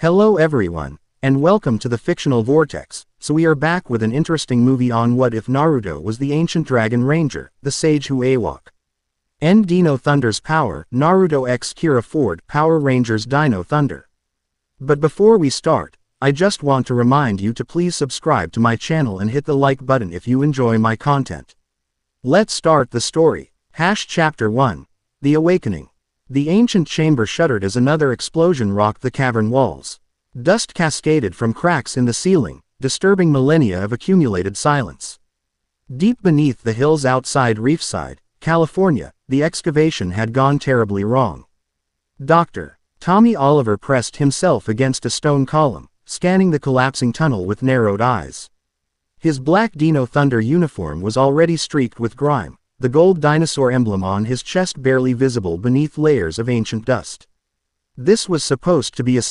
Hello everyone, and welcome to the Fictional Vortex. So we are back with an interesting movie on what if Naruto was the ancient dragon ranger, the sage who AWOC. End Dino Thunder's power, Naruto x Kira Ford Power Rangers Dino Thunder. But before we start, I just want to remind you to please subscribe to my channel and hit the like button if you enjoy my content. Let's start the story. Chapter 1. The Awakening. The ancient chamber shuddered as another explosion rocked the cavern walls. Dust cascaded from cracks in the ceiling, disturbing millennia of accumulated silence. Deep beneath the hills outside Reefside, California, the excavation had gone terribly wrong. Dr. Tommy Oliver pressed himself against a stone column, scanning the collapsing tunnel with narrowed eyes. His black Dino Thunder uniform was already streaked with grime, the gold dinosaur emblem on his chest barely visible beneath layers of ancient dust. This was supposed to be a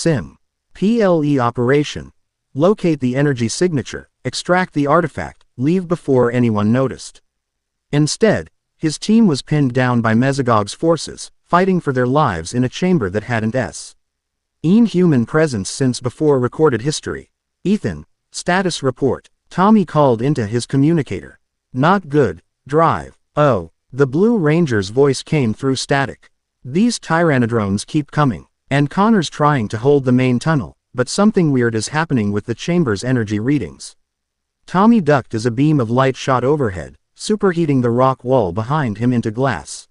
PLE operation. Locate the energy signature, extract the artifact, leave before anyone noticed. Instead, his team was pinned down by Mesogog's forces, fighting for their lives in a chamber that hadn't human presence since before recorded history. Ethan, status report. Tommy called into his communicator. Not good, drive. Oh, the Blue Ranger's voice came through static. These Tyrannodrones keep coming, and Connor's trying to hold the main tunnel, but something weird is happening with the chamber's energy readings. Tommy ducked as a beam of light shot overhead, superheating the rock wall behind him into glass.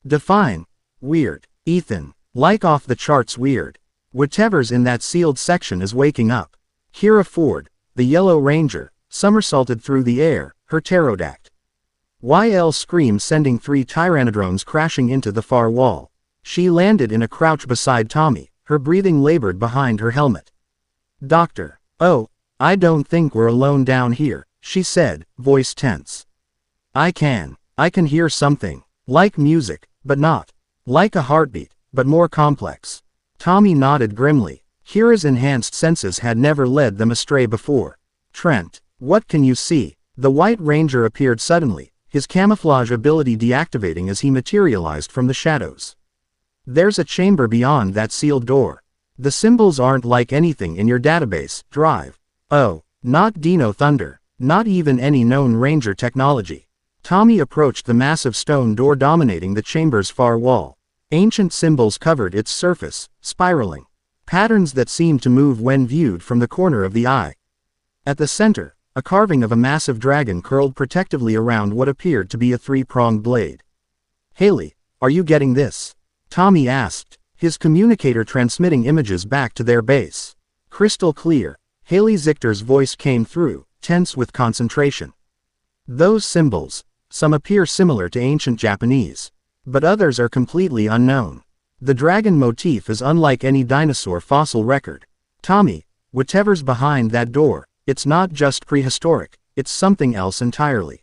Define. Weird. Ethan. Like off the charts weird. Whatever's in that sealed section is waking up. Kira Ford, the Yellow Ranger, somersaulted through the air, her pterodact. YL screamed, sending 3 Tyrannodrones crashing into the far wall. She landed in a crouch beside Tommy, her breathing labored behind her helmet. Doctor. Oh, I don't think we're alone down here, she said, voice tense. I can hear something. Like music, but not. Like a heartbeat, but more complex. Tommy nodded grimly. Kira's enhanced senses had never led them astray before. Trent, what can you see? The White Ranger appeared suddenly, his camouflage ability deactivating as he materialized from the shadows. There's a chamber beyond that sealed door. The symbols aren't like anything in your database, drive. Oh, not Dino Thunder, not even any known Ranger technology. Tommy approached the massive stone door dominating the chamber's far wall. Ancient symbols covered its surface, spiraling. Patterns that seemed to move when viewed from the corner of the eye. At the center, a carving of a massive dragon curled protectively around what appeared to be a 3-pronged blade. Haley, are you getting this? Tommy asked, his communicator transmitting images back to their base. Crystal clear, Haley Zichter's voice came through, tense with concentration. Those symbols, some appear similar to ancient Japanese, but others are completely unknown. The dragon motif is unlike any dinosaur fossil record. Tommy, whatever's behind that door, it's not just prehistoric, it's something else entirely.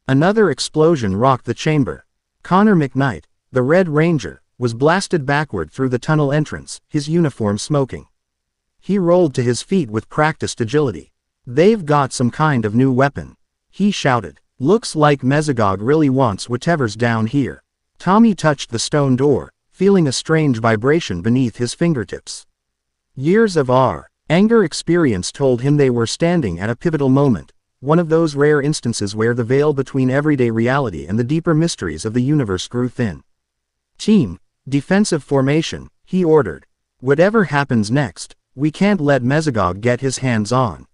Another explosion rocked the chamber. Connor McKnight, the Red Ranger, was blasted backward through the tunnel entrance, his uniform smoking. He rolled to his feet with practiced agility. They've got some kind of new weapon. He shouted. Looks like Mesogog really wants whatever's down here. Tommy touched the stone door, feeling a strange vibration beneath his fingertips. Years of anger experience told him they were standing at a pivotal moment, one of those rare instances where the veil between everyday reality and the deeper mysteries of the universe grew thin. Team, defensive formation, he ordered. Whatever happens next, we can't let Mesogog get his hands on.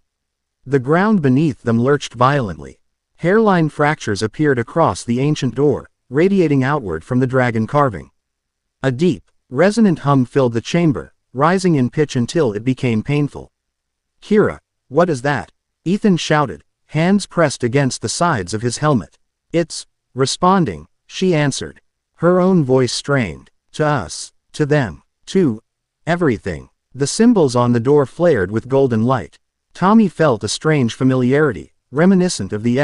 The ground beneath them lurched violently. Hairline fractures appeared across the ancient door, radiating outward from the dragon carving. A deep, resonant hum filled the chamber, rising in pitch until it became painful. Kira, what is that? Ethan shouted, hands pressed against the sides of his helmet. It's responding, she answered. Her own voice strained. To us, to them, to everything. The symbols on the door flared with golden light. Tommy felt a strange familiarity, reminiscent of the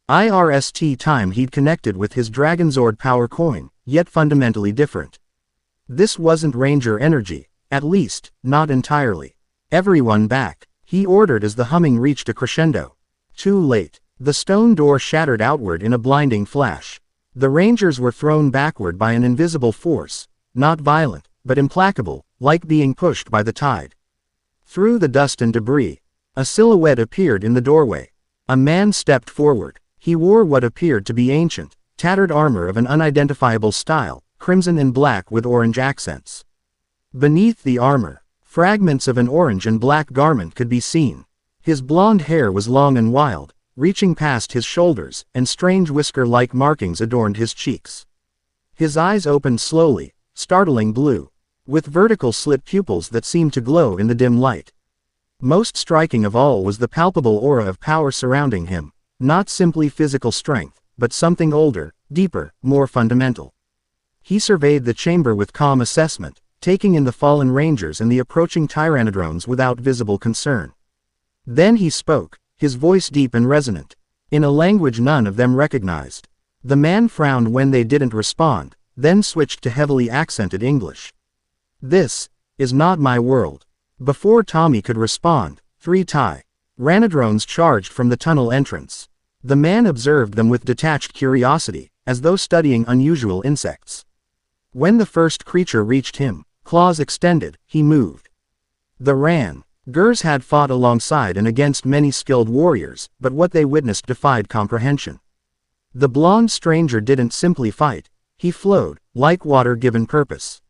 FIRST time he'd connected with his Dragonzord power coin, yet fundamentally different. This wasn't Ranger energy. At least, not entirely. Everyone back, he ordered as the humming reached a crescendo. Too late. The stone door shattered outward in a blinding flash. The Rangers were thrown backward by an invisible force, not violent, but implacable, like being pushed by the tide. Through the dust and debris, a silhouette appeared in the doorway. A man stepped forward. He wore what appeared to be ancient, tattered armor of an unidentifiable style, crimson and black with orange accents. Beneath the armor, fragments of an orange and black garment could be seen. His blonde hair was long and wild, reaching past his shoulders, and strange whisker-like markings adorned his cheeks. His eyes opened slowly, startling blue, with vertical slit pupils that seemed to glow in the dim light. Most striking of all was the palpable aura of power surrounding him, not simply physical strength, but something older, deeper, more fundamental. He surveyed the chamber with calm assessment, taking in the fallen rangers and the approaching tyrannodrones without visible concern. Then he spoke, his voice deep and resonant, in a language none of them recognized. The man frowned when they didn't respond, then switched to heavily accented English. "This is not my world." Before Tommy could respond, 3 tyrannodrones charged from the tunnel entrance. The man observed them with detached curiosity, as though studying unusual insects. When the first creature reached him, claws extended, he moved. The Rangers had fought alongside and against many skilled warriors, but what they witnessed defied comprehension. The blonde stranger didn't simply fight, he flowed, like water given purpose.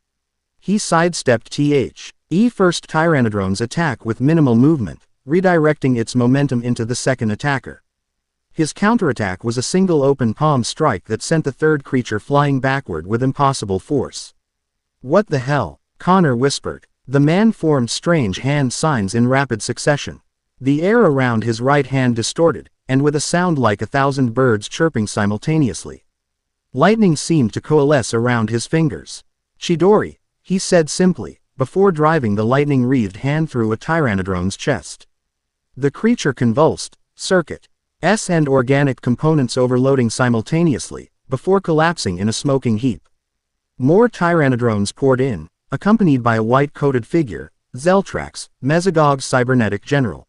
He sidestepped the first tyrannodrone's attack with minimal movement, redirecting its momentum into the second attacker. His counterattack was a single open palm strike that sent the third creature flying backward with impossible force. "What the hell?" Connor whispered. The man formed strange hand signs in rapid succession. The air around his right hand distorted, and with a sound like 1,000 birds chirping simultaneously. Lightning seemed to coalesce around his fingers. "Chidori," he said simply, before driving the lightning-wreathed hand through a tyrannodrone's chest. The creature convulsed, circuits and organic components overloading simultaneously, before collapsing in a smoking heap. More tyrannodrones poured in, accompanied by a white-coated figure, Zeltrax, Mesogog's cybernetic general.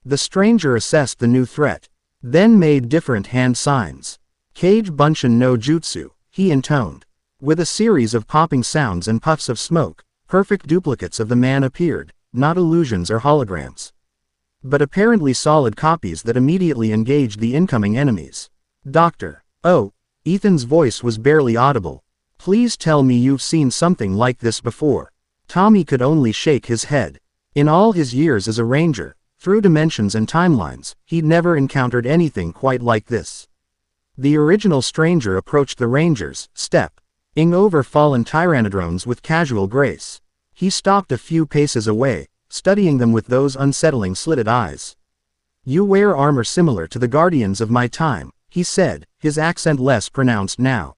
The stranger assessed the new threat, then made different hand signs. "Kage Bunshin no Jutsu," he intoned. With a series of popping sounds and puffs of smoke, perfect duplicates of the man appeared, not illusions or holograms, but apparently solid copies that immediately engaged the incoming enemies. "Doctor." "Oh." Ethan's voice was barely audible. "Please tell me you've seen something like this before." Tommy could only shake his head. In all his years as a ranger, through dimensions and timelines, he'd never encountered anything quite like this. The original stranger approached the rangers, stepping over fallen tyrannodrones with casual grace. He stopped a few paces away, studying them with those unsettling slitted eyes. "You wear armor similar to the guardians of my time," he said, his accent less pronounced now,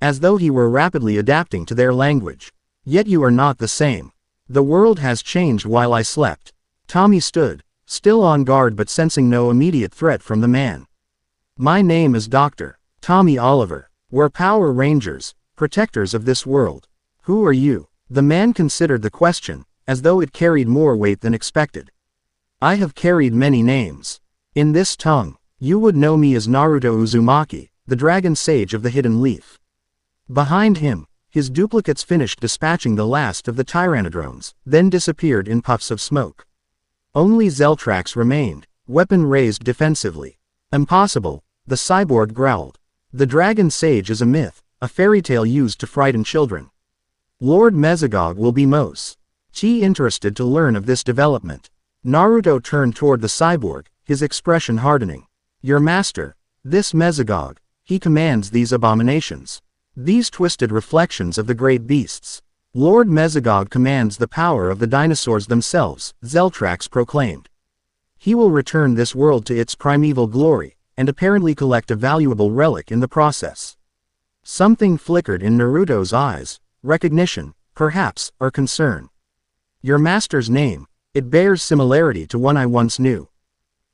as though he were rapidly adapting to their language. "Yet you are not the same. The world has changed while I slept." Tommy stood, still on guard but sensing no immediate threat from the man. "My name is Dr. Tommy Oliver. We're Power Rangers, protectors of this world." "Who are you?" The man considered the question, as though it carried more weight than expected. "I have carried many names. In this tongue, you would know me as Naruto Uzumaki, the dragon sage of the hidden leaf." Behind him, his duplicates finished dispatching the last of the tyrannodrones, then disappeared in puffs of smoke. Only Zeltrax remained, weapon raised defensively. "Impossible," the cyborg growled. "The dragon sage is a myth, a fairy tale used to frighten children. Lord Mesogog will be most interested to learn of this development." Naruto turned toward the cyborg, his expression hardening. "Your master, this Mesogog, he commands these abominations. These twisted reflections of the great beasts. Lord Mesogog commands the power of the dinosaurs themselves," Zeltrax proclaimed. "He will return this world to its primeval glory, and apparently collect a valuable relic in the process." Something flickered in Naruto's eyes, recognition, perhaps, or concern. "Your master's name, it bears similarity to one I once knew.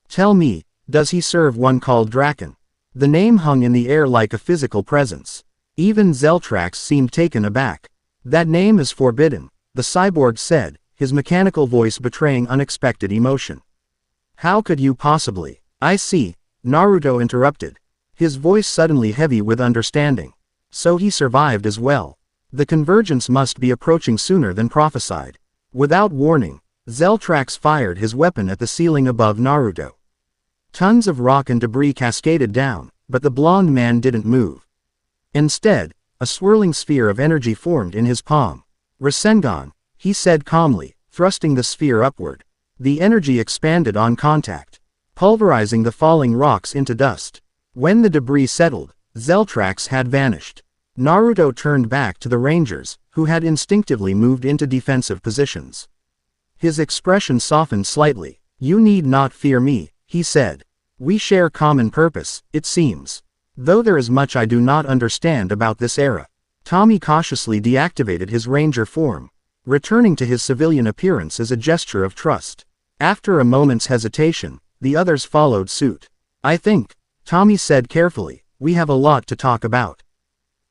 Tell me, does he serve one called Draken?" The name hung in the air like a physical presence. Even Zeltrax seemed taken aback. "That name is forbidden," the cyborg said, his mechanical voice betraying unexpected emotion. "How could you possibly?" "I see," Naruto interrupted, his voice suddenly heavy with understanding. "So he survived as well. The convergence must be approaching sooner than prophesied." Without warning, Zeltrax fired his weapon at the ceiling above Naruto. Tons of rock and debris cascaded down, but the blonde man didn't move. Instead, a swirling sphere of energy formed in his palm. Rasengan, he said calmly, thrusting the sphere upward. The energy expanded on contact, pulverizing the falling rocks into dust. When the debris settled, Zeltrax had vanished. Naruto turned back to the Rangers, who had instinctively moved into defensive positions. His expression softened slightly. "You need not fear me," he said. "We share common purpose, it seems. Though there is much I do not understand about this era." Tommy cautiously deactivated his Ranger form, returning to his civilian appearance as a gesture of trust. After a moment's hesitation, the others followed suit. "I think," Tommy said carefully, "we have a lot to talk about."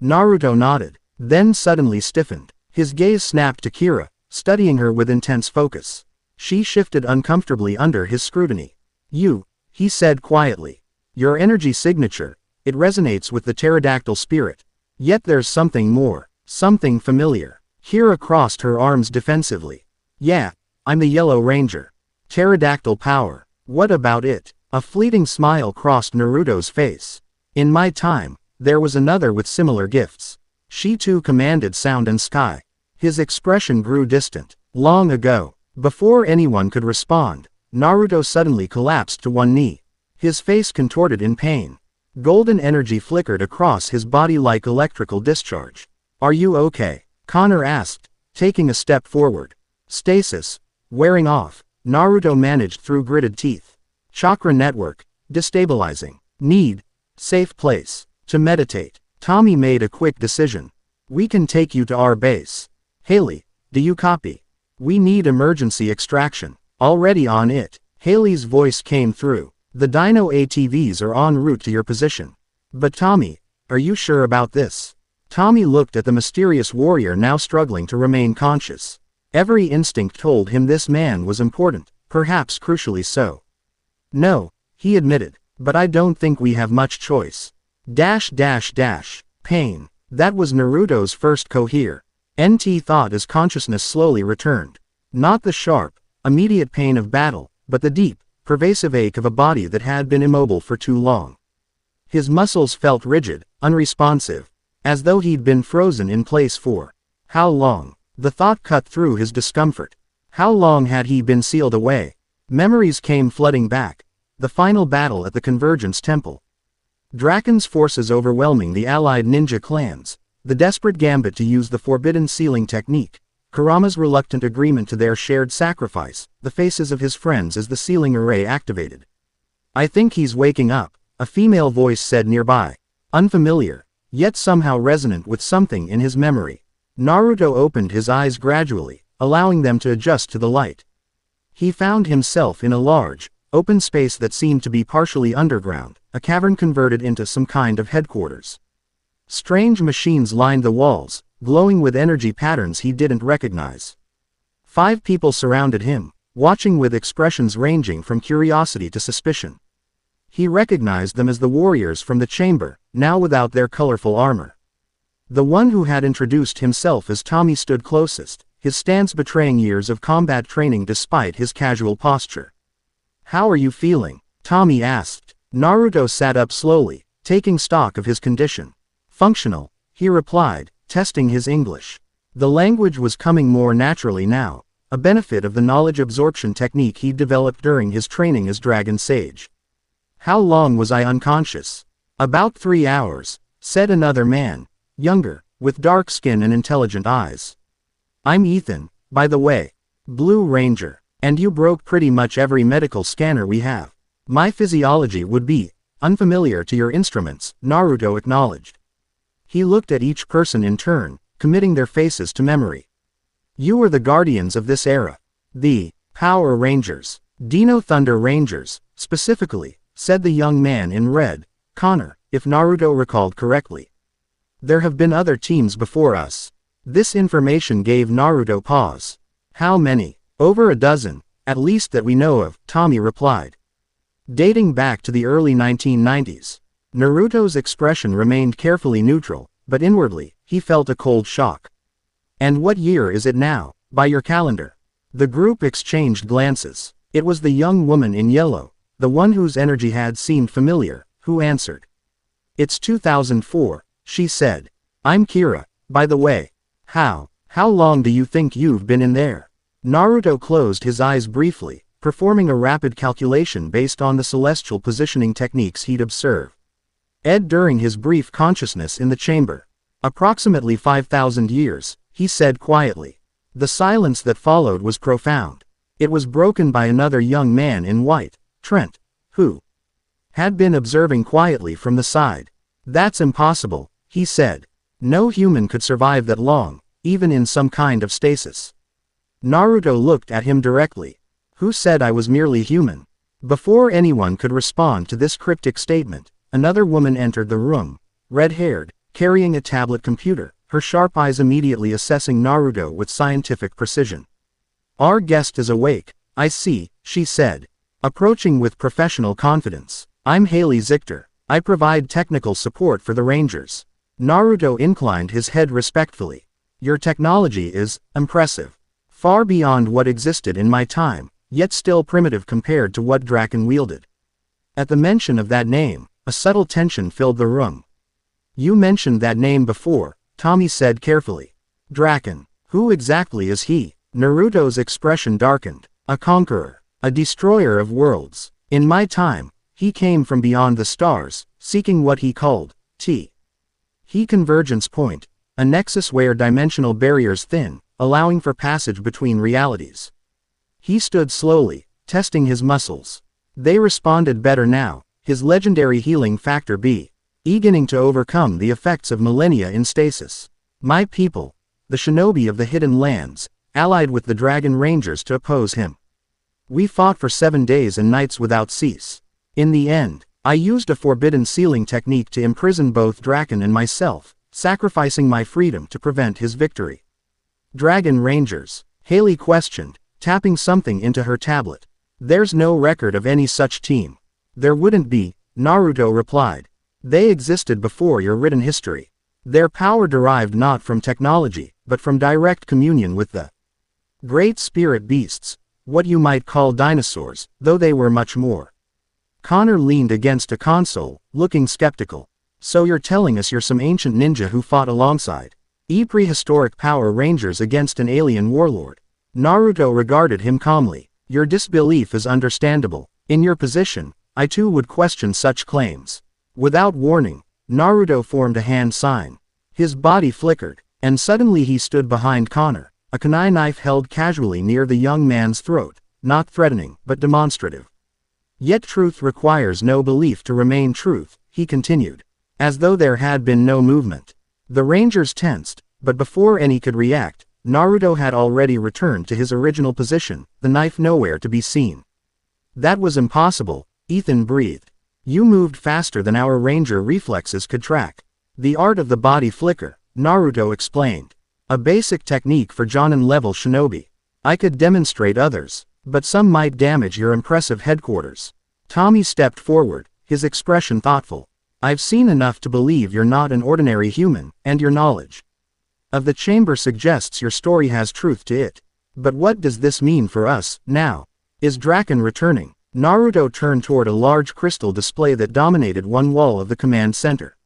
Naruto nodded, then suddenly stiffened. His gaze snapped to Kira, studying her with intense focus. She shifted uncomfortably under his scrutiny. "You," he said quietly. "Your energy signature, it resonates with the pterodactyl spirit. Yet there's something more, something familiar." Kira crossed her arms defensively. "Yeah, I'm the Yellow Ranger. Pterodactyl power. What about it?" A fleeting smile crossed Naruto's face. "In my time, there was another with similar gifts. She too commanded sound and sky." His expression grew distant. "Long ago." Before anyone could respond, Naruto suddenly collapsed to one knee. His face contorted in pain. Golden energy flickered across his body like electrical discharge. "Are you okay?" Connor asked, taking a step forward. "Stasis. Wearing off," Naruto managed through gritted teeth. "Chakra network. Destabilizing. Need. Safe place. To meditate." Tommy made a quick decision. "We can take you to our base. Haley, do you copy? We need emergency extraction." "Already on it." Haley's voice came through. "The Dino ATVs are en route to your position." "But Tommy, are you sure about this?" Tommy looked at the mysterious warrior now struggling to remain conscious. Every instinct told him this man was important, perhaps crucially so. "No," he admitted, "but I don't think we have much choice." Pain. That was Naruto's first cohere. NT thought as consciousness slowly returned. Not the sharp, immediate pain of battle, but the deep, pervasive ache of a body that had been immobile for too long. His muscles felt rigid, unresponsive, as though he'd been frozen in place for how long? The thought cut through his discomfort. How long had he been sealed away? Memories came flooding back. The final battle at the Convergence Temple. Draken's forces overwhelming the allied ninja clans. The desperate gambit to use the forbidden sealing technique. Kurama's reluctant agreement to their shared sacrifice. The faces of his friends as the sealing array activated. "I think he's waking up," a female voice said nearby. Unfamiliar, yet somehow resonant with something in his memory. Naruto opened his eyes gradually, allowing them to adjust to the light. He found himself in a large, open space that seemed to be partially underground, a cavern converted into some kind of headquarters. Strange machines lined the walls, glowing with energy patterns he didn't recognize. 5 people surrounded him, watching with expressions ranging from curiosity to suspicion. He recognized them as the warriors from the chamber, now without their colorful armor. The one who had introduced himself as Tommy stood closest, his stance betraying years of combat training despite his casual posture. "How are you feeling?" Tommy asked. Naruto sat up slowly, taking stock of his condition. "Functional," he replied, testing his English. The language was coming more naturally now, a benefit of the knowledge absorption technique he'd developed during his training as Dragon Sage. "How long was I unconscious?" "About 3 hours," said another man, younger, with dark skin and intelligent eyes. "I'm Ethan, by the way. Blue Ranger. And you broke pretty much every medical scanner we have. My physiology would be unfamiliar to your instruments," Naruto acknowledged. He looked at each person in turn, committing their faces to memory. "You are the guardians of this era. The Power Rangers. Dino Thunder Rangers, specifically," said the young man in red, Connor, if Naruto recalled correctly. "There have been other teams before us." This information gave Naruto pause. "How many?" "Over a dozen, at least that we know of," Tommy replied. Dating back to the early 1990s. Naruto's expression remained carefully neutral, but inwardly, he felt a cold shock. "And what year is it now, by your calendar?" The group exchanged glances. It was the young woman in yellow, the one whose energy had seemed familiar, who answered. It's 2004, she said. I'm Kira, by the way. How long do you think you've been in there? Naruto closed his eyes briefly, performing a rapid calculation based on the celestial positioning techniques he'd observed during his brief consciousness in the chamber. Approximately 5,000 years, he said quietly. The silence that followed was profound. It was broken by another young man in white, Trent, who had been observing quietly from the side. That's impossible, he said. No human could survive that long, even in some kind of stasis. Naruto looked at him directly. Who said I was merely human? Before anyone could respond to this cryptic statement, another woman entered the room, red-haired, carrying a tablet computer, her sharp eyes immediately assessing Naruto with scientific precision. Our guest is awake, I see, she said, approaching with professional confidence. I'm Haley Zichter. I provide technical support for the Rangers. Naruto inclined his head respectfully. Your technology is impressive. Far beyond what existed in my time, yet still primitive compared to what Draken wielded. At the mention of that name, a subtle tension filled the room. You mentioned that name before, Tommy said carefully. Draken. Who exactly is he? Naruto's expression darkened. A conqueror. A destroyer of worlds. In my time, he came from beyond the stars, seeking what he called He convergence point, a nexus where dimensional barriers thin, allowing for passage between realities. He stood slowly, testing his muscles. They responded better now, his legendary healing factor beginning to overcome the effects of millennia in stasis. My people, the shinobi of the Hidden Lands, allied with the Dragon Rangers to oppose him. We fought for 7 days and nights without cease. In the end, I used a forbidden sealing technique to imprison both Draken and myself, sacrificing my freedom to prevent his victory. Dragon Rangers, Haley questioned, tapping something into her tablet. There's no record of any such team. There wouldn't be, Naruto replied. They existed before your written history. Their power derived not from technology, but from direct communion with the great spirit beasts, what you might call dinosaurs, though they were much more. Connor leaned against a console, looking skeptical. So you're telling us you're some ancient ninja who fought alongside prehistoric Power Rangers against an alien warlord? Naruto regarded him calmly. Your disbelief is understandable. In your position, I too would question such claims. Without warning, Naruto formed a hand sign. His body flickered, and suddenly he stood behind Connor, a kunai knife held casually near the young man's throat, not threatening, but demonstrative. Yet truth requires no belief to remain truth, he continued. As though there had been no movement. The Rangers tensed, but before any could react, Naruto had already returned to his original position, the knife nowhere to be seen. That was impossible, Ethan breathed. You moved faster than our Ranger reflexes could track. The art of the body flicker, Naruto explained. A basic technique for Jonin-level shinobi. I could demonstrate others, but some might damage your impressive headquarters. Tommy stepped forward, his expression thoughtful. I've seen enough to believe you're not an ordinary human, and your knowledge of the chamber suggests your story has truth to it. But what does this mean for us, now? Is Draken returning? Naruto turned toward a large crystal display that dominated one wall of the command center.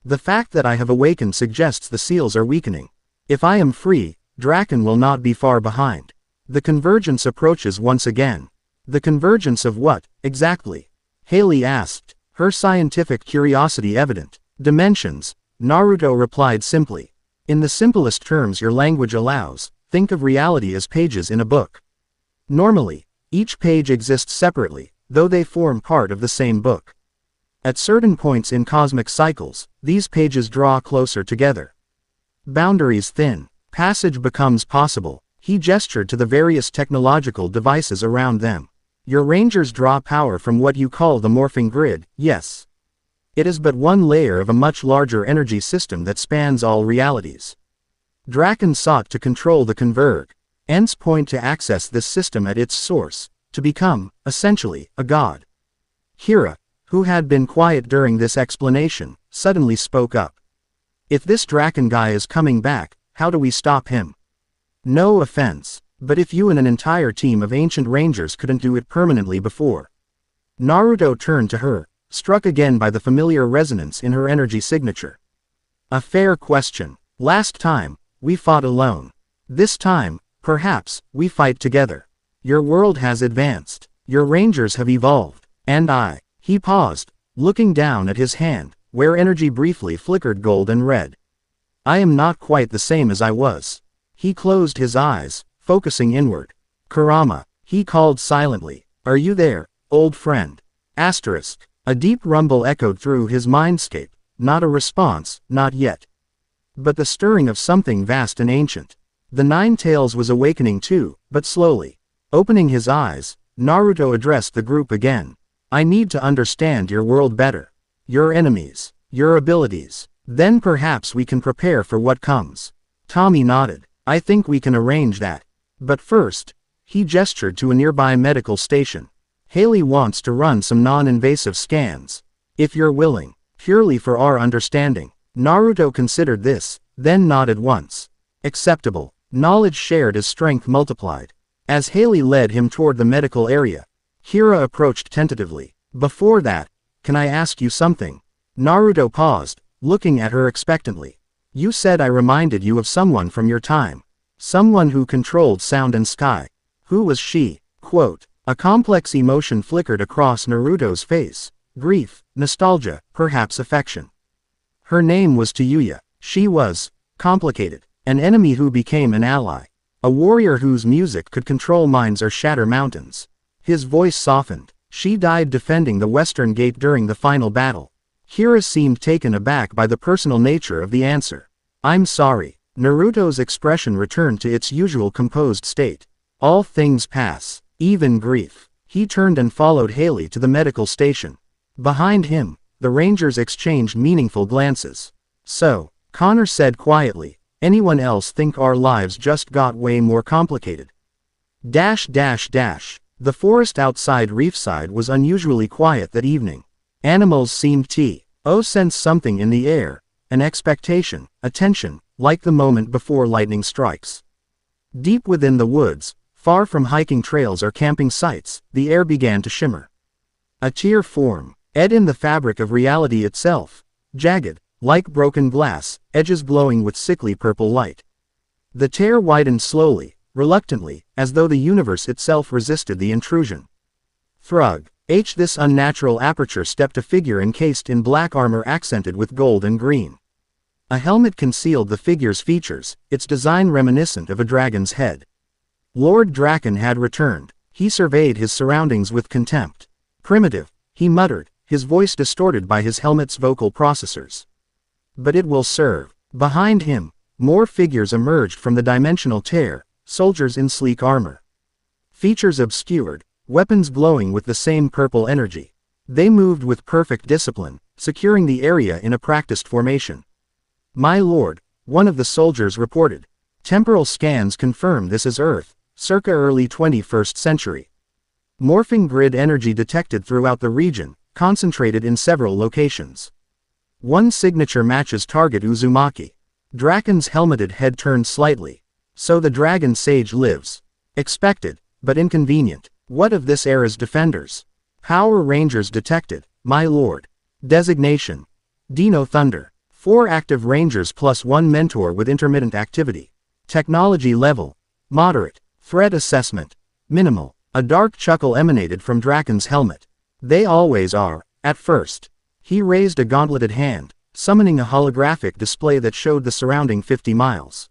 The fact that I have awakened suggests the seals are weakening. If I am free, Draken will not be far behind. The convergence approaches once again. The convergence of what, exactly? Haley asked, her scientific curiosity evident. Dimensions, Naruto replied simply. In the simplest terms your language allows, think of reality as pages in a book. Normally, each page exists separately, though they form part of the same book. At certain points in cosmic cycles, these pages draw closer together. Boundaries thin. Passage becomes possible. He gestured to the various technological devices around them. Your Rangers draw power from what you call the morphing grid, yes. It is but one layer of a much larger energy system that spans all realities. Draken sought to control the convergence point to access this system at its source, to become, essentially, a god. Kira, who had been quiet during this explanation, suddenly spoke up. If this Draken guy is coming back, how do we stop him? No offense, But if you and an entire team of ancient rangers couldn't do it permanently before? Naruto turned to her, struck again by the familiar resonance in her energy signature. A fair question. Last time, we fought alone. This time, perhaps, we fight together. Your world has advanced. Your rangers have evolved. And I. He paused, looking down at his hand, where energy briefly flickered gold and red. I am not quite the same as I was. He closed his eyes, focusing inward. Kurama, he called silently. Are you there, old friend? Asterisk. A deep rumble echoed through his mindscape. Not a response, not yet. But the stirring of something vast and ancient. The Nine Tails was awakening too, but slowly. Opening his eyes, Naruto addressed the group again. I need to understand your world better. Your enemies, your abilities. Then perhaps we can prepare for what comes. Tommy nodded. I think we can arrange that. But first, he gestured to a nearby medical station. Haley wants to run some non-invasive scans. If you're willing, purely for our understanding. Naruto considered this, then nodded once. Acceptable. Knowledge shared as strength multiplied. As Haley led him toward the medical area, Hira approached tentatively. Before that, can I ask you something? Naruto paused, looking at her expectantly. You said I reminded you of someone from your time. Someone who controlled sound and sky. Who was she? Quote. A complex emotion flickered across Naruto's face. Grief, nostalgia, perhaps affection. Her name was Tayuya. She was complicated. An enemy who became an ally. A warrior whose music could control minds or shatter mountains. His voice softened. She died defending the Western Gate during the final battle. Hira seemed taken aback by the personal nature of the answer. I'm sorry. Naruto's expression returned to its usual composed state. All things pass, even grief. He turned and followed Haley to the medical station. Behind him, the Rangers exchanged meaningful glances. So, Connor said quietly, anyone else think our lives just got way more complicated? The forest outside Reefside was unusually quiet that evening. Animals seemed to sense something in the air, an expectation, a tension, like the moment before lightning strikes. Deep within the woods, far from hiking trails or camping sites, the air began to shimmer. A tear formed in the fabric of reality itself, jagged, like broken glass, edges glowing with sickly purple light. The tear widened slowly, reluctantly, as though the universe itself resisted the intrusion. Thrug. This unnatural aperture stepped a figure encased in black armor accented with gold and green. A helmet concealed the figure's features, its design reminiscent of a dragon's head. Lord Draken had returned. He surveyed his surroundings with contempt. Primitive, he muttered, his voice distorted by his helmet's vocal processors. But it will serve. Behind him, more figures emerged from the dimensional tear, soldiers in sleek armor. Features obscured, weapons glowing with the same purple energy. They moved with perfect discipline, securing the area in a practiced formation. My lord, one of the soldiers reported. Temporal scans confirm this is Earth, circa early 21st century. Morphing grid energy detected throughout the region, concentrated in several locations. One signature matches target Uzumaki. Draken's helmeted head turned slightly. So the dragon sage lives. Expected, but inconvenient. What of this era's defenders? Power Rangers detected, my lord. Designation. Dino Thunder. 4 active Rangers plus 1 mentor with intermittent activity. Technology level. Moderate. Threat assessment. Minimal. A dark chuckle emanated from Draken's helmet. They always are, at first. He raised a gauntleted hand, summoning a holographic display that showed the surrounding 50 miles.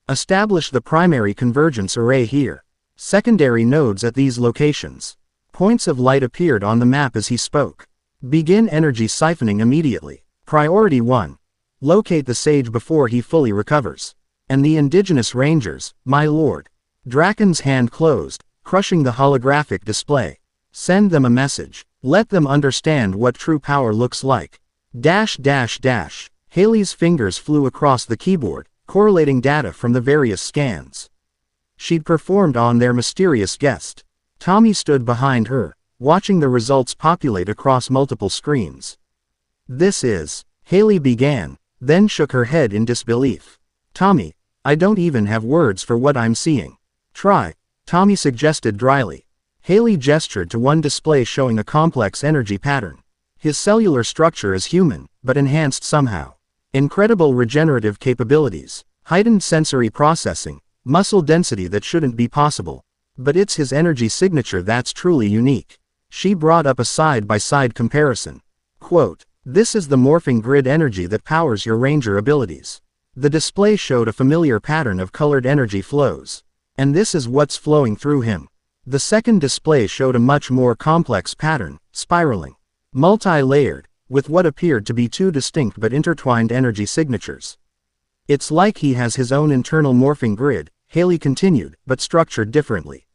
Establish the primary convergence array here. Secondary nodes at these locations. Points of light appeared on the map as he spoke. Begin energy siphoning immediately. Priority 1. Locate the sage before he fully recovers. And the indigenous rangers, my lord. Draken's hand closed, crushing the holographic display. Send them a message. Let them understand what true power looks like. Haley's fingers flew across the keyboard, correlating data from the various scans. She'd performed on their mysterious guest. Tommy stood behind her, watching the results populate across multiple screens. This is, Haley began, then shook her head in disbelief. Tommy, I don't even have words for what I'm seeing. Try, Tommy suggested dryly. Haley gestured to one display showing a complex energy pattern. His cellular structure is human, but enhanced somehow. Incredible regenerative capabilities, heightened sensory processing, muscle density that shouldn't be possible. But it's his energy signature that's truly unique. She brought up a side-by-side comparison. Quote, "This is the morphing grid energy that powers your ranger abilities." The display showed a familiar pattern of colored energy flows. And this is what's flowing through him. The second display showed a much more complex pattern, spiraling, multi-layered, with what appeared to be two distinct but intertwined energy signatures. "It's like he has his own internal morphing grid," Haley continued, "but structured differently.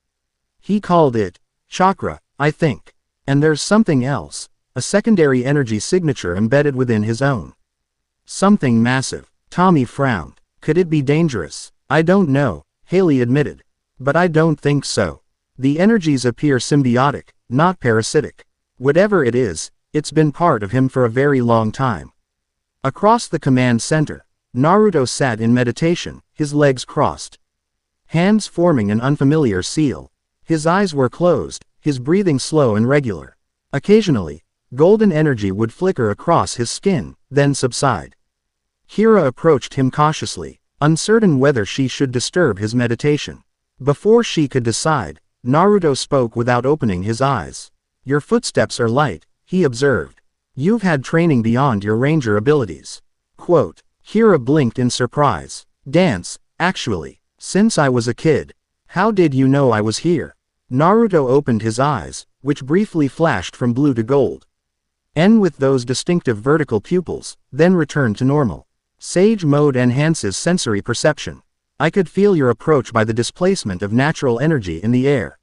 He called it chakra, I think. And there's something else, a secondary energy signature embedded within his own. Something massive." Tommy frowned. "Could it be dangerous?" "I don't know," Haley admitted. "But I don't think so. The energies appear symbiotic, not parasitic. Whatever it is, it's been part of him for a very long time." Across the command center, Naruto sat in meditation, his legs crossed, hands forming an unfamiliar seal. His eyes were closed, his breathing slow and regular. Occasionally, golden energy would flicker across his skin, then subside. Kira approached him cautiously, uncertain whether she should disturb his meditation. Before she could decide, Naruto spoke without opening his eyes. "Your footsteps are light," he observed. "You've had training beyond your ranger abilities." Quote, Kira blinked in surprise. "Dance, actually. Since I was a kid." "How did you know I was here?" Naruto opened his eyes, which briefly flashed from blue to gold. And with those distinctive vertical pupils, then returned to normal. "Sage mode enhances sensory perception. I could feel your approach by the displacement of natural energy in the air."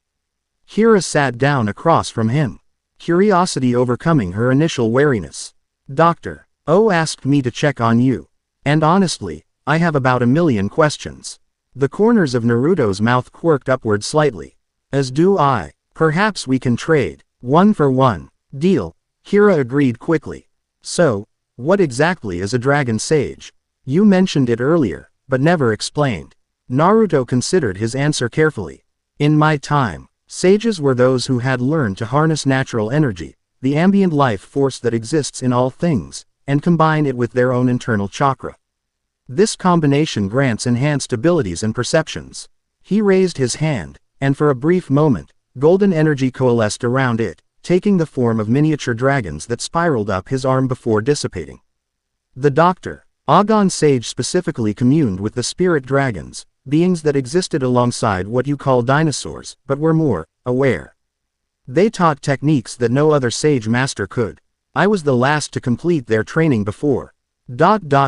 Kira sat down across from him, curiosity overcoming her initial wariness. "Dr. O asked me to check on you. And honestly, I have about a million questions." The corners of Naruto's mouth quirked upward slightly. "As do I. Perhaps we can trade. 1-for-1. Deal." Kira agreed quickly. "So, what exactly is a dragon sage? You mentioned it earlier, but never explained." Naruto considered his answer carefully. "In my time, sages were those who had learned to harness natural energy, the ambient life force that exists in all things, and combine it with their own internal chakra. This combination grants enhanced abilities and perceptions." He raised his hand, and for a brief moment, golden energy coalesced around it, taking the form of miniature dragons that spiraled up his arm before dissipating. The Doctor, Agon Sage specifically communed with the spirit dragons, beings that existed alongside what you call dinosaurs, but were more aware. They taught techniques that no other sage master could. I was the last to complete their training before.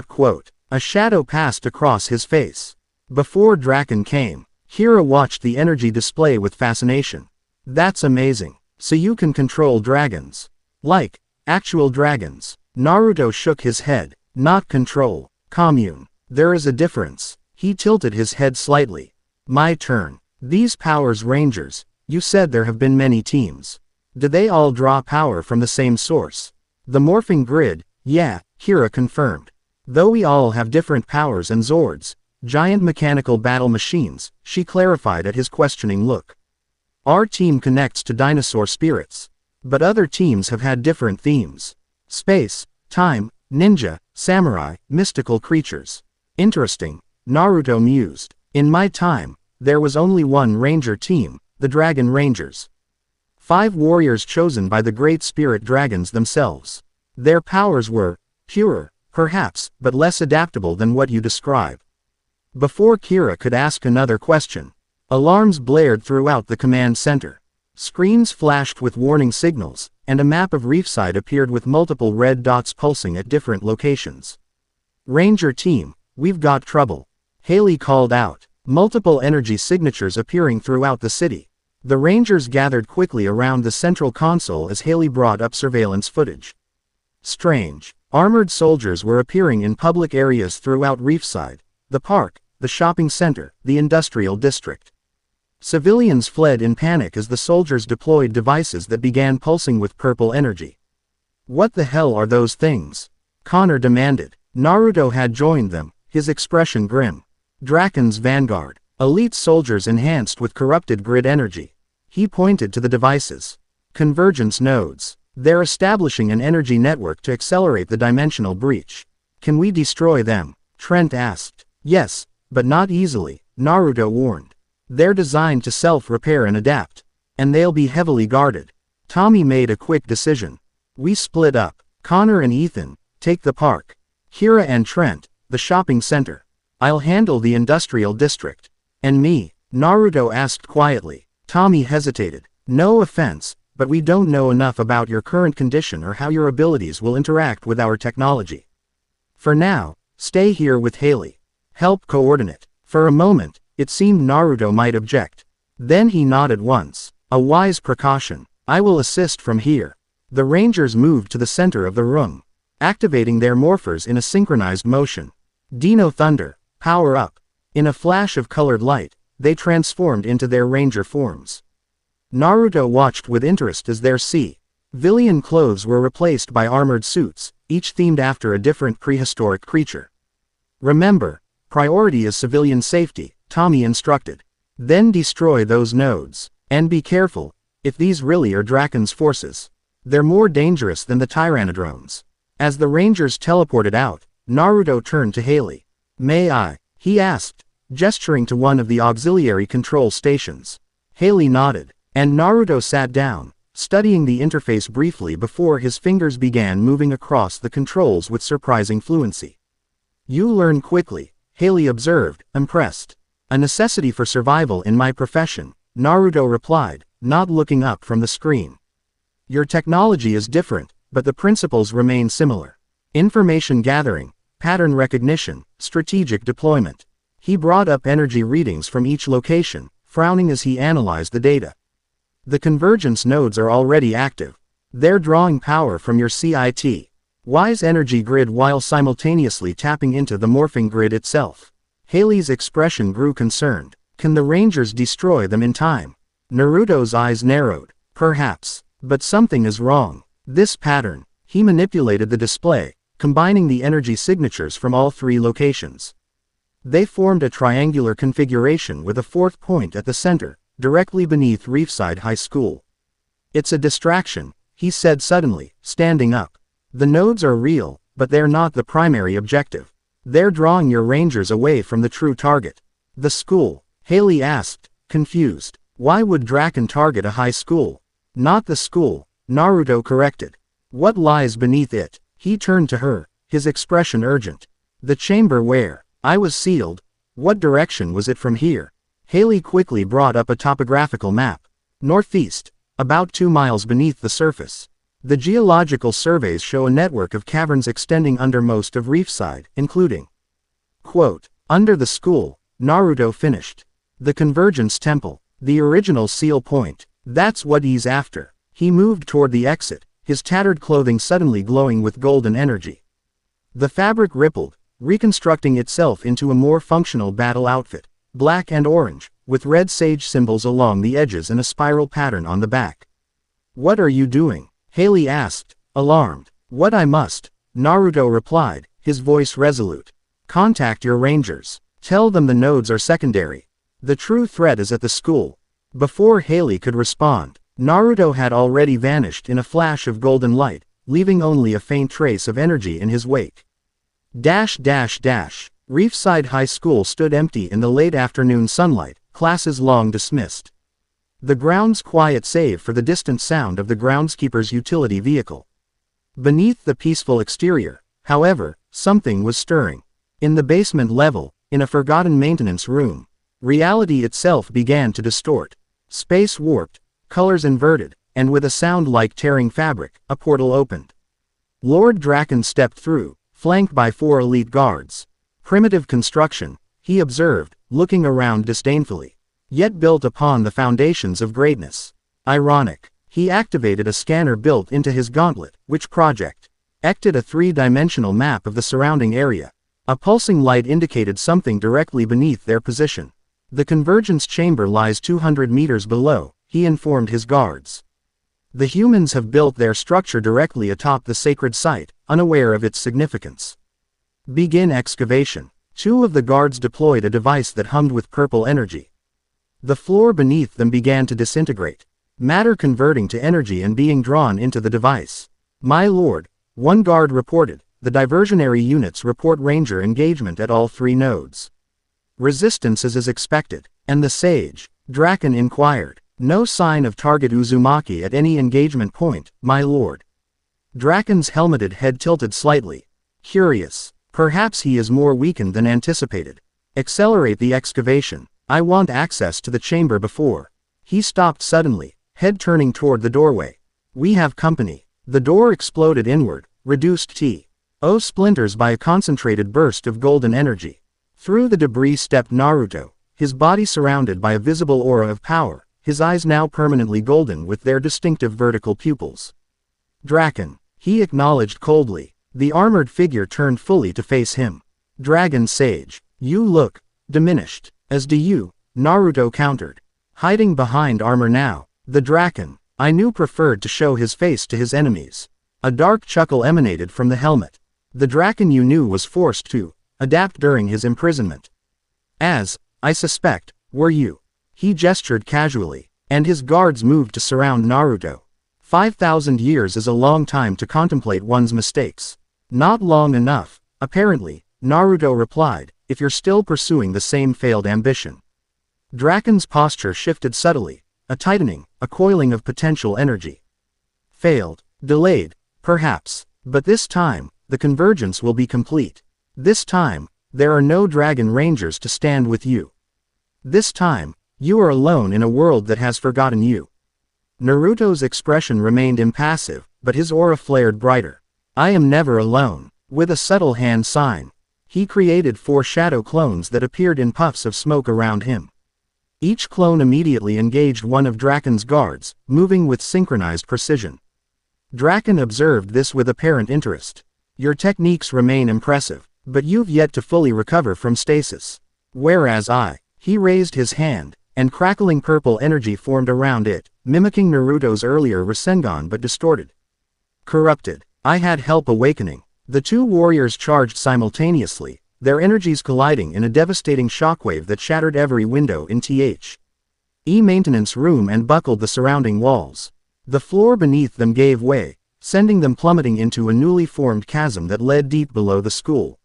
Quote. A shadow passed across his face. Before Draken came, Kira watched the energy display with fascination. "That's amazing. So you can control dragons. Like actual dragons." Naruto shook his head. "Not control, commune. There is a difference." He tilted his head slightly. "My turn. These powers rangers, you said there have been many teams. Do they all draw power from the same source?" "The morphing grid, yeah," Kira confirmed. "Though we all have different powers and zords, giant mechanical battle machines," she clarified at his questioning look. "Our team connects to dinosaur spirits. But other teams have had different themes. Space, time, ninja, samurai, mystical creatures." "Interesting," Naruto mused. "In my time, there was only one ranger team, the Dragon Rangers. 5 warriors chosen by the great spirit dragons themselves. Their powers were purer, perhaps, but less adaptable than what you describe." Before Kira could ask another question, alarms blared throughout the command center. Screens flashed with warning signals, and a map of Reefside appeared with multiple red dots pulsing at different locations. "Ranger team, we've got trouble," Haley called out, multiple energy signatures appearing throughout the city. The Rangers gathered quickly around the central console as Haley brought up surveillance footage. Strange, armored soldiers were appearing in public areas throughout Reefside, the park, the shopping center, the industrial district. Civilians fled in panic as the soldiers deployed devices that began pulsing with purple energy. "What the hell are those things?" Connor demanded. Naruto had joined them, his expression grim. "Draken's vanguard," Elite soldiers enhanced with corrupted grid energy. He pointed to the devices. Convergence nodes. They're establishing an energy network to accelerate the dimensional breach. Can we destroy them? Trent asked. Yes, but not easily, Naruto warned. They're designed to self-repair and adapt. And they'll be heavily guarded. Tommy made a quick decision. We split up. Connor and Ethan, take the park. Kira and Trent, the shopping center. I'll handle the industrial district. And me? Naruto asked quietly. Tommy hesitated. No offense, but we don't know enough about your current condition or how your abilities will interact with our technology. For now, stay here with Haley. Help coordinate. For a moment, it seemed Naruto might object. Then he nodded once. A wise precaution. I will assist from here. The Rangers moved to the center of the room, activating their morphers in a synchronized motion. Dino Thunder, power up. In a flash of colored light, they transformed into their Ranger forms. Naruto watched with interest as their civilian clothes were replaced by armored suits, each themed after a different prehistoric creature. Remember, priority is civilian safety, Tommy instructed. Then destroy those nodes. And be careful, if these really are Draken's forces. They're more dangerous than the Tyrannodrones. As the Rangers teleported out, Naruto turned to Haley. May I? He asked, gesturing to one of the auxiliary control stations. Haley nodded, and Naruto sat down, studying the interface briefly before his fingers began moving across the controls with surprising fluency. You learn quickly, Haley observed, impressed. A necessity for survival in my profession, Naruto replied, not looking up from the screen. Your technology is different, but the principles remain similar. Information gathering, pattern recognition, strategic deployment. He brought up energy readings from each location, frowning as he analyzed the data. The convergence nodes are already active. They're drawing power from your CIT-wise energy grid while simultaneously tapping into the morphing grid itself. Haley's expression grew concerned. Can the Rangers destroy them in time? Naruto's eyes narrowed. Perhaps. But something is wrong. This pattern. He manipulated the display, combining the energy signatures from all three locations. They formed a triangular configuration with a fourth point at the center, directly beneath Reefside High School. It's a distraction, he said suddenly, standing up. The nodes are real, but they're not the primary objective. They're drawing your Rangers away from the true target. The school? Haley asked, confused. Why would Draken target a high school? Not the school, Naruto corrected. What lies beneath it? He turned to her, his expression urgent. The chamber where I was sealed. What direction was it from here? Haley quickly brought up a topographical map. Northeast, about 2 miles beneath the surface. The geological surveys show a network of caverns extending under most of Reefside, including, quote, under the school, Naruto finished. The Convergence Temple, the original seal point. That's what he's after. He moved toward the exit, his tattered clothing suddenly glowing with golden energy. The fabric rippled, reconstructing itself into a more functional battle outfit, black and orange, with red sage symbols along the edges and a spiral pattern on the back. What are you doing? Haley asked, alarmed. What I must, Naruto replied, his voice resolute. Contact your Rangers. Tell them the nodes are secondary. The true threat is at the school. Before Haley could respond, Naruto had already vanished in a flash of golden light, leaving only a faint trace of energy in his wake. Reefside High School stood empty in the late afternoon sunlight, classes long dismissed. The grounds quiet save for the distant sound of the groundskeeper's utility vehicle. Beneath the peaceful exterior, however, something was stirring. In the basement level, in a forgotten maintenance room, reality itself began to distort. Space warped, colors inverted, and with a sound like tearing fabric, a portal opened. Lord Draken stepped through, flanked by 4 elite guards. Primitive construction, he observed, looking around disdainfully, yet built upon the foundations of greatness. Ironic. He activated a scanner built into his gauntlet, which projected a 3-dimensional map of the surrounding area. A pulsing light indicated something directly beneath their position. The convergence chamber lies 200 meters below, he informed his guards. The humans have built their structure directly atop the sacred site, unaware of its significance. Begin excavation. Two of the guards deployed a device that hummed with purple energy. The floor beneath them began to disintegrate, matter converting to energy and being drawn into the device. "My lord," one guard reported, "the diversionary units report Ranger engagement at all 3 nodes. Resistance is as expected." "And the sage?" Draken inquired. "No sign of target Uzumaki at any engagement point, my lord." Draken's helmeted head tilted slightly. "Curious. Perhaps he is more weakened than anticipated. Accelerate the excavation. I want access to the chamber before." He stopped suddenly, head turning toward the doorway. "We have company." The door exploded inward, reduced to splinters by a concentrated burst of golden energy. Through the debris stepped Naruto, his body surrounded by a visible aura of power, his eyes now permanently golden with their distinctive vertical pupils. "Draken," he acknowledged coldly. The armored figure turned fully to face him. "Dragon Sage, you look diminished." "As do you," Naruto countered. Hiding behind armor now, the Draken, I knew, preferred to show his face to his enemies. A dark chuckle emanated from the helmet. The Draken you knew was forced to adapt during his imprisonment. "As, I suspect, were you." He gestured casually, and his guards moved to surround Naruto. 5,000 years is a long time to contemplate one's mistakes. "Not long enough, apparently," Naruto replied, "if you're still pursuing the same failed ambition." Draken's posture shifted subtly, a tightening, a coiling of potential energy. "Failed, delayed, perhaps, but this time, the convergence will be complete. This time, there are no Dragon Rangers to stand with you. This time, you are alone in a world that has forgotten you." Naruto's expression remained impassive, but his aura flared brighter. "I am never alone." With a subtle hand sign, he created 4 shadow clones that appeared in puffs of smoke around him. Each clone immediately engaged one of Draken's guards, moving with synchronized precision. Draken observed this with apparent interest. "Your techniques remain impressive, but you've yet to fully recover from stasis. Whereas he raised his hand, and crackling purple energy formed around it, mimicking Naruto's earlier Rasengan but distorted. "Corrupted. I had help awakening." The 2 warriors charged simultaneously, their energies colliding in a devastating shockwave that shattered every window in the maintenance room and buckled the surrounding walls. The floor beneath them gave way, sending them plummeting into a newly formed chasm that led deep below the school.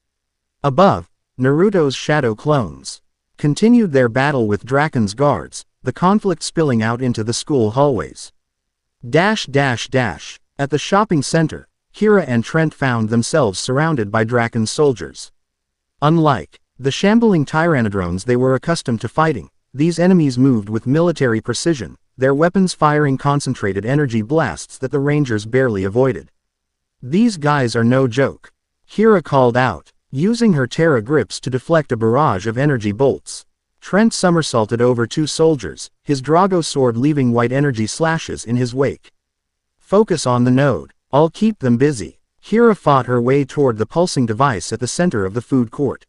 Above, Naruto's shadow clones continued their battle with Draken's guards, the conflict spilling out into the school hallways. At the shopping center, Kira and Trent found themselves surrounded by Draken's soldiers. Unlike the shambling tyrannodrones they were accustomed to fighting, these enemies moved with military precision, their weapons firing concentrated energy blasts that the Rangers barely avoided. "These guys are no joke," Kira called out, using her Terra grips to deflect a barrage of energy bolts. Trent somersaulted over 2 soldiers, his Drago sword leaving white energy slashes in his wake. "Focus on the node. I'll keep them busy." Kira fought her way toward the pulsing device at the center of the food court.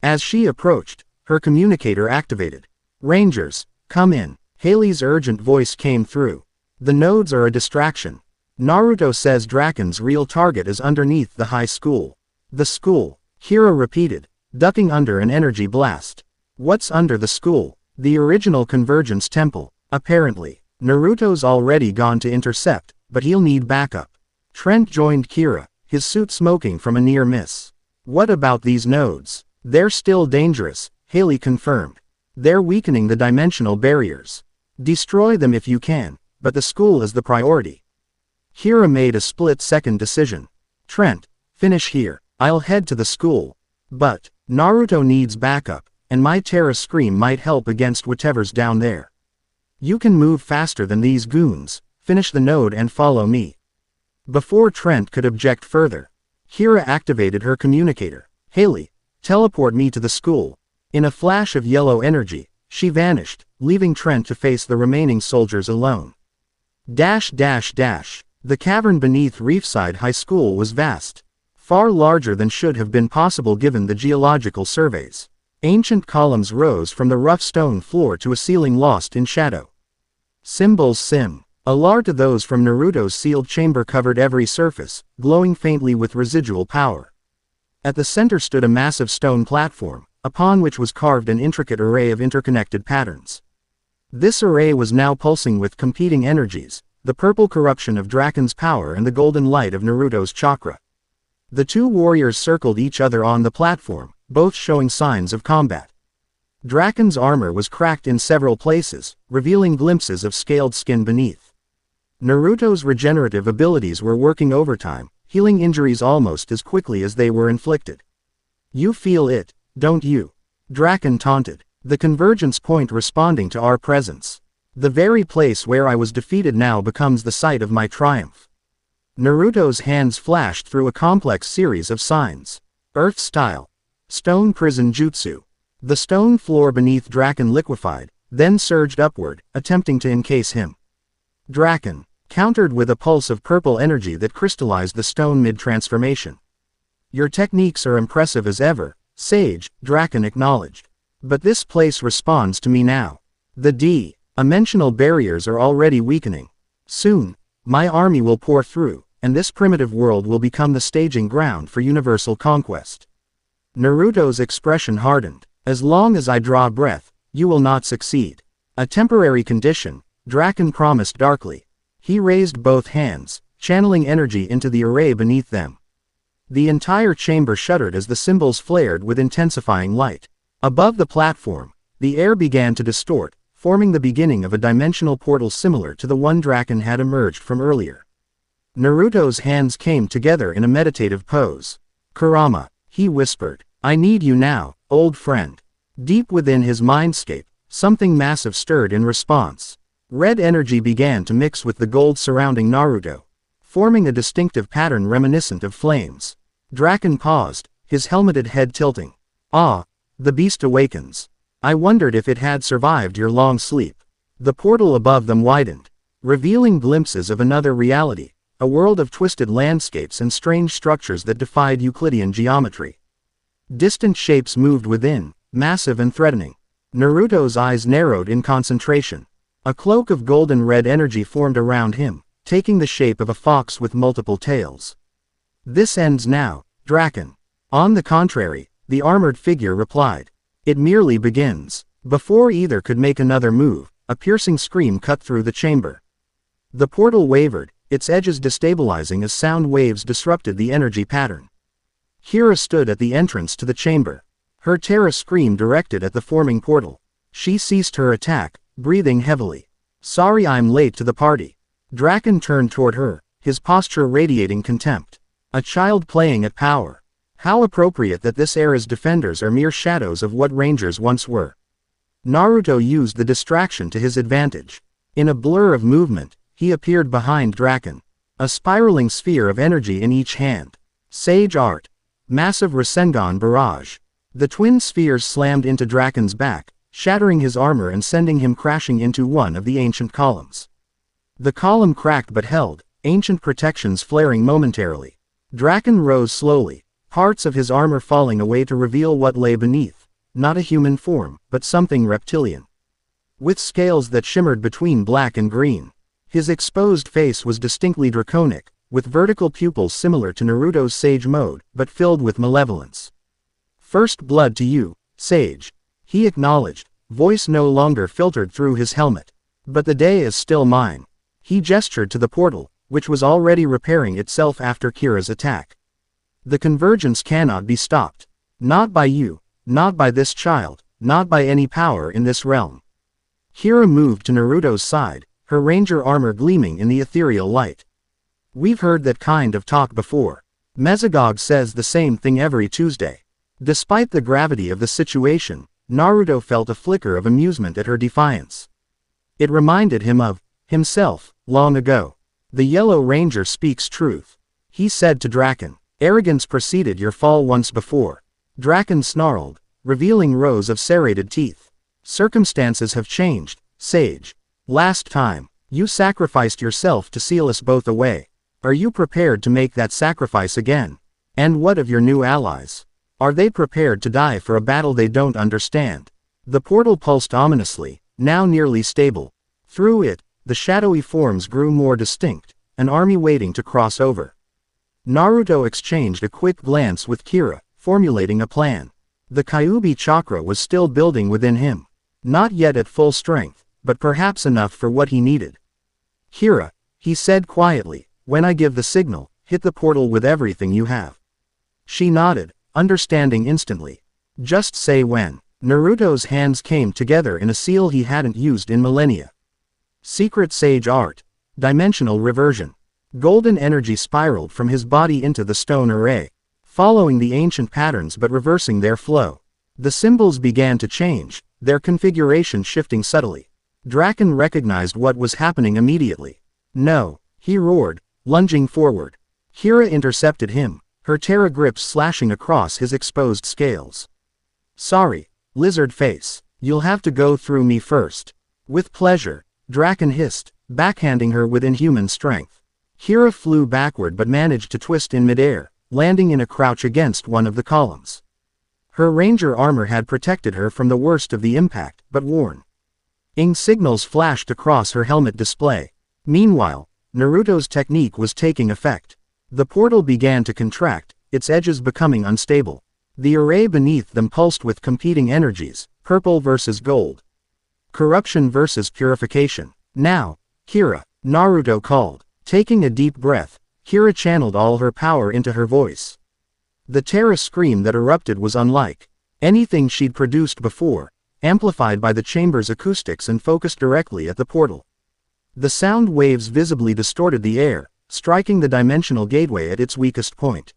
As she approached, her communicator activated. "Rangers, come in." Haley's urgent voice came through. "The nodes are a distraction. Naruto says Draken's real target is underneath the high school." "The school," Kira repeated, ducking under an energy blast. "What's under the school?" "The original Convergence Temple, apparently. Naruto's already gone to intercept, but he'll need backup." Trent joined Kira, his suit smoking from a near miss. "What about these nodes?" "They're still dangerous," Haley confirmed. "They're weakening the dimensional barriers. Destroy them if you can, but the school is the priority." Kira made a split-second decision. "Trent, finish here. I'll head to the school. But Naruto needs backup, and my Terra Scream might help against whatever's down there. You can move faster than these goons. Finish the node and follow me." Before Trent could object further, Kira activated her communicator. "Haley, teleport me to the school." In a flash of yellow energy, she vanished, leaving Trent to face the remaining soldiers alone. The cavern beneath Reefside High School was vast, far larger than should have been possible given the geological surveys. Ancient columns rose from the rough stone floor to a ceiling lost in shadow. Symbols similar to those from Naruto's sealed chamber covered every surface, glowing faintly with residual power. At the center stood a massive stone platform, upon which was carved an intricate array of interconnected patterns. This array was now pulsing with competing energies, the purple corruption of Draken's power and the golden light of Naruto's chakra. The two warriors circled each other on the platform, both showing signs of combat. Draken's armor was cracked in several places, revealing glimpses of scaled skin beneath. Naruto's regenerative abilities were working overtime, healing injuries almost as quickly as they were inflicted. "You feel it, don't you?" Draken taunted. "The convergence point responding to our presence. The very place where I was defeated now becomes the site of my triumph." Naruto's hands flashed through a complex series of signs. Earth style. Stone prison jutsu. The stone floor beneath Draken liquefied, then surged upward, attempting to encase him. Draken countered with a pulse of purple energy that crystallized the stone mid-transformation. "Your techniques are impressive as ever, Sage," Draken acknowledged. "But this place responds to me now. The dimensional barriers are already weakening. Soon, my army will pour through, and this primitive world will become the staging ground for universal conquest." Naruto's expression hardened. "As long as I draw breath, you will not succeed." "A temporary condition," Draken promised darkly. He raised both hands, channeling energy into the array beneath them. The entire chamber shuddered as the symbols flared with intensifying light. Above the platform, the air began to distort, forming the beginning of a dimensional portal similar to the one Draken had emerged from earlier. Naruto's hands came together in a meditative pose. "Kurama," he whispered, "I need you now, old friend." Deep within his mindscape, something massive stirred in response. Red energy began to mix with the gold surrounding Naruto, forming a distinctive pattern reminiscent of flames. Draken paused, his helmeted head tilting. "Ah, the beast awakens. I wondered if it had survived your long sleep." The portal above them widened, revealing glimpses of another reality, a world of twisted landscapes and strange structures that defied Euclidean geometry. Distant shapes moved within, massive and threatening. Naruto's eyes narrowed in concentration. A cloak of golden red energy formed around him, taking the shape of a fox with multiple tails. "This ends now, Draken." "On the contrary," the armored figure replied. "It merely begins." Before either could make another move, a piercing scream cut through the chamber. The portal wavered, its edges destabilizing as sound waves disrupted the energy pattern. Kira stood at the entrance to the chamber, her terror scream directed at the forming portal. She ceased her attack, breathing heavily. "Sorry I'm late to the party." Draken turned toward her, his posture radiating contempt. "A child playing at power. How appropriate that this era's defenders are mere shadows of what Rangers once were." Naruto used the distraction to his advantage. In a blur of movement, he appeared behind Draken, a spiraling sphere of energy in each hand. Sage art. Massive Rasengan barrage. The twin spheres slammed into Draken's back, shattering his armor and sending him crashing into one of the ancient columns. The column cracked but held, ancient protections flaring momentarily. Draken rose slowly, parts of his armor falling away to reveal what lay beneath, not a human form, but something reptilian. With scales that shimmered between black and green. His exposed face was distinctly draconic, with vertical pupils similar to Naruto's Sage mode, but filled with malevolence. "First blood to you, Sage," he acknowledged, voice no longer filtered through his helmet. "But the day is still mine." He gestured to the portal, which was already repairing itself after Kira's attack. "The convergence cannot be stopped. Not by you, not by this child, not by any power in this realm." Kira moved to Naruto's side, her ranger armor gleaming in the ethereal light. "We've heard that kind of talk before. Mesogog says the same thing every Tuesday." Despite the gravity of the situation, Naruto felt a flicker of amusement at her defiance. It reminded him of himself, long ago. "The Yellow Ranger speaks truth," he said to Draken. "Arrogance preceded your fall once before." Draken snarled, revealing rows of serrated teeth. "Circumstances have changed, Sage. Last time, you sacrificed yourself to seal us both away. Are you prepared to make that sacrifice again? And what of your new allies? Are they prepared to die for a battle they don't understand?" The portal pulsed ominously, now nearly stable. Through it, the shadowy forms grew more distinct, an army waiting to cross over. Naruto exchanged a quick glance with Kira, formulating a plan. The Kyuubi chakra was still building within him. Not yet at full strength, but perhaps enough for what he needed. Kira, he said quietly, when I give the signal, hit the portal with everything you have. She nodded, understanding instantly. Just say when. Naruto's hands came together in a seal he hadn't used in millennia. Secret Sage Art. Dimensional Reversion. Golden energy spiraled from his body into the stone array, following the ancient patterns but reversing their flow. The symbols began to change, their configuration shifting subtly. Draken recognized what was happening immediately. No, he roared, lunging forward. Kira intercepted him, her Terra grips slashing across his exposed scales. Sorry, lizard face, you'll have to go through me first. With pleasure, Draken hissed, backhanding her with inhuman strength. Kira flew backward but managed to twist in midair, landing in a crouch against one of the columns. Her ranger armor had protected her from the worst of the impact, but warning signals flashed across her helmet display. Meanwhile, Naruto's technique was taking effect. The portal began to contract, its edges becoming unstable. The array beneath them pulsed with competing energies, purple versus gold. Corruption versus purification. Now, Kira, Naruto called. Taking a deep breath, Kira channeled all her power into her voice. The Terra scream that erupted was unlike anything she'd produced before, amplified by the chamber's acoustics and focused directly at the portal. The sound waves visibly distorted the air, striking the dimensional gateway at its weakest point.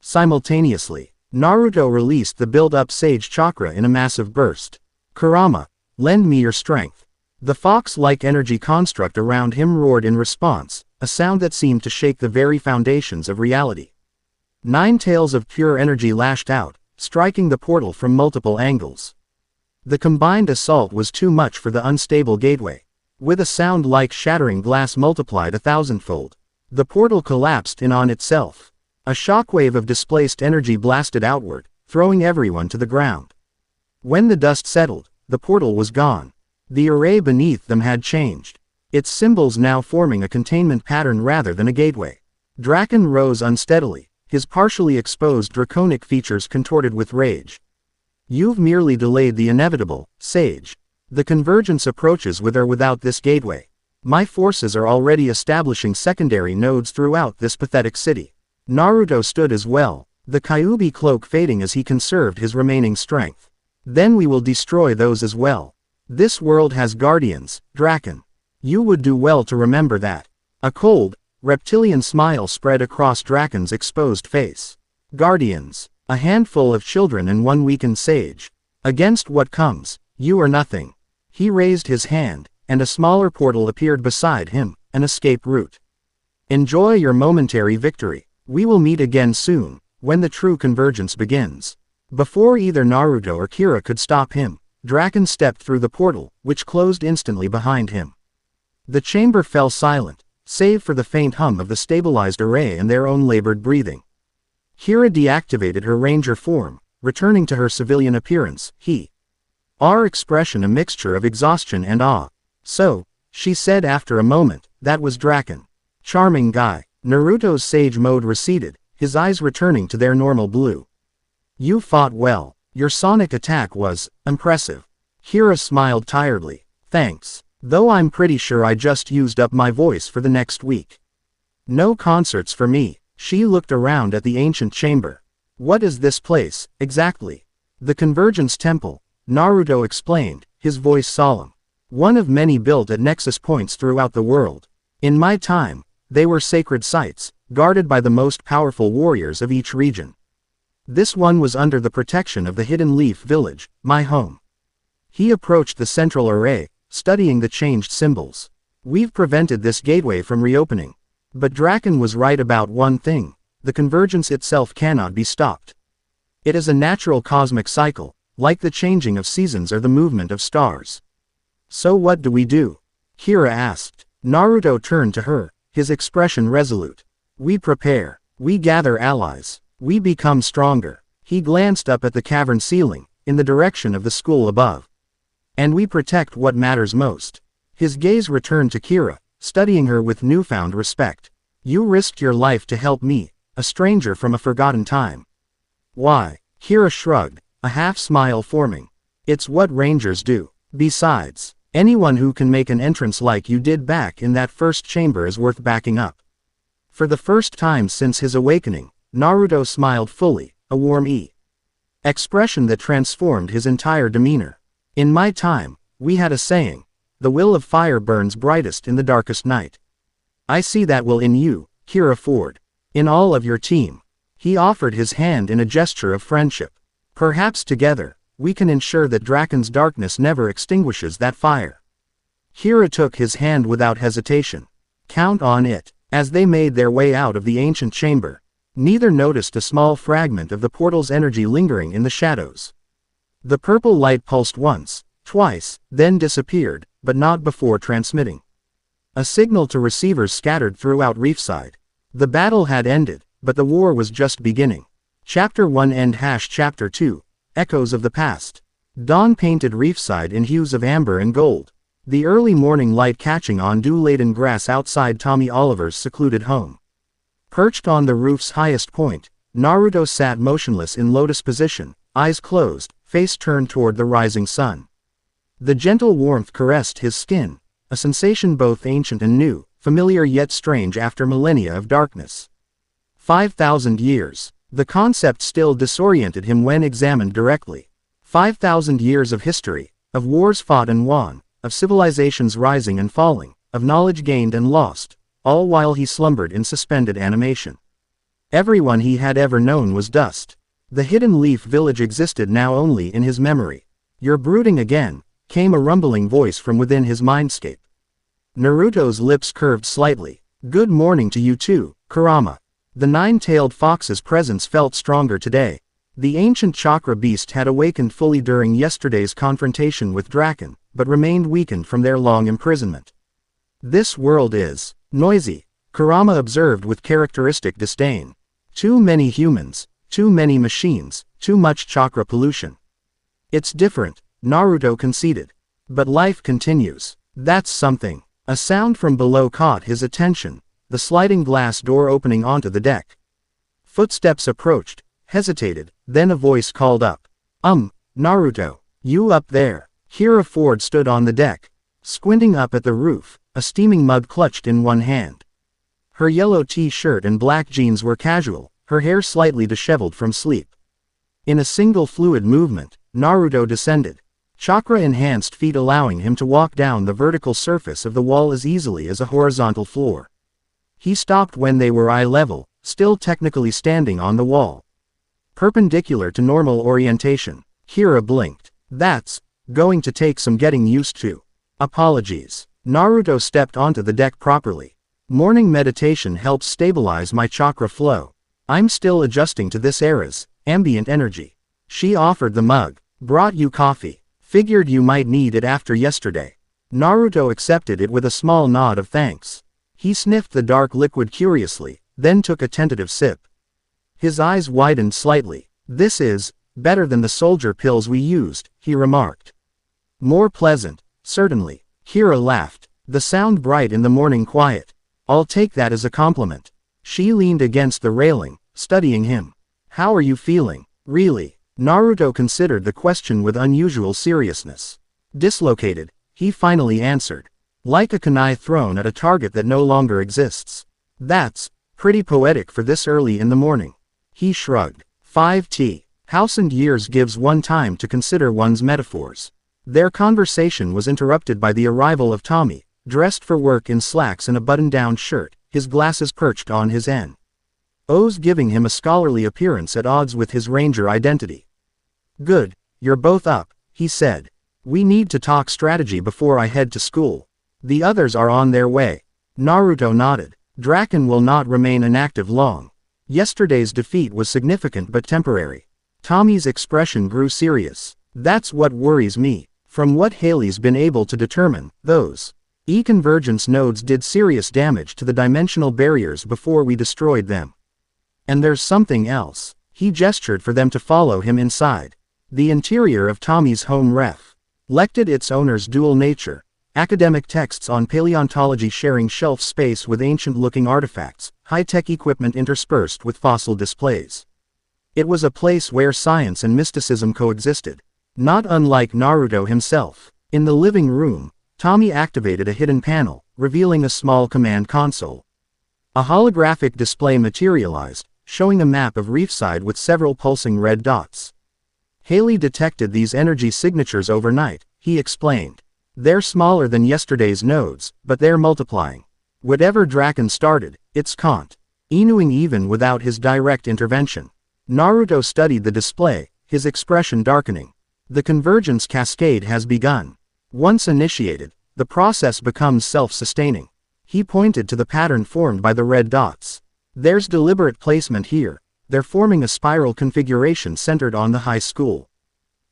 Simultaneously, Naruto released the built-up sage chakra in a massive burst. Kurama, lend me your strength. The fox-like energy construct around him roared in response, a sound that seemed to shake the very foundations of reality. 9 tails of pure energy lashed out, striking the portal from multiple angles. The combined assault was too much for the unstable gateway. With a sound like shattering glass multiplied 1,000-fold, the portal collapsed in on itself. A shockwave of displaced energy blasted outward, throwing everyone to the ground. When the dust settled, the portal was gone. The array beneath them had changed, its symbols now forming a containment pattern rather than a gateway. Draken rose unsteadily, his partially exposed draconic features contorted with rage. You've merely delayed the inevitable, Sage. The convergence approaches with or without this gateway. My forces are already establishing secondary nodes throughout this pathetic city. Naruto stood as well, the Kyuubi cloak fading as he conserved his remaining strength. Then we will destroy those as well. This world has guardians, Draken. You would do well to remember that. A cold, reptilian smile spread across Draken's exposed face. Guardians, a handful of children and one weakened sage. Against what comes, you are nothing. He raised his hand, and a smaller portal appeared beside him, an escape route. Enjoy your momentary victory. We will meet again soon, when the true convergence begins. Before either Naruto or Kira could stop him, Draken stepped through the portal, which closed instantly behind him. The chamber fell silent, save for the faint hum of the stabilized array and their own labored breathing. Kira deactivated her ranger form, returning to her civilian appearance, her expression a mixture of exhaustion and awe. So, she said after a moment, that was Draken. Charming guy. Naruto's sage mode receded, his eyes returning to their normal blue. You fought well. Your sonic attack was impressive. Kira smiled tiredly. Thanks. Though I'm pretty sure I just used up my voice for the next week. No concerts for me. She looked around at the ancient chamber. What is this place, exactly? The Convergence Temple, Naruto explained, his voice solemn. One of many built at nexus points throughout the world. In my time, they were sacred sites, guarded by the most powerful warriors of each region. This one was under the protection of the Hidden Leaf Village, my home. He approached the central array, studying the changed symbols. We've prevented this gateway from reopening. But Draken was right about one thing, the convergence itself cannot be stopped. It is a natural cosmic cycle, like the changing of seasons or the movement of stars. So what do we do? Kira asked. Naruto turned to her, his expression resolute. We prepare. We gather allies. We become stronger. He glanced up at the cavern ceiling, in the direction of the school above. And we protect what matters most. His gaze returned to Kira, studying her with newfound respect. You risked your life to help me, a stranger from a forgotten time. Why? Kira shrugged, a half-smile forming. It's what Rangers do. Besides, anyone who can make an entrance like you did back in that first chamber is worth backing up. For the first time since his awakening, Naruto smiled fully, a warm expression that transformed his entire demeanor. In my time, we had a saying, the will of fire burns brightest in the darkest night. I see that will in you, Kira Ford. In all of your team. He offered his hand in a gesture of friendship. Perhaps together, we can ensure that Draken's darkness never extinguishes that fire. Kira took his hand without hesitation. Count on it. As they made their way out of the ancient chamber, neither noticed a small fragment of the portal's energy lingering in the shadows. The purple light pulsed once, twice, then disappeared, but not before transmitting a signal to receivers scattered throughout Reefside. The battle had ended, but the war was just beginning. Chapter 1 End Chapter 2 Echoes of the Past. Dawn painted Reefside in hues of amber and gold, the early morning light catching on dew-laden grass outside Tommy Oliver's secluded home. Perched on the roof's highest point, Naruto sat motionless in lotus position, eyes closed, face turned toward the rising sun. The gentle warmth caressed his skin, a sensation both ancient and new, familiar yet strange after millennia of darkness. 5,000 years. The concept still disoriented him when examined directly. 5,000 years of history, of wars fought and won, of civilizations rising and falling, of knowledge gained and lost, all while he slumbered in suspended animation. Everyone he had ever known was dust. The Hidden Leaf Village existed now only in his memory. You're brooding again, came a rumbling voice from within his mindscape. Naruto's lips curved slightly. Good morning to you too, Kurama. The nine-tailed fox's presence felt stronger today. The ancient chakra beast had awakened fully during yesterday's confrontation with Draken, but remained weakened from their long imprisonment. This world is noisy, Kurama observed with characteristic disdain. Too many humans, too many machines, too much chakra pollution. It's different, Naruto conceded. But life continues. That's something. A sound from below caught his attention, the sliding glass door opening onto the deck. Footsteps approached, hesitated, then a voice called up. Naruto, you up there? Kira Ford stood on the deck, squinting up at the roof, a steaming mug clutched in one hand. Her yellow t-shirt and black jeans were casual, her hair slightly disheveled from sleep. In a single fluid movement, Naruto descended, chakra-enhanced feet allowing him to walk down the vertical surface of the wall as easily as a horizontal floor. He stopped when they were eye level, still technically standing on the wall. Perpendicular to normal orientation, Kira blinked. That's going to take some getting used to. Apologies. Naruto stepped onto the deck properly. Morning meditation helps stabilize my chakra flow. I'm still adjusting to this era's ambient energy. She offered the mug. Brought you coffee. Figured you might need it after yesterday. Naruto accepted it with a small nod of thanks. He sniffed the dark liquid curiously, then took a tentative sip. His eyes widened slightly. This is better than the soldier pills we used, he remarked. More pleasant, certainly. Kira laughed, the sound bright in the morning quiet. I'll take that as a compliment. She leaned against the railing, studying him. How are you feeling, really? Naruto considered the question with unusual seriousness. Dislocated, he finally answered. Like a kunai thrown at a target that no longer exists. That's pretty poetic for this early in the morning. He shrugged. 5T. Thousand years gives one time to consider one's metaphors. Their conversation was interrupted by the arrival of Tommy, dressed for work in slacks and a button-down shirt, his glasses perched on his nose giving him a scholarly appearance at odds with his ranger identity. Good, you're both up, he said. We need to talk strategy before I head to school. The others are on their way. Naruto nodded. Draken will not remain inactive long. Yesterday's defeat was significant but temporary. Tommy's expression grew serious. That's what worries me. From what Haley's been able to determine, those E-convergence nodes did serious damage to the dimensional barriers before we destroyed them. And there's something else. He gestured for them to follow him inside. The interior of Tommy's home reflected its owner's dual nature. Academic texts on paleontology sharing shelf space with ancient-looking artifacts, high-tech equipment interspersed with fossil displays. It was a place where science and mysticism coexisted. Not unlike Naruto himself. In the living room, Tommy activated a hidden panel, revealing a small command console. A holographic display materialized, showing a map of Reefside with several pulsing red dots. Haley detected these energy signatures overnight, he explained. They're smaller than yesterday's nodes, but they're multiplying. Whatever Draken started, it's continuing even without his direct intervention. Naruto studied the display, his expression darkening. The convergence cascade has begun. Once initiated, the process becomes self-sustaining. He pointed to the pattern formed by the red dots. There's deliberate placement here. They're forming a spiral configuration centered on the high school.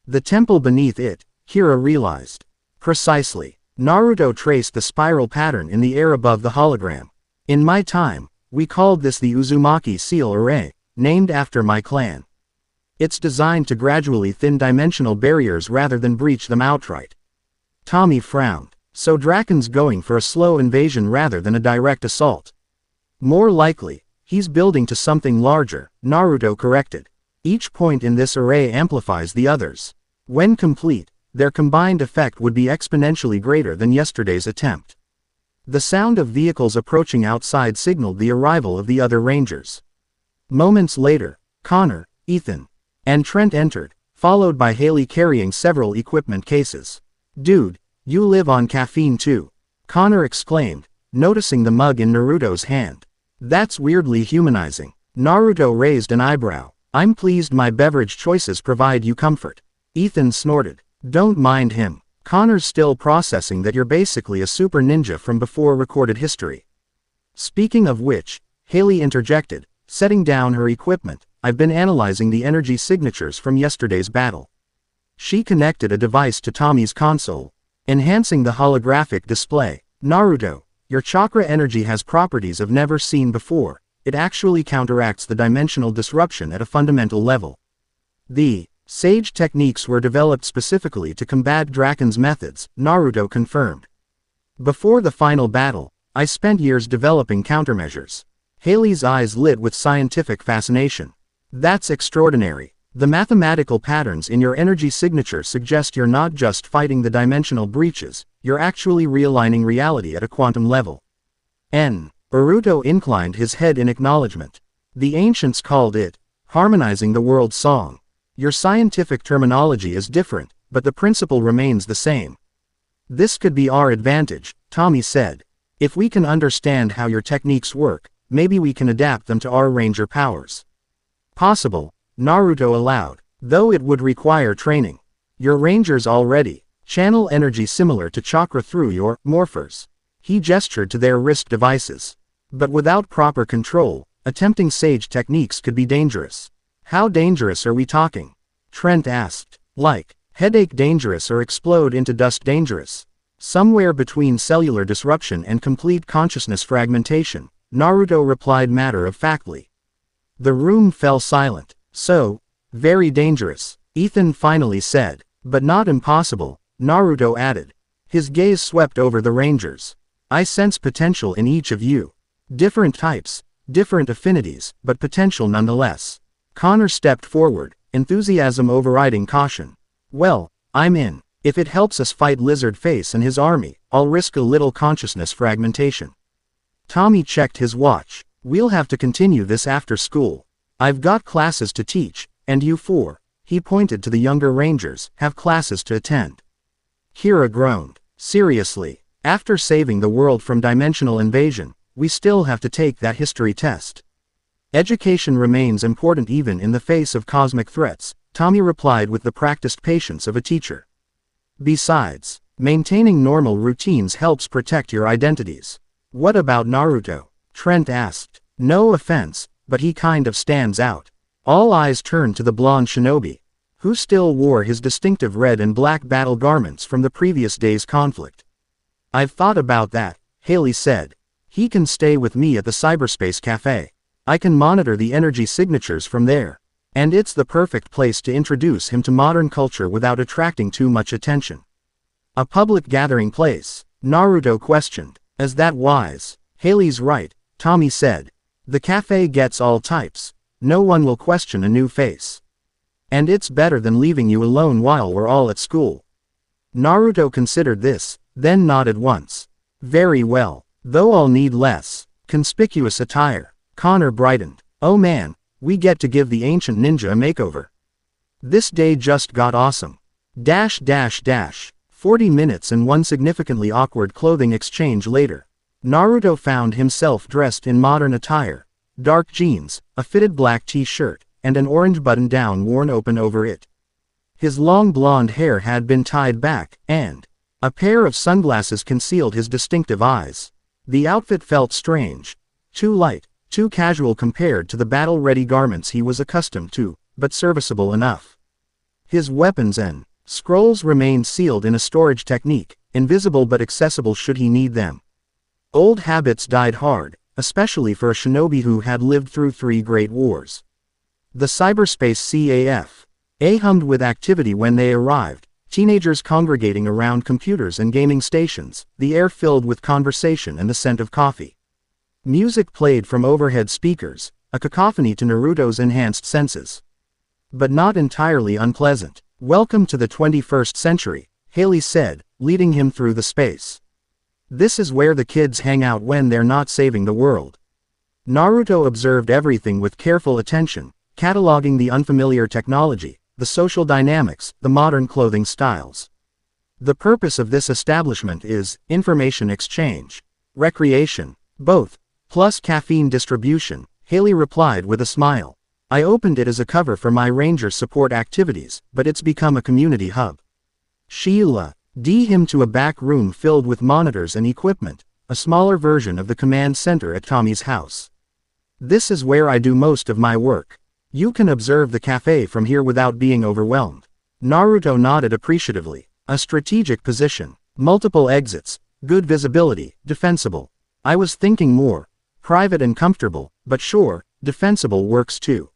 The temple beneath it, Kira realized. Precisely. Naruto traced the spiral pattern in the air above the hologram. In my time, we called this the Uzumaki Seal Array, named after my clan. It's designed to gradually thin dimensional barriers rather than breach them outright. Tommy frowned. So Draken's going for a slow invasion rather than a direct assault. More likely, he's building to something larger, Naruto corrected. Each point in this array amplifies the others. When complete, their combined effect would be exponentially greater than yesterday's attempt. The sound of vehicles approaching outside signaled the arrival of the other Rangers. Moments later, Connor, Ethan, and Trent entered, followed by Haley carrying several equipment cases. Dude, you live on caffeine too, Connor exclaimed, noticing the mug in Naruto's hand. That's weirdly humanizing. Naruto raised an eyebrow. I'm pleased my beverage choices provide you comfort. Ethan snorted. Don't mind him. Connor's still processing that you're basically a super ninja from before recorded history. Speaking of which, Haley interjected, setting down her equipment. I've been analyzing the energy signatures from yesterday's battle. She connected a device to Tommy's console, enhancing the holographic display. Naruto, your chakra energy has properties I've never seen before. It actually counteracts the dimensional disruption at a fundamental level. The Sage techniques were developed specifically to combat Draken's methods, Naruto confirmed. Before the final battle, I spent years developing countermeasures. Haley's eyes lit with scientific fascination. That's extraordinary. The mathematical patterns in your energy signature suggest you're not just fighting the dimensional breaches, you're actually realigning reality at a quantum level. Naruto inclined his head in acknowledgement. The ancients called it harmonizing the world's song. Your scientific terminology is different, but the principle remains the same. This could be our advantage, Tommy said. If we can understand how your techniques work, maybe we can adapt them to our ranger powers. Possible, Naruto allowed, though it would require training. Your rangers already channel energy similar to chakra through your morphers. He gestured to their wrist devices. But without proper control, attempting sage techniques could be dangerous. How dangerous are we talking? Trent asked. Like, headache dangerous or explode into dust dangerous? Somewhere between cellular disruption and complete consciousness fragmentation, Naruto replied matter-of-factly. The room fell silent. So, very dangerous, Ethan finally said. But not impossible, Naruto added. His gaze swept over the Rangers. I sense potential in each of you. Different types, different affinities, but potential nonetheless. Connor stepped forward, enthusiasm overriding caution. Well, I'm in. If it helps us fight Lizard Face and his army, I'll risk a little consciousness fragmentation. Tommy checked his watch. We'll have to continue this after school. I've got classes to teach, and you four, he pointed to the younger Rangers, have classes to attend. Kira groaned. Seriously, after saving the world from dimensional invasion, we still have to take that history test. Education remains important even in the face of cosmic threats, Tommy replied with the practiced patience of a teacher. Besides, maintaining normal routines helps protect your identities. What about Naruto? Trent asked. No offense, but he kind of stands out. All eyes turned to the blonde shinobi, who still wore his distinctive red and black battle garments from the previous day's conflict. I've thought about that, Haley said. He can stay with me at the cyberspace cafe. I can monitor the energy signatures from there. And it's the perfect place to introduce him to modern culture without attracting too much attention. A public gathering place? Naruto questioned. Is that wise? Haley's right, Tommy said. The cafe gets all types. no one will question a new face. And it's better than leaving you alone while we're all at school. Naruto considered this, then nodded once. Very well. Though I'll need less conspicuous attire. Connor brightened. Oh man, we get to give the ancient ninja a makeover. This day just got awesome. 40 minutes and one significantly awkward clothing exchange later. Naruto found himself dressed in modern attire. Dark jeans, a fitted black t-shirt, and an orange button-down worn open over it. His long blonde hair had been tied back, and a pair of sunglasses concealed his distinctive eyes. The outfit felt strange. Too light, too casual compared to the battle-ready garments he was accustomed to, but serviceable enough. His weapons and scrolls remained sealed in a storage technique, invisible but accessible should he need them. Old habits died hard, especially for a shinobi who had lived through 3 great wars. The cyberspace CAF hummed with activity when they arrived, teenagers congregating around computers and gaming stations, the air filled with conversation and the scent of coffee. Music played from overhead speakers, a cacophony to Naruto's enhanced senses. But not entirely unpleasant. Welcome to the 21st century, Haley said, leading him through the space. This is where the kids hang out when they're not saving the world. Naruto observed everything with careful attention, cataloging the unfamiliar technology, the social dynamics, the modern clothing styles. The purpose of this establishment is information exchange, recreation, both, plus caffeine distribution, Haley replied with a smile. I opened it as a cover for my ranger support activities, but it's become a community hub. Sheila D him to a back room filled with monitors and equipment, a smaller version of the command center at Tommy's house. This is where I do most of my work. You can observe the cafe from here without being overwhelmed. Naruto nodded appreciatively. A strategic position, multiple exits, good visibility, defensible. I was thinking more private and comfortable, but sure, defensible works too.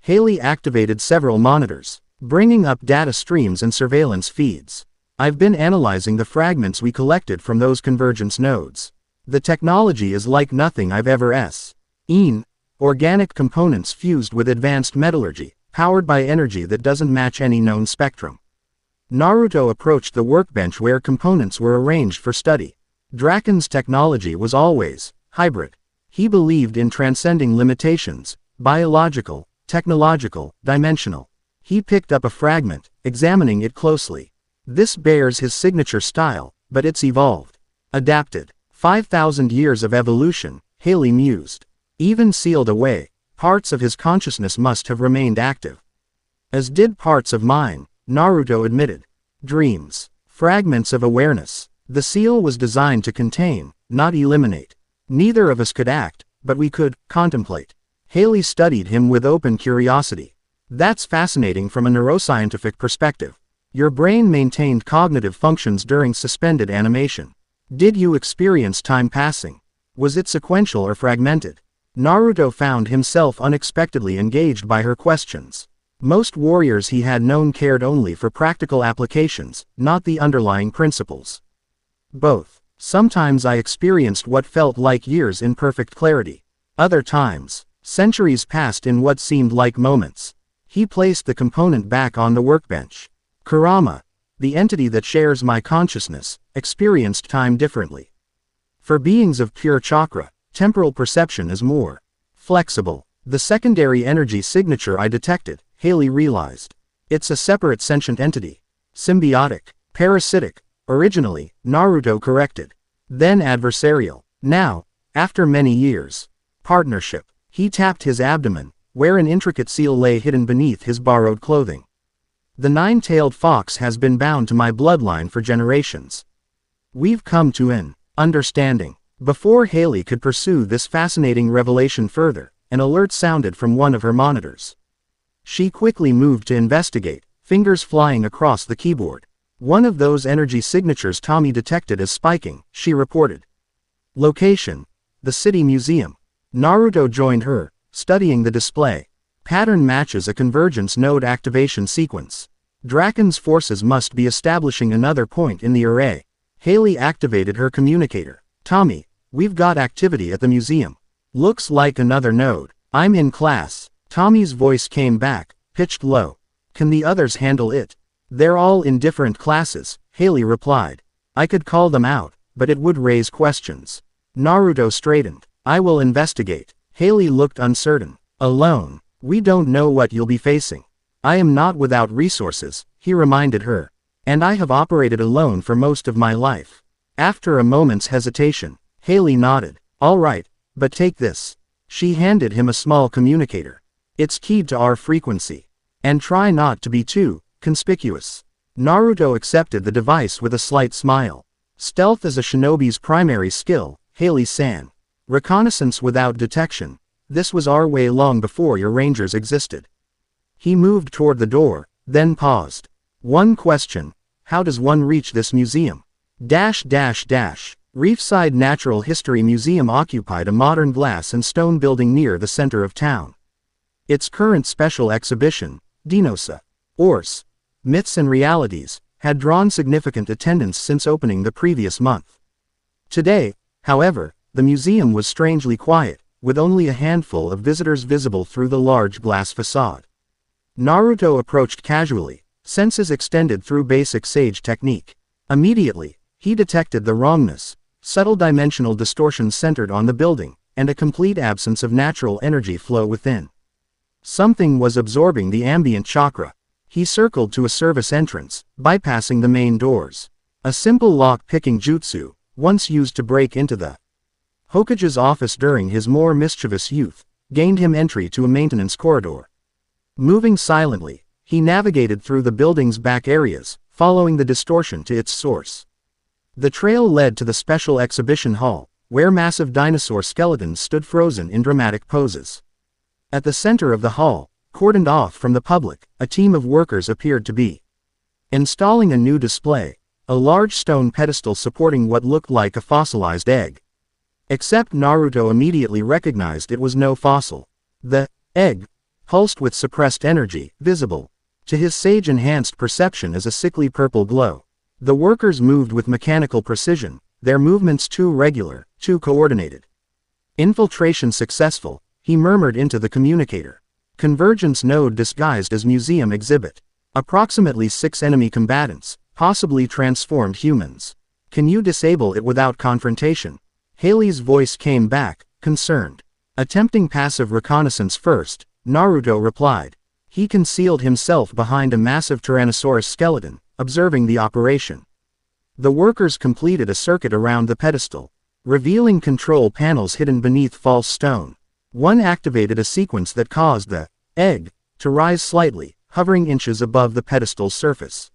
Haley activated several monitors, bringing up data streams and surveillance feeds. I've been analyzing the fragments we collected from those convergence nodes. The technology is like nothing I've ever seen. Organic components fused with advanced metallurgy, powered by energy that doesn't match any known spectrum. Naruto approached the workbench where components were arranged for study. Draken's technology was always hybrid. He believed in transcending limitations, biological, technological, dimensional. He picked up a fragment, examining it closely. This bears his signature style, but it's evolved. Adapted. 5,000 years of evolution, Haley mused. Even sealed away, parts of his consciousness must have remained active. As did parts of mine, Naruto admitted. Dreams. Fragments of awareness. The seal was designed to contain, not eliminate. Neither of us could act, but we could contemplate. Haley studied him with open curiosity. That's fascinating from a neuroscientific perspective. Your brain maintained cognitive functions during suspended animation. Did you experience time passing? Was it sequential or fragmented? Naruto found himself unexpectedly engaged by her questions. Most warriors he had known cared only for practical applications, not the underlying principles. Both. Sometimes I experienced what felt like years in perfect clarity. Other times, centuries passed in what seemed like moments. He placed the component back on the workbench. Kurama, the entity that shares my consciousness, experienced time differently. For beings of pure chakra, temporal perception is more flexible. The secondary energy signature I detected, Haley realized. It's a separate sentient entity. Symbiotic, parasitic, originally, Naruto corrected. Then adversarial. Now, after many years. Partnership. He tapped his abdomen, where an intricate seal lay hidden beneath his borrowed clothing. The 9-tailed fox has been bound to my bloodline for generations. We've come to an understanding. Before Haley could pursue this fascinating revelation further, an alert sounded from one of her monitors. She quickly moved to investigate, fingers flying across the keyboard. One of those energy signatures Tommy detected as spiking, she reported. Location: the City Museum. Naruto joined her, studying the display. Pattern matches a convergence node activation sequence. Draken's forces must be establishing another point in the array. Haley activated her communicator. Tommy, we've got activity at the museum. Looks like another node. I'm in class. Tommy's voice came back, pitched low. Can the others handle it? They're all in different classes, Haley replied. I could call them out, but it would raise questions. Naruto straightened. I will investigate. Haley looked uncertain. Alone. We don't know what you'll be facing. I am not without resources, he reminded her. And I have operated alone for most of my life. After a moment's hesitation, Haley nodded. All right, but take this. She handed him a small communicator. It's keyed to our frequency. And try not to be too conspicuous. Naruto accepted the device with a slight smile. Stealth is a shinobi's primary skill, Haley-san. Reconnaissance without detection. This was our way long before your rangers existed. He moved toward the door, then paused. One question. How does one reach this museum? Reefside Natural History Museum occupied a modern glass and stone building near the center of town. Its current special exhibition, Dinosa, Ors, Myths and Realities, had drawn significant attendance since opening the previous month. Today, however, the museum was strangely quiet, with only a handful of visitors visible through the large glass facade. Naruto approached casually, senses extended through basic sage technique. Immediately, he detected the wrongness, subtle dimensional distortions centered on the building, and a complete absence of natural energy flow within. Something was absorbing the ambient chakra. He circled to a service entrance, bypassing the main doors. A simple lock-picking jutsu, once used to break into the Hokage's office during his more mischievous youth, gained him entry to a maintenance corridor. Moving silently, he navigated through the building's back areas, following the distortion to its source. The trail led to the special exhibition hall, where massive dinosaur skeletons stood frozen in dramatic poses. At the center of the hall, cordoned off from the public, a team of workers appeared to be installing a new display, a large stone pedestal supporting what looked like a fossilized egg. Except Naruto immediately recognized it was no fossil. The egg pulsed with suppressed energy, visible to his sage-enhanced perception as a sickly purple glow. The workers moved with mechanical precision, their movements too regular, too coordinated. Infiltration successful, he murmured into the communicator. Convergence node disguised as museum exhibit. Approximately 6 enemy combatants, possibly transformed humans. Can you disable it without confrontation? Haley's voice came back, concerned. Attempting passive reconnaissance first, Naruto replied. He concealed himself behind a massive Tyrannosaurus skeleton, observing the operation. The workers completed a circuit around the pedestal, revealing control panels hidden beneath false stone. One activated a sequence that caused the egg to rise slightly, hovering inches above the pedestal's surface.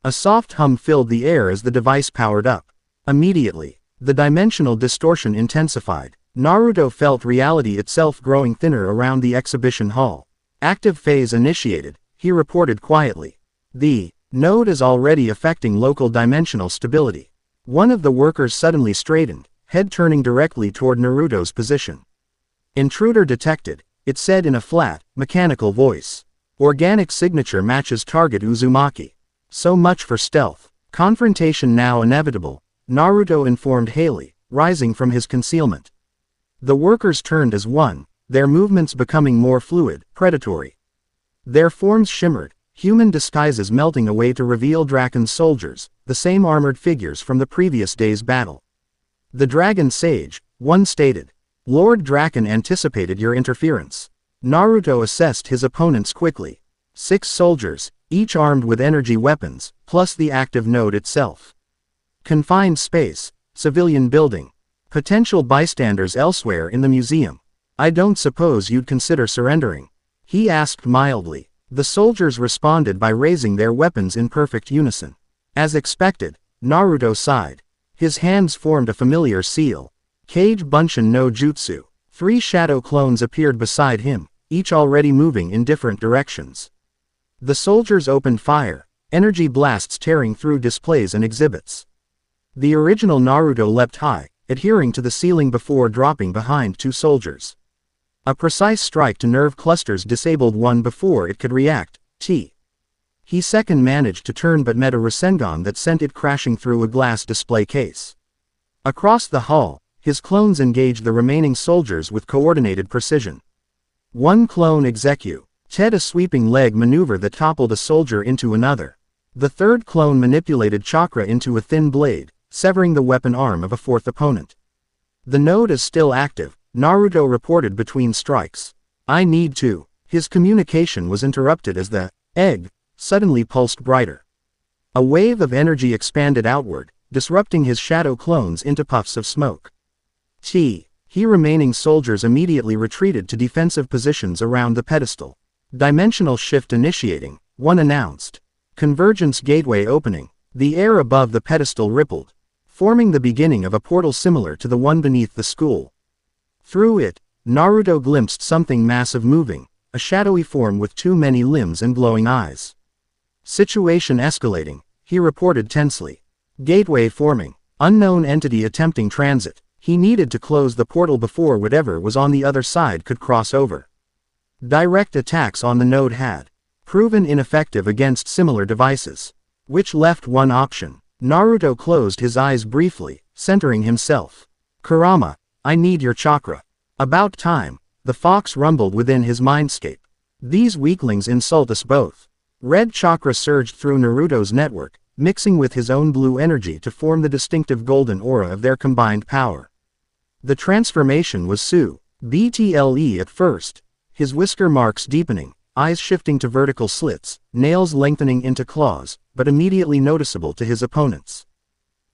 A soft hum filled the air as the device powered up. Immediately, the dimensional distortion intensified. Naruto felt reality itself growing thinner around the exhibition hall. Active phase initiated, he reported quietly. The node is already affecting local dimensional stability. One of the workers suddenly straightened, head turning directly toward Naruto's position. Intruder detected, it said in a flat, mechanical voice. Organic signature matches target Uzumaki. So much for stealth. Confrontation now inevitable, Naruto informed Haley, rising from his concealment. The workers turned as one, their movements becoming more fluid, predatory. Their forms shimmered, human disguises melting away to reveal Draken's soldiers, the same armored figures from the previous day's battle. The Dragon Sage, one stated. Lord Draken anticipated your interference. Naruto assessed his opponents quickly. 6 soldiers, each armed with energy weapons, plus the active node itself. Confined space, civilian building. Potential bystanders elsewhere in the museum. I don't suppose you'd consider surrendering? He asked mildly. The soldiers responded by raising their weapons in perfect unison. As expected, Naruto sighed. His hands formed a familiar seal. Kage Bunshin no Jutsu. 3 shadow clones appeared beside him, each already moving in different directions. The soldiers opened fire, energy blasts tearing through displays and exhibits. The original Naruto leapt high, adhering to the ceiling before dropping behind 2 soldiers. A precise strike to nerve clusters disabled one before it could react. He second managed to turn but met a Rasengan that sent it crashing through a glass display case. Across the hall, his clones engaged the remaining soldiers with coordinated precision. One clone execute. Ted a sweeping leg maneuver that toppled a soldier into another. The third clone manipulated chakra into a thin blade, severing the weapon arm of a fourth opponent. The node is still active, Naruto reported between strikes. I need to. His communication was interrupted as the egg suddenly pulsed brighter. A wave of energy expanded outward, disrupting his shadow clones into puffs of smoke. Remaining soldiers immediately retreated to defensive positions around the pedestal. Dimensional shift initiating, one announced. Convergence gateway opening. The air above the pedestal rippled, forming the beginning of a portal similar to the one beneath the school. Through it, Naruto glimpsed something massive moving, a shadowy form with too many limbs and glowing eyes. Situation escalating, he reported tensely. Gateway forming. Unknown entity attempting transit. He needed to close the portal before whatever was on the other side could cross over. Direct attacks on the node had proven ineffective against similar devices, which left one option. Naruto closed his eyes briefly, centering himself. Kurama, I need your chakra. About time, the fox rumbled within his mindscape. These weaklings insult us both. Red chakra surged through Naruto's network, mixing with his own blue energy to form the distinctive golden aura of their combined power. The transformation was BTLE at first, his whisker marks deepening, eyes shifting to vertical slits, nails lengthening into claws, but immediately noticeable to his opponents.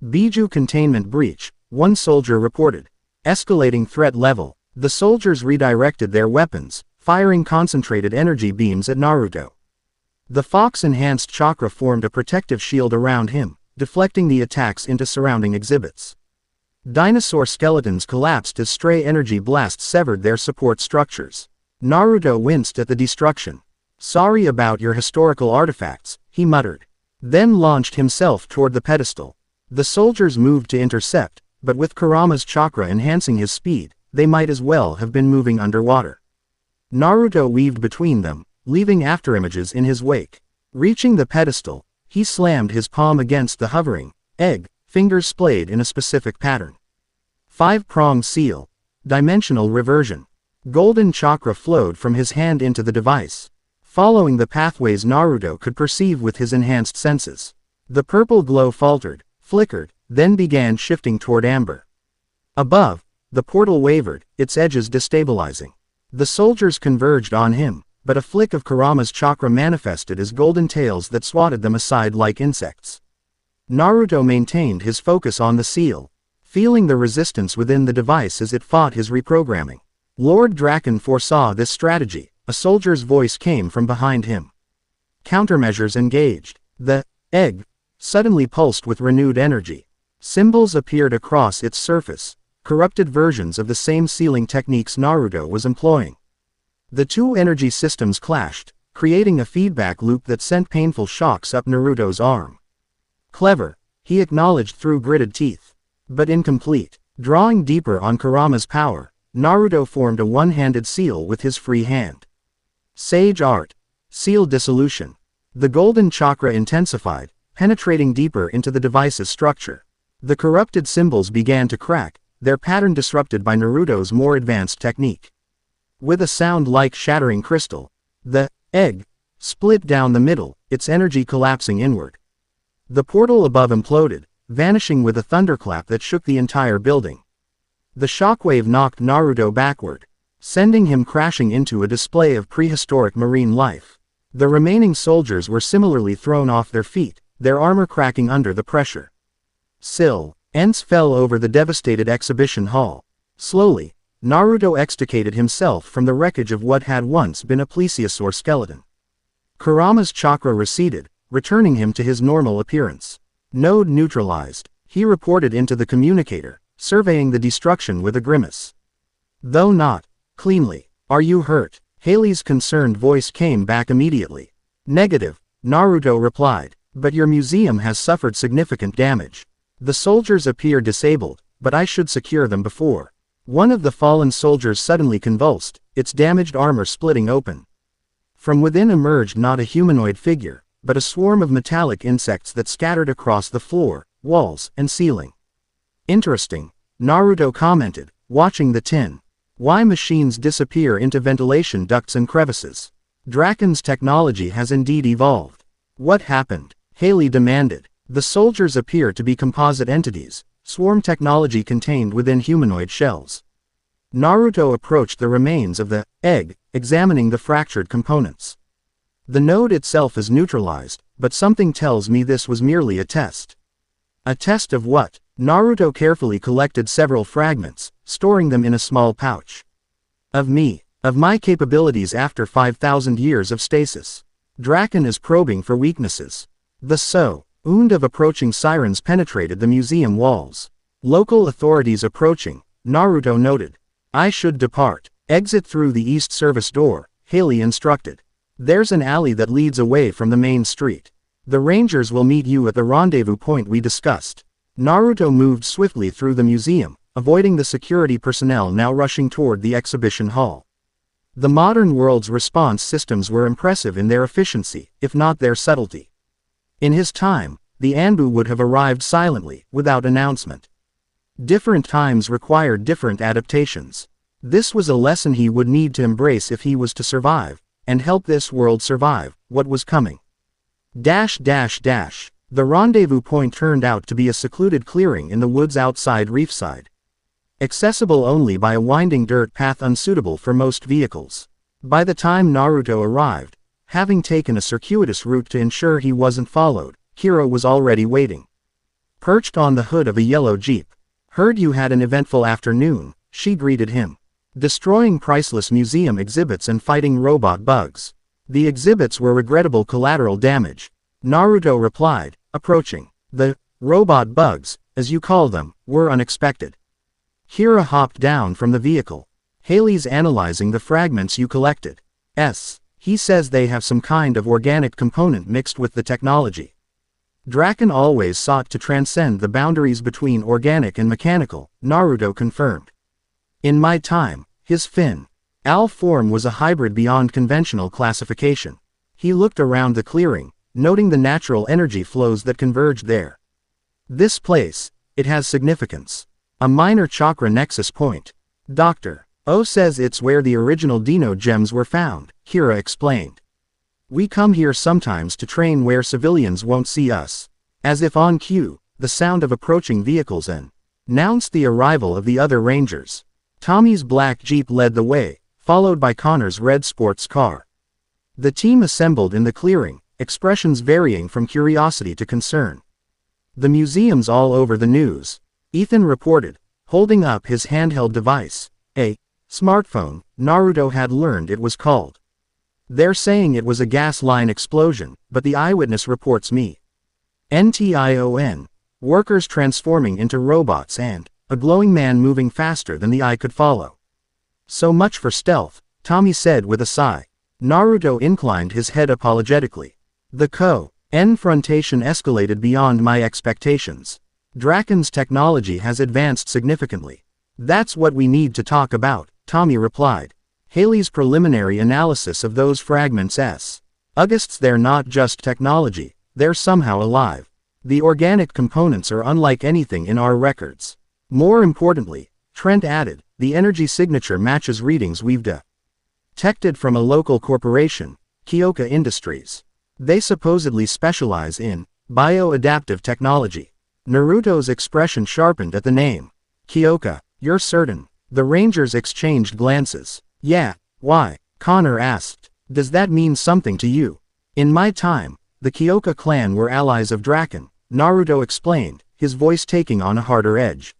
Biju containment breach, one soldier reported. Escalating threat level. The soldiers redirected their weapons, firing concentrated energy beams at Naruto. The fox-enhanced chakra formed a protective shield around him, deflecting the attacks into surrounding exhibits. Dinosaur skeletons collapsed as stray energy blasts severed their support structures. Naruto winced at the destruction. Sorry about your historical artifacts, he muttered. Then launched himself toward the pedestal. The soldiers moved to intercept, but with Kurama's chakra enhancing his speed, they might as well have been moving underwater. Naruto weaved between them, leaving afterimages in his wake. Reaching the pedestal, he slammed his palm against the hovering egg, fingers splayed in a specific pattern. 5-prong seal. Dimensional reversion. Golden chakra flowed from his hand into the device, following the pathways Naruto could perceive with his enhanced senses. The purple glow faltered, flickered, then began shifting toward amber. Above, the portal wavered, its edges destabilizing. The soldiers converged on him, but a flick of Kurama's chakra manifested as golden tails that swatted them aside like insects. Naruto maintained his focus on the seal, feeling the resistance within the device as it fought his reprogramming. Lord Draken foresaw this strategy. A soldier's voice came from behind him. Countermeasures engaged. The egg suddenly pulsed with renewed energy. Symbols appeared across its surface, corrupted versions of the same sealing techniques Naruto was employing. The two energy systems clashed, creating a feedback loop that sent painful shocks up Naruto's arm. Clever, he acknowledged through gritted teeth. But incomplete. Drawing deeper on Kurama's power, Naruto formed a one-handed seal with his free hand. Sage art. Seal dissolution. The golden chakra intensified, penetrating deeper into the device's structure. The corrupted symbols began to crack, their pattern disrupted by Naruto's more advanced technique. With a sound like shattering crystal, the egg split down the middle, its energy collapsing inward. The portal above imploded, vanishing with a thunderclap that shook the entire building. The shockwave knocked Naruto backward, sending him crashing into a display of prehistoric marine life. The remaining soldiers were similarly thrown off their feet, their armor cracking under the pressure. Ents fell over the devastated exhibition hall. Slowly, Naruto extricated himself from the wreckage of what had once been a plesiosaur skeleton. Kurama's chakra receded, returning him to his normal appearance. Node neutralized, he reported into the communicator, surveying the destruction with a grimace. Though not cleanly. Are you hurt? Haley's concerned voice came back immediately. Negative, Naruto replied, but your museum has suffered significant damage. The soldiers appear disabled, but I should secure them before. One of the fallen soldiers suddenly convulsed, its damaged armor splitting open. From within emerged not a humanoid figure, but a swarm of metallic insects that scattered across the floor, walls, and ceiling. Interesting, Naruto commented, watching the tin Why machines disappear into ventilation ducts and crevices. Draken's technology has indeed evolved. What happened? Haley demanded. The soldiers appear to be composite entities, swarm technology contained within humanoid shells. Naruto approached the remains of the egg, examining the fractured components. The node itself is neutralized, but something tells me this was merely a test. A test of what? Naruto carefully collected several fragments, storing them in a small pouch. Of me. Of my capabilities after 5,000 years of stasis. Draken is probing for weaknesses. The sound of approaching sirens penetrated the museum walls. Local authorities approaching, Naruto noted. I should depart. Exit through the east service door, Haley instructed. There's an alley that leads away from the main street. The Rangers will meet you at the rendezvous point we discussed. Naruto moved swiftly through the museum, avoiding the security personnel now rushing toward the exhibition hall. The modern world's response systems were impressive in their efficiency, if not their subtlety. In his time, the Anbu would have arrived silently, without announcement. Different times required different adaptations. This was a lesson he would need to embrace if he was to survive, and help this world survive what was coming. The rendezvous point turned out to be a secluded clearing in the woods outside Reefside. Accessible only by a winding dirt path unsuitable for most vehicles. By the time Naruto arrived, having taken a circuitous route to ensure he wasn't followed, Kira was already waiting. Perched on the hood of a yellow jeep. Heard you had an eventful afternoon, she greeted him. Destroying priceless museum exhibits and fighting robot bugs. The exhibits were regrettable collateral damage. Naruto replied, approaching. The robot bugs, as you call them, were unexpected. Kira hopped down from the vehicle. Haley's analyzing the fragments you collected. He says they have some kind of organic component mixed with the technology. Draken always sought to transcend the boundaries between organic and mechanical, Naruto confirmed. In my time, his Fin-Al form was a hybrid beyond conventional classification. He looked around the clearing, noting the natural energy flows that converged there. This place, it has significance. A minor chakra nexus point. Dr. O says it's where the original Dino gems were found, Kira explained. We come here sometimes to train where civilians won't see us. As if on cue, the sound of approaching vehicles announced the arrival of the other Rangers. Tommy's black Jeep led the way, followed by Connor's red sports car. The team assembled in the clearing, expressions varying from curiosity to concern. The museum's all over the news, Ethan reported, holding up his handheld device. A smartphone, Naruto had learned it was called. They're saying it was a gas line explosion, but the eyewitness reports me. NTION. Workers transforming into robots and a glowing man moving faster than the eye could follow. So much for stealth, Tommy said with a sigh. Naruto inclined his head apologetically. The confrontation escalated beyond my expectations. Draken's technology has advanced significantly. That's what we need to talk about, Tommy replied. Haley's preliminary analysis of those fragments August's they're not just technology, they're somehow alive. The organic components are unlike anything in our records. More importantly, Trent added, the energy signature matches readings we've detected from a local corporation, Kyoka Industries. They supposedly specialize in bio-adaptive technology. Naruto's expression sharpened at the name. Kyoka, you're certain? The Rangers exchanged glances. Yeah, why? Connor asked. Does that mean something to you? In my time, the Kyoka clan were allies of Draken, Naruto explained, his voice taking on a harder edge.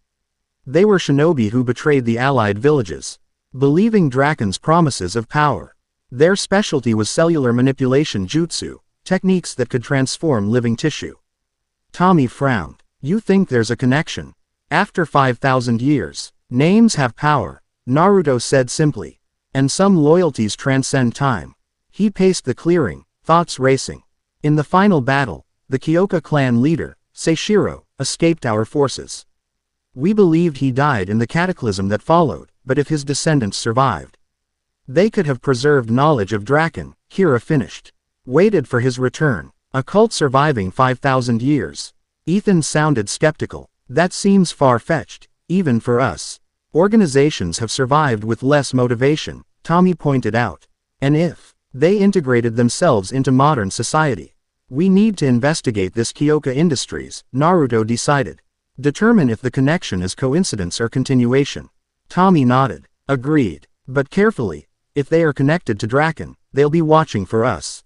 They were shinobi who betrayed the allied villages, believing Draken's promises of power. Their specialty was cellular manipulation jutsu, techniques that could transform living tissue. Tommy frowned. You think there's a connection? After 5,000 years, names have power, Naruto said simply. And some loyalties transcend time. He paced the clearing, thoughts racing. In the final battle, the Kyoka clan leader, Seishiro, escaped our forces. We believed he died in the cataclysm that followed, but if his descendants survived, they could have preserved knowledge of Draken, Kira finished. Waited for his return. A cult surviving 5,000 years. Ethan sounded skeptical. That seems far-fetched, even for us. Organizations have survived with less motivation, Tommy pointed out. And if they integrated themselves into modern society, we need to investigate this Kyoka Industries, Naruto decided. Determine if the connection is coincidence or continuation. Tommy nodded. Agreed. But carefully. If they are connected to Draken, they'll be watching for us.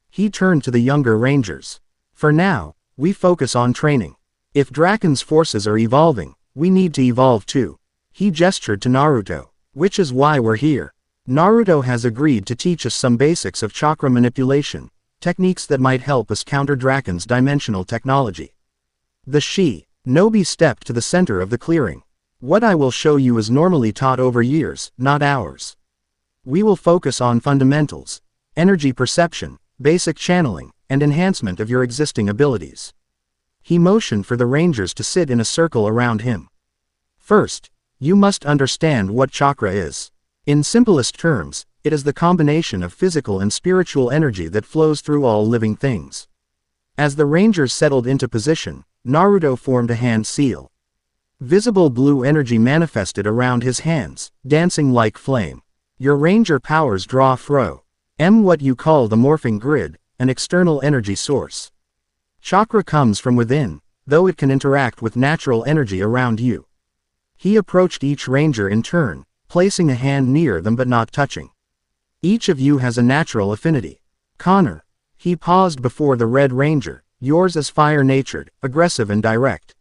He turned to the younger rangers. For now, we focus on training. If Draken's forces are evolving, we need to evolve too. He gestured to Naruto. Which is why we're here. Naruto has agreed to teach us some basics of chakra manipulation, techniques that might help us counter Draken's dimensional technology. The Shinobi stepped to the center of the clearing. What I will show you is normally taught over years, not hours. We will focus on fundamentals, energy perception, basic channeling, and enhancement of your existing abilities. He motioned for the rangers to sit in a circle around him. First, you must understand what chakra is. In simplest terms, it is the combination of physical and spiritual energy that flows through all living things. As the rangers settled into position, Naruto formed a hand seal. Visible blue energy manifested around his hands, dancing like flame. Your ranger powers draw from what you call the morphing grid, an external energy source. Chakra comes from within, though it can interact with natural energy around you. He approached each ranger in turn, placing a hand near them but not touching. Each of you has a natural affinity. Connor. He paused before the Red Ranger. Yours is fire-natured, aggressive and direct.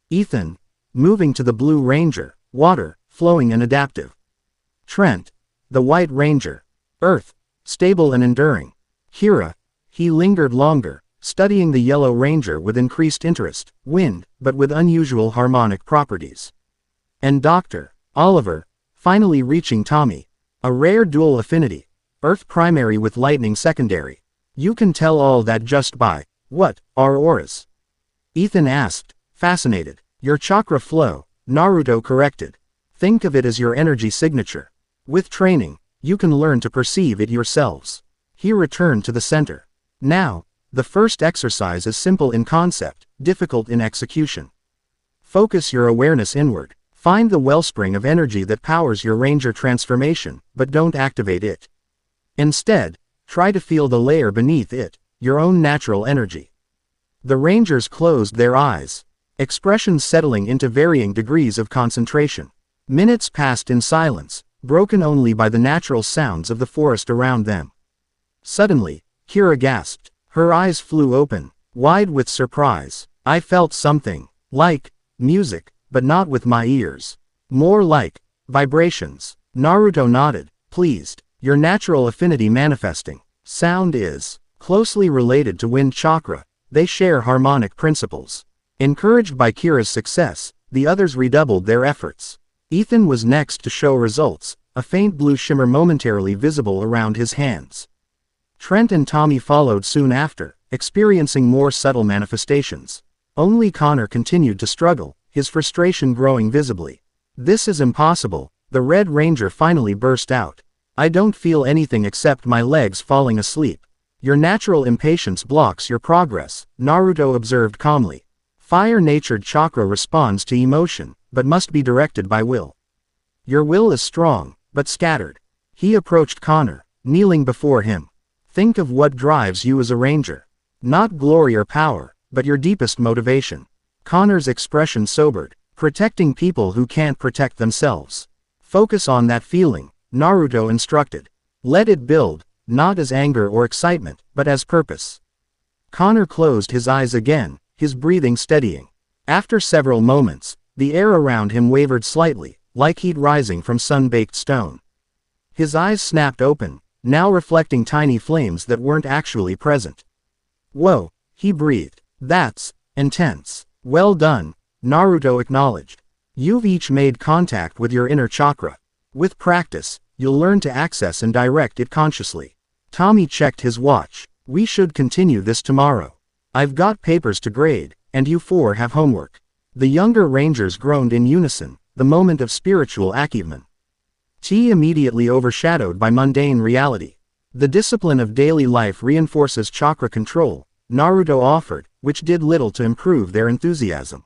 Ethan. Moving to the Blue Ranger. Water, flowing and adaptive. Trent. The White Ranger. Earth. Stable and enduring. Kira. He lingered longer, studying the Yellow Ranger with increased interest. Wind, but with unusual harmonic properties. And Dr. Oliver. Finally reaching Tommy. A rare dual affinity. Earth primary with lightning secondary. You can tell all that just by what are auras? Ethan asked, fascinated. Your chakra flow, Naruto corrected. Think of it as your energy signature. With training, you can learn to perceive it yourselves. He returned to the center. Now, the first exercise is simple in concept, difficult in execution. Focus your awareness inward. Find the wellspring of energy that powers your ranger transformation, but don't activate it. Instead, try to feel the layer beneath it, your own natural energy. The rangers closed their eyes, expressions settling into varying degrees of concentration. Minutes passed in silence, broken only by the natural sounds of the forest around them. Suddenly, Kira gasped. Her eyes flew open, wide with surprise. I felt something, like music, but not with my ears. More like vibrations. Naruto nodded, pleased. Your natural affinity manifesting. Sound is closely related to wind chakra. They share harmonic principles. Encouraged by Kira's success, the others redoubled their efforts. Ethan was next to show results, a faint blue shimmer momentarily visible around his hands. Trent and Tommy followed soon after, experiencing more subtle manifestations. Only Connor continued to struggle, his frustration growing visibly. This is impossible, the Red Ranger finally burst out. I don't feel anything except my legs falling asleep. Your natural impatience blocks your progress, Naruto observed calmly. Fire-natured chakra responds to emotion, but must be directed by will. Your will is strong, but scattered. He approached Connor, kneeling before him. Think of what drives you as a ranger. Not glory or power, but your deepest motivation. Connor's expression sobered. Protecting people who can't protect themselves. Focus on that feeling, Naruto instructed. Let it build, not as anger or excitement, but as purpose. Connor closed his eyes again, his breathing steadying. After several moments, the air around him wavered slightly, like heat rising from sun-baked stone. His eyes snapped open, now reflecting tiny flames that weren't actually present. Whoa, he breathed. That's intense. Well done, Naruto acknowledged. You've each made contact with your inner chakra. With practice, you'll learn to access and direct it consciously. Tommy checked his watch. We should continue this tomorrow. I've got papers to grade, and you four have homework. The younger rangers groaned in unison, the moment of spiritual acumen. Tea immediately overshadowed by mundane reality. The discipline of daily life reinforces chakra control, Naruto offered, which did little to improve their enthusiasm.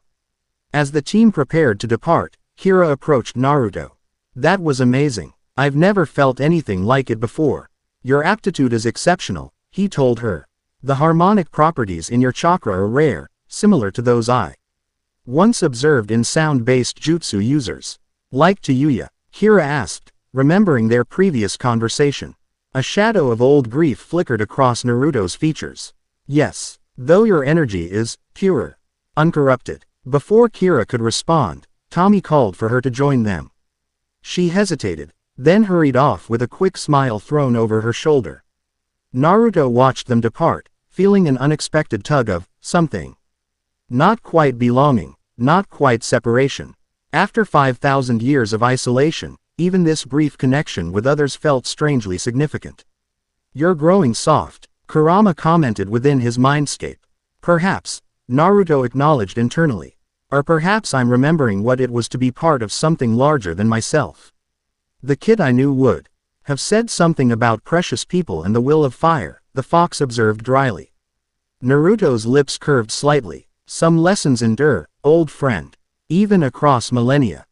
As the team prepared to depart, Kira approached Naruto. That was amazing. I've never felt anything like it before. Your aptitude is exceptional, he told her. The harmonic properties in your chakra are rare, similar to those I once observed in sound-based jutsu users. Like to Yuya? Kira asked, remembering their previous conversation. A shadow of old grief flickered across Naruto's features. Yes, though your energy is pure, uncorrupted. Before Kira could respond, Tommy called for her to join them. She hesitated, then hurried off with a quick smile thrown over her shoulder. Naruto watched them depart, feeling an unexpected tug of something. Not quite belonging, not quite separation. After 5,000 years of isolation, even this brief connection with others felt strangely significant. You're growing soft, Kurama commented within his mindscape. Perhaps, Naruto acknowledged internally. Or perhaps I'm remembering what it was to be part of something larger than myself. The kid I knew would have said something about precious people and the will of fire, the fox observed dryly. Naruto's lips curved slightly. Some lessons endure, old friend. Even across millennia.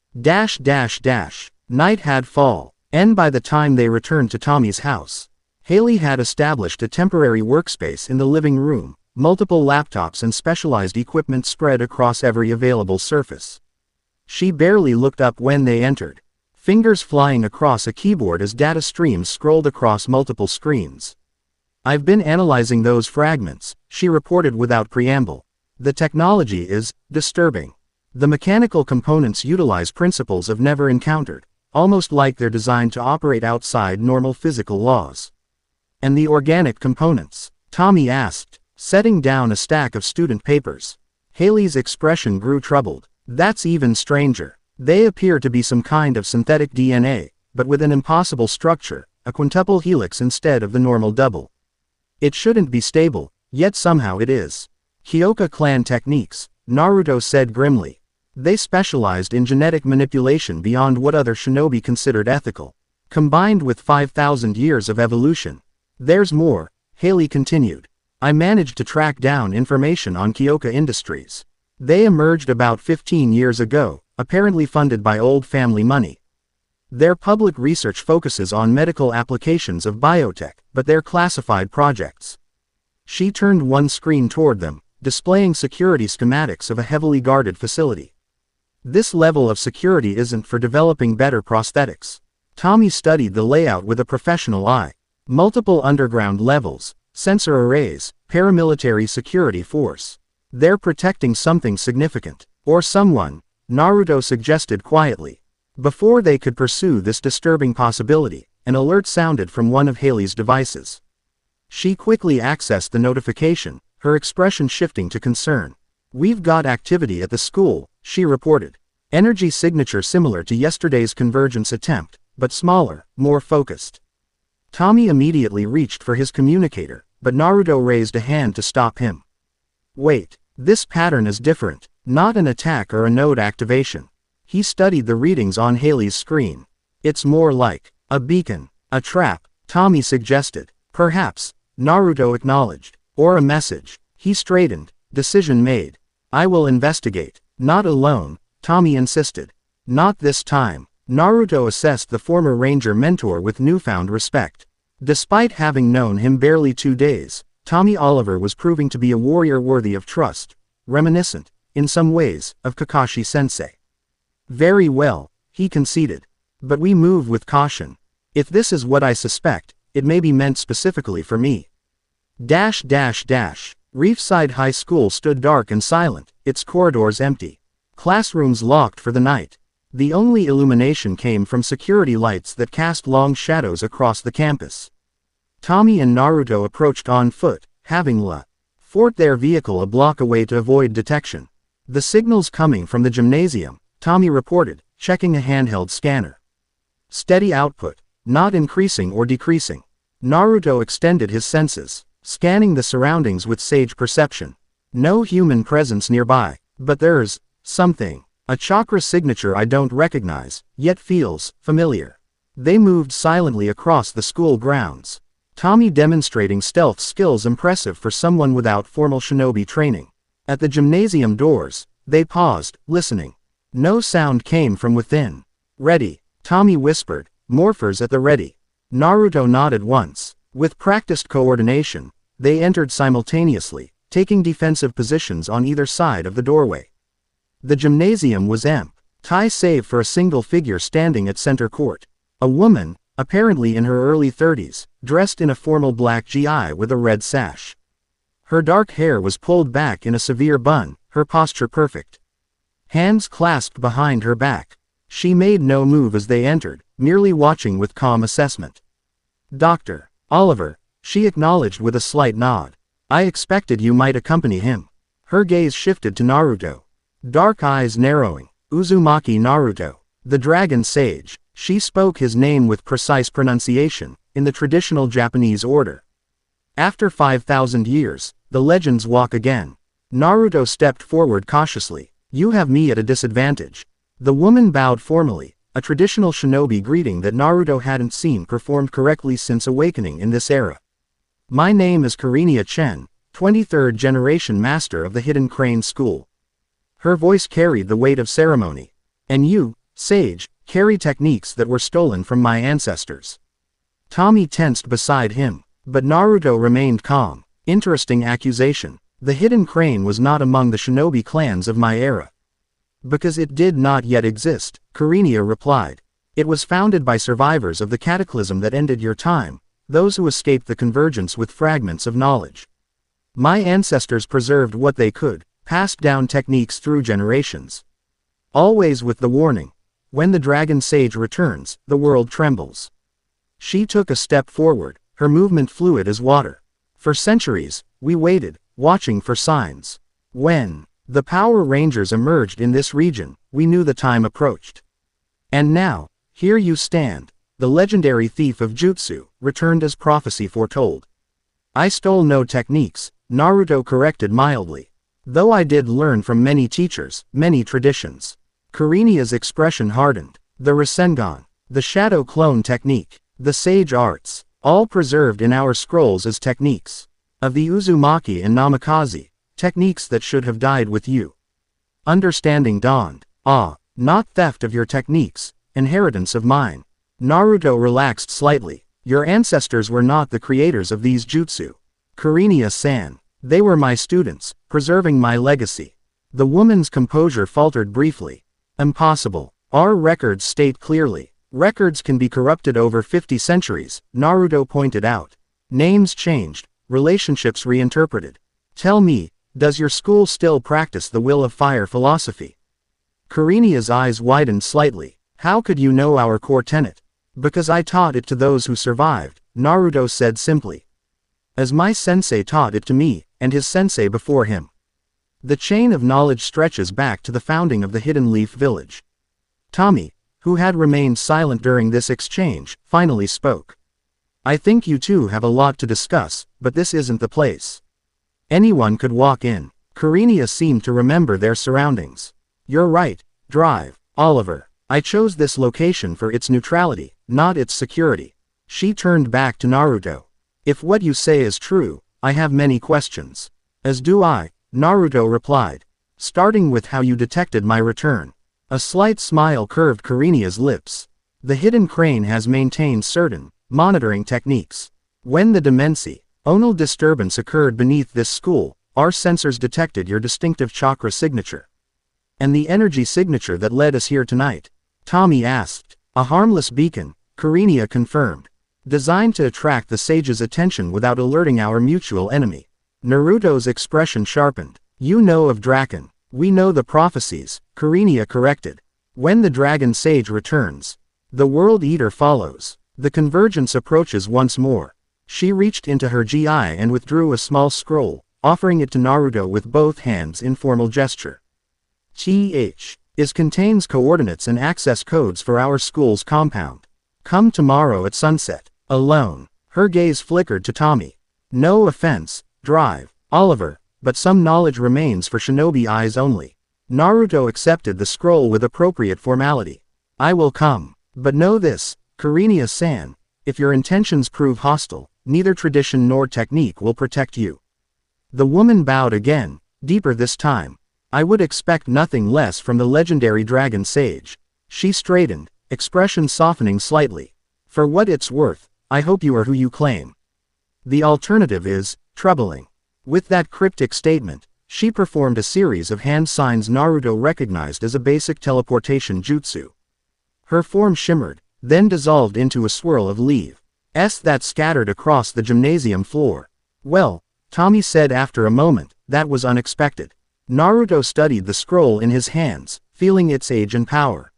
Night had fall, and by the time they returned to Tommy's house, Haley had established a temporary workspace in the living room, multiple laptops and specialized equipment spread across every available surface. She barely looked up when they entered, fingers flying across a keyboard as data streams scrolled across multiple screens. I've been analyzing those fragments, she reported without preamble. The technology is disturbing. The mechanical components utilize principles I've never encountered, almost like they're designed to operate outside normal physical laws. And the organic components? Tommy asked, setting down a stack of student papers. Haley's expression grew troubled. That's even stranger. They appear to be some kind of synthetic DNA, but with an impossible structure, a quintuple helix instead of the normal double. It shouldn't be stable, yet somehow it is. Kyoka clan techniques, Naruto said grimly. They specialized in genetic manipulation beyond what other shinobi considered ethical. Combined with 5,000 years of evolution. There's more, Haley continued. I managed to track down information on Kyoka Industries. They emerged about 15 years ago, apparently funded by old family money. Their public research focuses on medical applications of biotech, but they're classified projects. She turned one screen toward them, displaying security schematics of a heavily guarded facility. This level of security isn't for developing better prosthetics. Tommy studied the layout with a professional eye. Multiple underground levels, sensor arrays, paramilitary security force. They're protecting something significant. Or someone, Naruto suggested quietly. Before they could pursue this disturbing possibility, an alert sounded from one of Haley's devices. She quickly accessed the notification, her expression shifting to concern. We've got activity at the school, she reported. Energy signature similar to yesterday's convergence attempt, but smaller, more focused. Tommy immediately reached for his communicator, but Naruto raised a hand to stop him. Wait, this pattern is different, not an attack or a node activation. He studied the readings on Haley's screen. It's more like a beacon, a trap, Tommy suggested. Perhaps, Naruto acknowledged. Or a message. He straightened. Decision made. I will investigate. Not alone, Tommy insisted. Not this time. Naruto assessed the former ranger mentor with newfound respect. Despite having known him barely 2 days, Tommy Oliver was proving to be a warrior worthy of trust, reminiscent, in some ways, of Kakashi-sensei. Very well, he conceded. But we move with caution. If this is what I suspect, it may be meant specifically for me. Reefside High School stood dark and silent, its corridors empty. Classrooms locked for the night. The only illumination came from security lights that cast long shadows across the campus. Tommy and Naruto approached on foot, having fort their vehicle a block away to avoid detection. The signal's coming from the gymnasium, Tommy reported, checking a handheld scanner. Steady output, not increasing or decreasing. Naruto extended his senses, scanning the surroundings with sage perception. No human presence nearby, but there's something. A chakra signature I don't recognize, yet feels familiar. They moved silently across the school grounds. Tommy demonstrating stealth skills impressive for someone without formal shinobi training. At the gymnasium doors, they paused, listening. No sound came from within. Ready, Tommy whispered, morphers at the ready. Naruto nodded once. With practiced coordination, they entered simultaneously, taking defensive positions on either side of the doorway. The gymnasium was empty, save for a single figure standing at center court. A woman, apparently in her early 30s, dressed in a formal black GI with a red sash. Her dark hair was pulled back in a severe bun, her posture perfect. Hands clasped behind her back. She made no move as they entered, merely watching with calm assessment. Dr. Oliver, she acknowledged with a slight nod. I expected you might accompany him. Her gaze shifted to Naruto. Dark eyes narrowing. Uzumaki Naruto, the dragon sage. She spoke his name with precise pronunciation, in the traditional Japanese order. After 5,000 years, the legends walk again. Naruto stepped forward cautiously. You have me at a disadvantage. The woman bowed formally, a traditional shinobi greeting that Naruto hadn't seen performed correctly since awakening in this era. My name is Kurinia Chen, 23rd generation master of the Hidden Crane School. Her voice carried the weight of ceremony. And you, sage, carry techniques that were stolen from my ancestors. Tommy tensed beside him, but Naruto remained calm. Interesting accusation. The Hidden Crane was not among the shinobi clans of my era. Because it did not yet exist, Kurinia replied. It was founded by survivors of the cataclysm that ended your time, those who escaped the convergence with fragments of knowledge. My ancestors preserved what they could, passed down techniques through generations. Always with the warning. When the dragon sage returns, the world trembles. She took a step forward, her movement fluid as water. For centuries, we waited, watching for signs. When the Power Rangers emerged in this region, we knew the time approached. And now, here you stand, the legendary thief of jutsu, returned as prophecy foretold. I stole no techniques, Naruto corrected mildly. Though I did learn from many teachers, many traditions. Kurinia's expression hardened. The Rasengan, the shadow clone technique, the sage arts, all preserved in our scrolls as techniques. Of the Uzumaki and Namikaze, techniques that should have died with you. Understanding dawned. Ah, not theft of your techniques, inheritance of mine. Naruto relaxed slightly. Your ancestors were not the creators of these jutsu. Kurinia-san. They were my students, preserving my legacy. The woman's composure faltered briefly. Impossible. Our records state clearly. Records can be corrupted over 50 centuries, Naruto pointed out. Names changed, relationships reinterpreted. Tell me, does your school still practice the will of fire philosophy? Kurinia's eyes widened slightly. How could you know our core tenet? Because I taught it to those who survived, Naruto said simply. As my sensei taught it to me, and his sensei before him. The chain of knowledge stretches back to the founding of the Hidden Leaf Village. Tommy, who had remained silent during this exchange, finally spoke. I think you two have a lot to discuss, but this isn't the place. Anyone could walk in. Kurinia seemed to remember their surroundings. You're right, drive, Oliver. I chose this location for its neutrality, not its security. She turned back to Naruto. If what you say is true, I have many questions. As do I, Naruto replied. Starting with how you detected my return. A slight smile curved Kurinia's lips. The Hidden Crane has maintained certain monitoring techniques. When the dimensional disturbance occurred beneath this school, our sensors detected your distinctive chakra signature. And the energy signature that led us here tonight? Tommy asked. A harmless beacon, Kurinia confirmed. Designed to attract the sage's attention without alerting our mutual enemy. Naruto's expression sharpened. You know of Draken. We know the prophecies, Kurinia corrected. When the dragon sage returns, the world eater follows. The convergence approaches once more. She reached into her GI and withdrew a small scroll, offering it to Naruto with both hands in formal gesture. TH contains coordinates and access codes for our school's compound. Come tomorrow at sunset. Alone. Her gaze flickered to Tommy. No offense, drive, Oliver, but some knowledge remains for shinobi eyes only. Naruto accepted the scroll with appropriate formality. I will come. But know this, Kurinia-san, if your intentions prove hostile, neither tradition nor technique will protect you. The woman bowed again, deeper this time. I would expect nothing less from the legendary dragon sage. She straightened, expression softening slightly. For what it's worth, I hope you are who you claim. The alternative is troubling. With that cryptic statement, she performed a series of hand signs Naruto recognized as a basic teleportation jutsu. Her form shimmered, then dissolved into a swirl of leaves that scattered across the gymnasium floor. Well, Tommy said after a moment, that was unexpected. Naruto studied the scroll in his hands, feeling its age and power.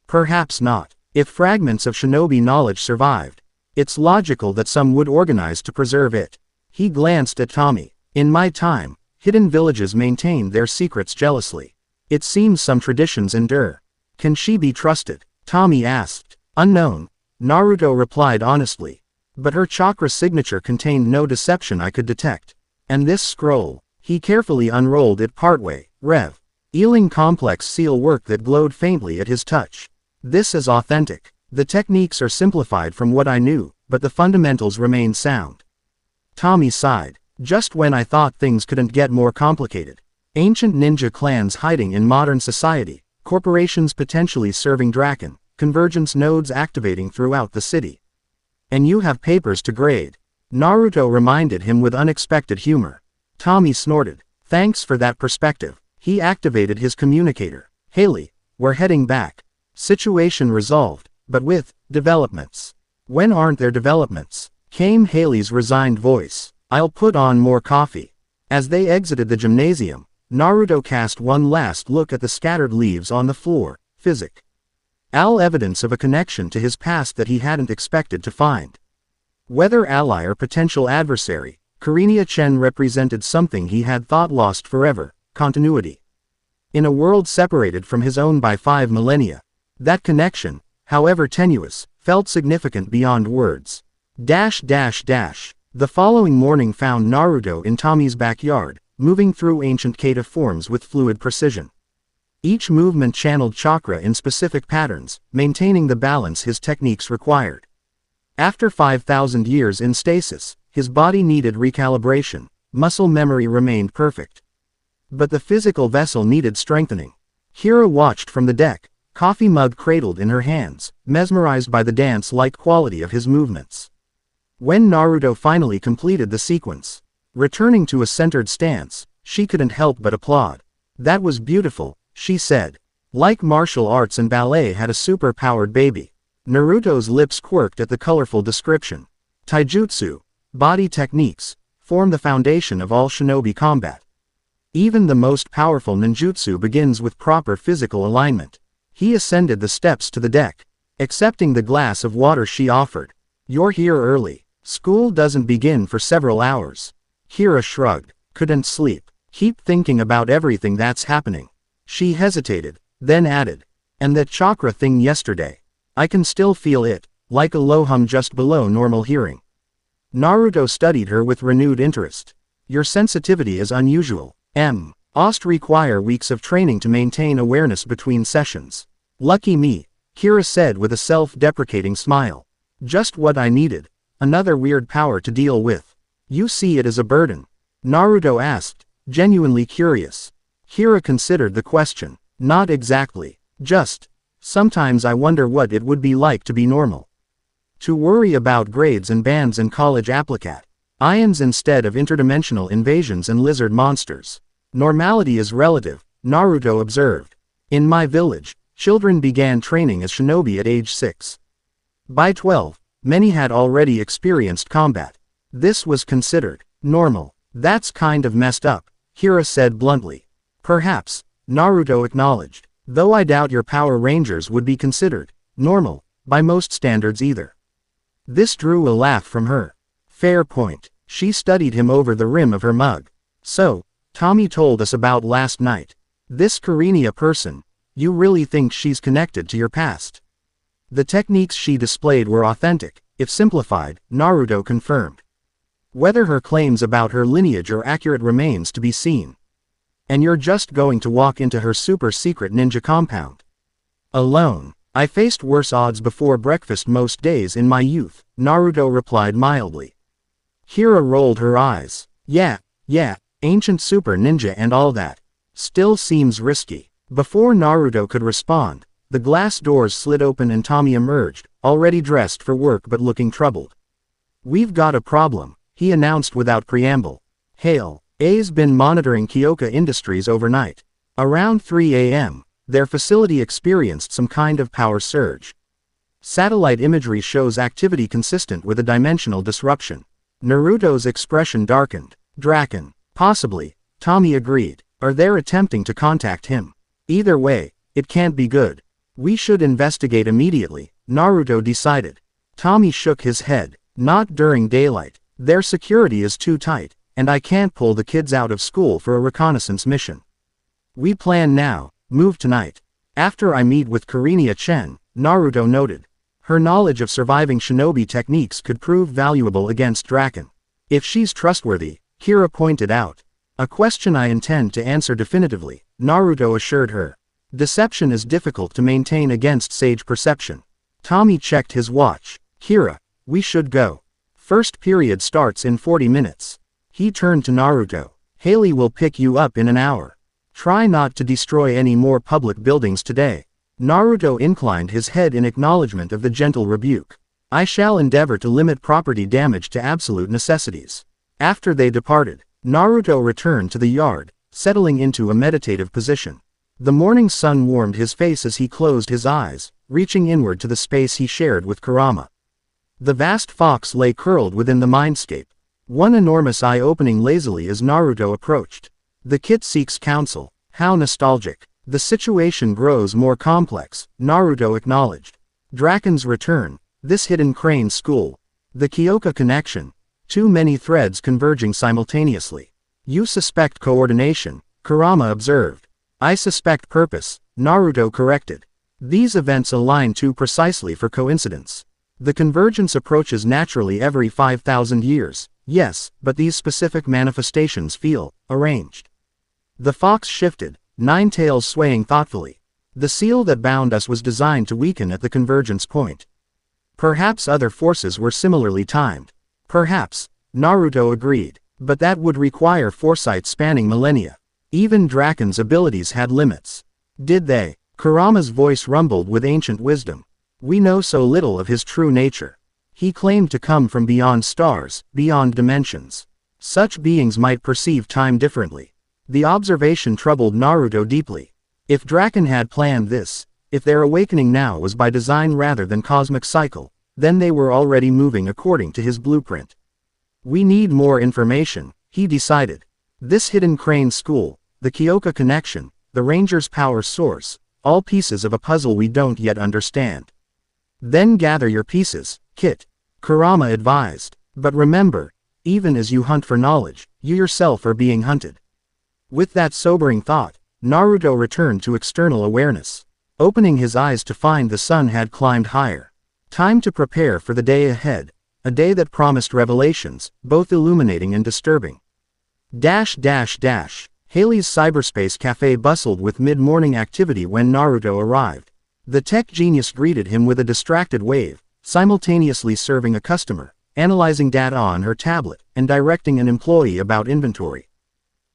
Perhaps not. If fragments of shinobi knowledge survived, it's logical that some would organize to preserve it. He glanced at Tommy. In my time, hidden villages maintained their secrets jealously. It seems some traditions endure. Can she be trusted? Tommy asked. Unknown, Naruto replied honestly. But her chakra signature contained no deception I could detect. And this scroll, he carefully unrolled it partway, revealing complex seal work that glowed faintly at his touch. This is authentic. The techniques are simplified from what I knew, but the fundamentals remain sound. Tommy sighed. Just when I thought things couldn't get more complicated. Ancient ninja clans hiding in modern society, corporations potentially serving Draken, convergence nodes activating throughout the city. And you have papers to grade. Naruto reminded him with unexpected humor. Tommy snorted. Thanks for that perspective. He activated his communicator. Haley, we're heading back. Situation resolved, but with developments. When aren't there developments? Came Haley's resigned voice. I'll put on more coffee. As they exited the gymnasium, Naruto cast one last look at the scattered leaves on the floor. Physical evidence of a connection to his past that he hadn't expected to find. Whether ally or potential adversary, Kurinia Chen represented something he had thought lost forever: continuity. In a world separated from his own by 5 millennia, that connection, however tenuous, felt significant beyond words. The following morning found Naruto in Tommy's backyard, moving through ancient kata forms with fluid precision. Each movement channeled chakra in specific patterns, maintaining the balance his techniques required. After 5,000 years in stasis, his body needed recalibration, muscle memory remained perfect. But the physical vessel needed strengthening. Hira watched from the deck, coffee mug cradled in her hands, mesmerized by the dance-like quality of his movements. When Naruto finally completed the sequence, returning to a centered stance, she couldn't help but applaud. That was beautiful, she said. Like martial arts and ballet had a super-powered baby. Naruto's lips quirked at the colorful description. Taijutsu, body techniques, form the foundation of all shinobi combat. Even the most powerful ninjutsu begins with proper physical alignment. He ascended the steps to the deck, accepting the glass of water she offered. You're here early. School doesn't begin for several hours. Hira shrugged. Couldn't sleep. Keep thinking about everything that's happening. She hesitated, then added. And that chakra thing yesterday. I can still feel it, like a low hum just below normal hearing. Naruto studied her with renewed interest. Your sensitivity is unusual. Must require weeks of training to maintain awareness between sessions. Lucky me, Hira said with a self-deprecating smile. Just what I needed. Another weird power to deal with. You see it as a burden? Naruto asked, genuinely curious. Hira considered the question. Not exactly. Just, sometimes I wonder what it would be like to be normal. To worry about grades and bans in college applicat. Ions instead of interdimensional invasions and lizard monsters. Normality is relative, Naruto observed. In my village, children began training as shinobi at age 6. By 12, many had already experienced combat. This was considered normal. That's kind of messed up, Hira said bluntly. Perhaps, Naruto acknowledged, though I doubt your Power Rangers would be considered normal by most standards either. This drew a laugh from her. Fair point. She studied him over the rim of her mug. So, Tommy told us about last night. This Kurinia person, you really think she's connected to your past? The techniques she displayed were authentic, if simplified, Naruto confirmed. Whether her claims about her lineage are accurate remains to be seen. And you're just going to walk into her super-secret ninja compound. Alone. I faced worse odds before breakfast most days in my youth, Naruto replied mildly. Hira rolled her eyes. Yeah, ancient super ninja and all that. Still seems risky. Before Naruto could respond, the glass doors slid open and Tommy emerged, already dressed for work but looking troubled. "We've got a problem," he announced without preamble. "Hail. A's been monitoring Kyoka Industries overnight. Around 3 a.m., their facility experienced some kind of power surge. Satellite imagery shows activity consistent with a dimensional disruption." Naruto's expression darkened. "Draken. Possibly," Tommy agreed. "Are they attempting to contact him? Either way, it can't be good. We should investigate immediately," Naruto decided. Tommy shook his head. "Not during daylight. Their security is too tight, and I can't pull the kids out of school for a reconnaissance mission. We plan now, move tonight. After I meet with Kurinia Chen," Naruto noted. "Her knowledge of surviving shinobi techniques could prove valuable against Draken. If she's trustworthy," Kira pointed out. "A question I intend to answer definitively," Naruto assured her. "Deception is difficult to maintain against sage perception." Tommy checked his watch. "Kira, we should go. First period starts in 40 minutes. He turned to Naruto. "Haley will pick you up in an hour. Try not to destroy any more public buildings today." Naruto inclined his head in acknowledgement of the gentle rebuke. "I shall endeavor to limit property damage to absolute necessities." After they departed, Naruto returned to the yard, settling into a meditative position. The morning sun warmed his face as he closed his eyes, reaching inward to the space he shared with Kurama. The vast fox lay curled within the mindscape, one enormous eye opening lazily as Naruto approached. "The kit seeks counsel. How nostalgic." "The situation grows more complex," Naruto acknowledged. "Draken's return, this hidden crane school, the Kyoka connection, too many threads converging simultaneously." "You suspect coordination," Kurama observed. "I suspect purpose," Naruto corrected. "These events align too precisely for coincidence. The convergence approaches naturally every 5,000 years, yes, but these specific manifestations feel arranged." The fox shifted, nine tails swaying thoughtfully. "The seal that bound us was designed to weaken at the convergence point. Perhaps other forces were similarly timed." "Perhaps," Naruto agreed, "but that would require foresight spanning millennia. Even Draken's abilities had limits." "Did they?" Kurama's voice rumbled with ancient wisdom. "We know so little of his true nature. He claimed to come from beyond stars, beyond dimensions. Such beings might perceive time differently." The observation troubled Naruto deeply. If Draken had planned this, if their awakening now was by design rather than cosmic cycle, then they were already moving according to his blueprint. "We need more information," he decided. "This hidden crane school, the Kyoka connection, the Ranger's power source, all pieces of a puzzle we don't yet understand." "Then gather your pieces, Kit," Kurama advised. "But remember, even as you hunt for knowledge, you yourself are being hunted." With that sobering thought, Naruto returned to external awareness, opening his eyes to find the sun had climbed higher. Time to prepare for the day ahead, a day that promised revelations, both illuminating and disturbing. Haley's cyberspace cafe bustled with mid-morning activity when Naruto arrived. The tech genius greeted him with a distracted wave, simultaneously serving a customer, analyzing data on her tablet, and directing an employee about inventory.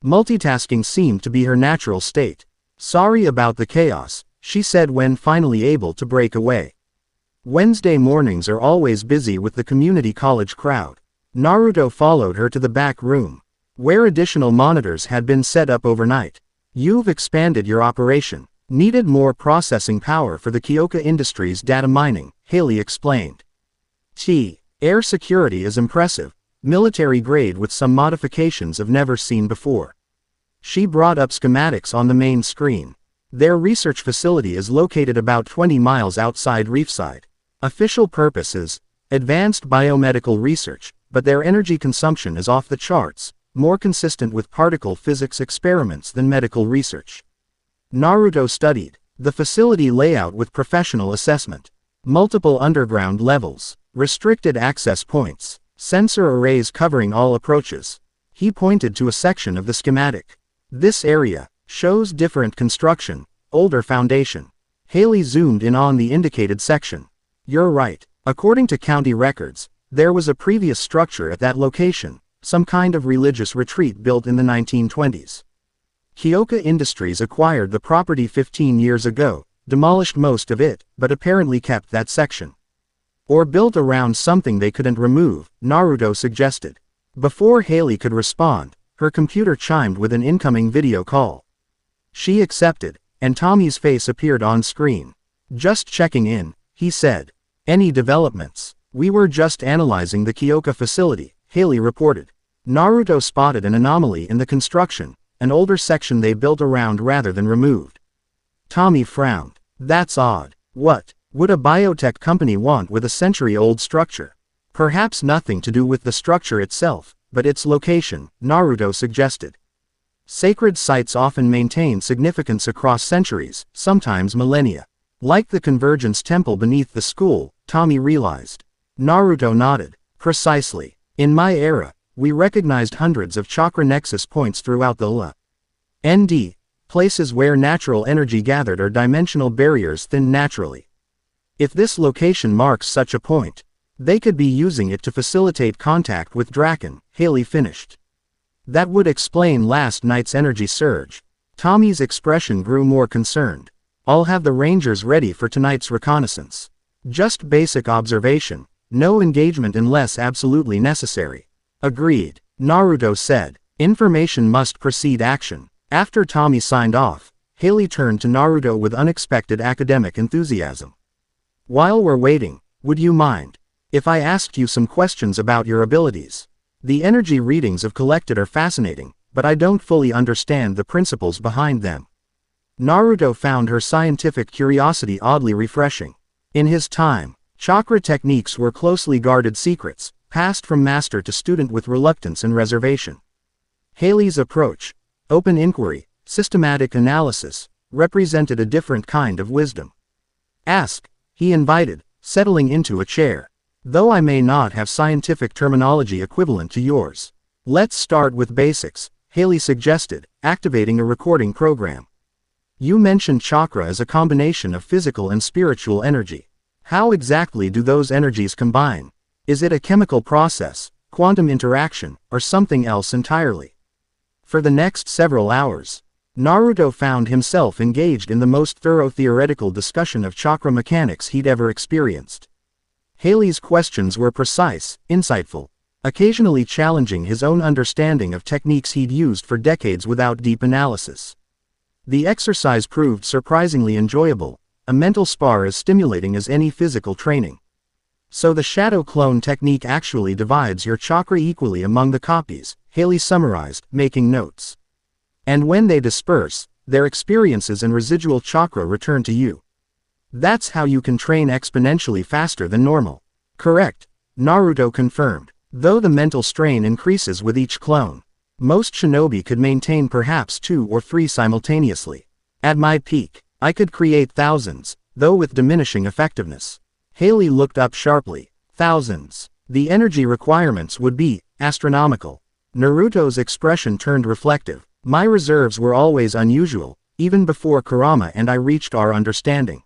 Multitasking seemed to be her natural state. "Sorry about the chaos," she said when finally able to break away. Wednesday mornings are always busy with the community college crowd. Naruto followed her to the back room, where additional monitors had been set up overnight. "You've expanded your operation. Needed more processing power for the Kyoka Industries data mining," Haley explained. Air security is impressive, military grade with some modifications I've never seen before." She brought up schematics on the main screen. "Their research facility is located about 20 miles outside Reefside. Official purpose is advanced biomedical research, but their energy consumption is off the charts, more consistent with particle physics experiments than medical research." Naruto studied the facility layout with professional assessment. Multiple underground levels, restricted access points, sensor arrays covering all approaches. He pointed to a section of the schematic. "This area shows different construction, older foundation." Haley zoomed in on the indicated section. "You're right. According to county records, there was a previous structure at that location, some kind of religious retreat built in the 1920s. Kyoka Industries acquired the property 15 years ago, demolished most of it, but apparently kept that section. Or built around something they couldn't remove, Naruto suggested. Before Haley could respond, her computer chimed with an incoming video call. She accepted, and Tommy's face appeared on screen. Just checking in, he said. Any developments? We were just analyzing the Kyoka facility, Haley reported. Naruto spotted an anomaly in the construction, an older section they built around rather than removed. Tommy frowned. That's odd. What would a biotech company want with a century-old structure? Perhaps nothing to do with the structure itself, but its location, Naruto suggested. Sacred sites often maintain significance across centuries, sometimes millennia. Like the Convergence Temple beneath the school, Tommy realized. Naruto nodded. Precisely. In my era, we recognized hundreds of chakra nexus points throughout the LA. Places where natural energy gathered or dimensional barriers thinned naturally. If this location marks such a point, they could be using it to facilitate contact with Draken, Haley finished. That would explain last night's energy surge. Tommy's expression grew more concerned. I'll have the Rangers ready for tonight's reconnaissance. Just basic observation, no engagement unless absolutely necessary. Agreed, Naruto said. Information must precede action. After Tommy signed off, Haley turned to Naruto with unexpected academic enthusiasm. While we're waiting, would you mind if I asked you some questions about your abilities? The energy readings I've collected are fascinating, but I don't fully understand the principles behind them. Naruto found her scientific curiosity oddly refreshing. In his time, chakra techniques were closely guarded secrets, passed from master to student with reluctance and reservation. Haley's approach, open inquiry, systematic analysis, represented a different kind of wisdom. Ask, he invited, settling into a chair. Though I may not have scientific terminology equivalent to yours. Let's start with basics, Haley suggested, activating a recording program. You mentioned chakra as a combination of physical and spiritual energy. How exactly do those energies combine? Is it a chemical process, quantum interaction, or something else entirely? For the next several hours, Naruto found himself engaged in the most thorough theoretical discussion of chakra mechanics he'd ever experienced. Haley's questions were precise, insightful, occasionally challenging his own understanding of techniques he'd used for decades without deep analysis. The exercise proved surprisingly enjoyable, a mental spar as stimulating as any physical training. So the shadow clone technique actually divides your chakra equally among the copies, Haley summarized, making notes. And when they disperse, their experiences and residual chakra return to you. That's how you can train exponentially faster than normal. Correct, Naruto confirmed, though the mental strain increases with each clone. Most shinobi could maintain perhaps 2 or 3 simultaneously. At my peak, I could create thousands, though with diminishing effectiveness. Haley looked up sharply. Thousands. The energy requirements would be astronomical. Naruto's expression turned reflective. My reserves were always unusual, even before Kurama and I reached our understanding.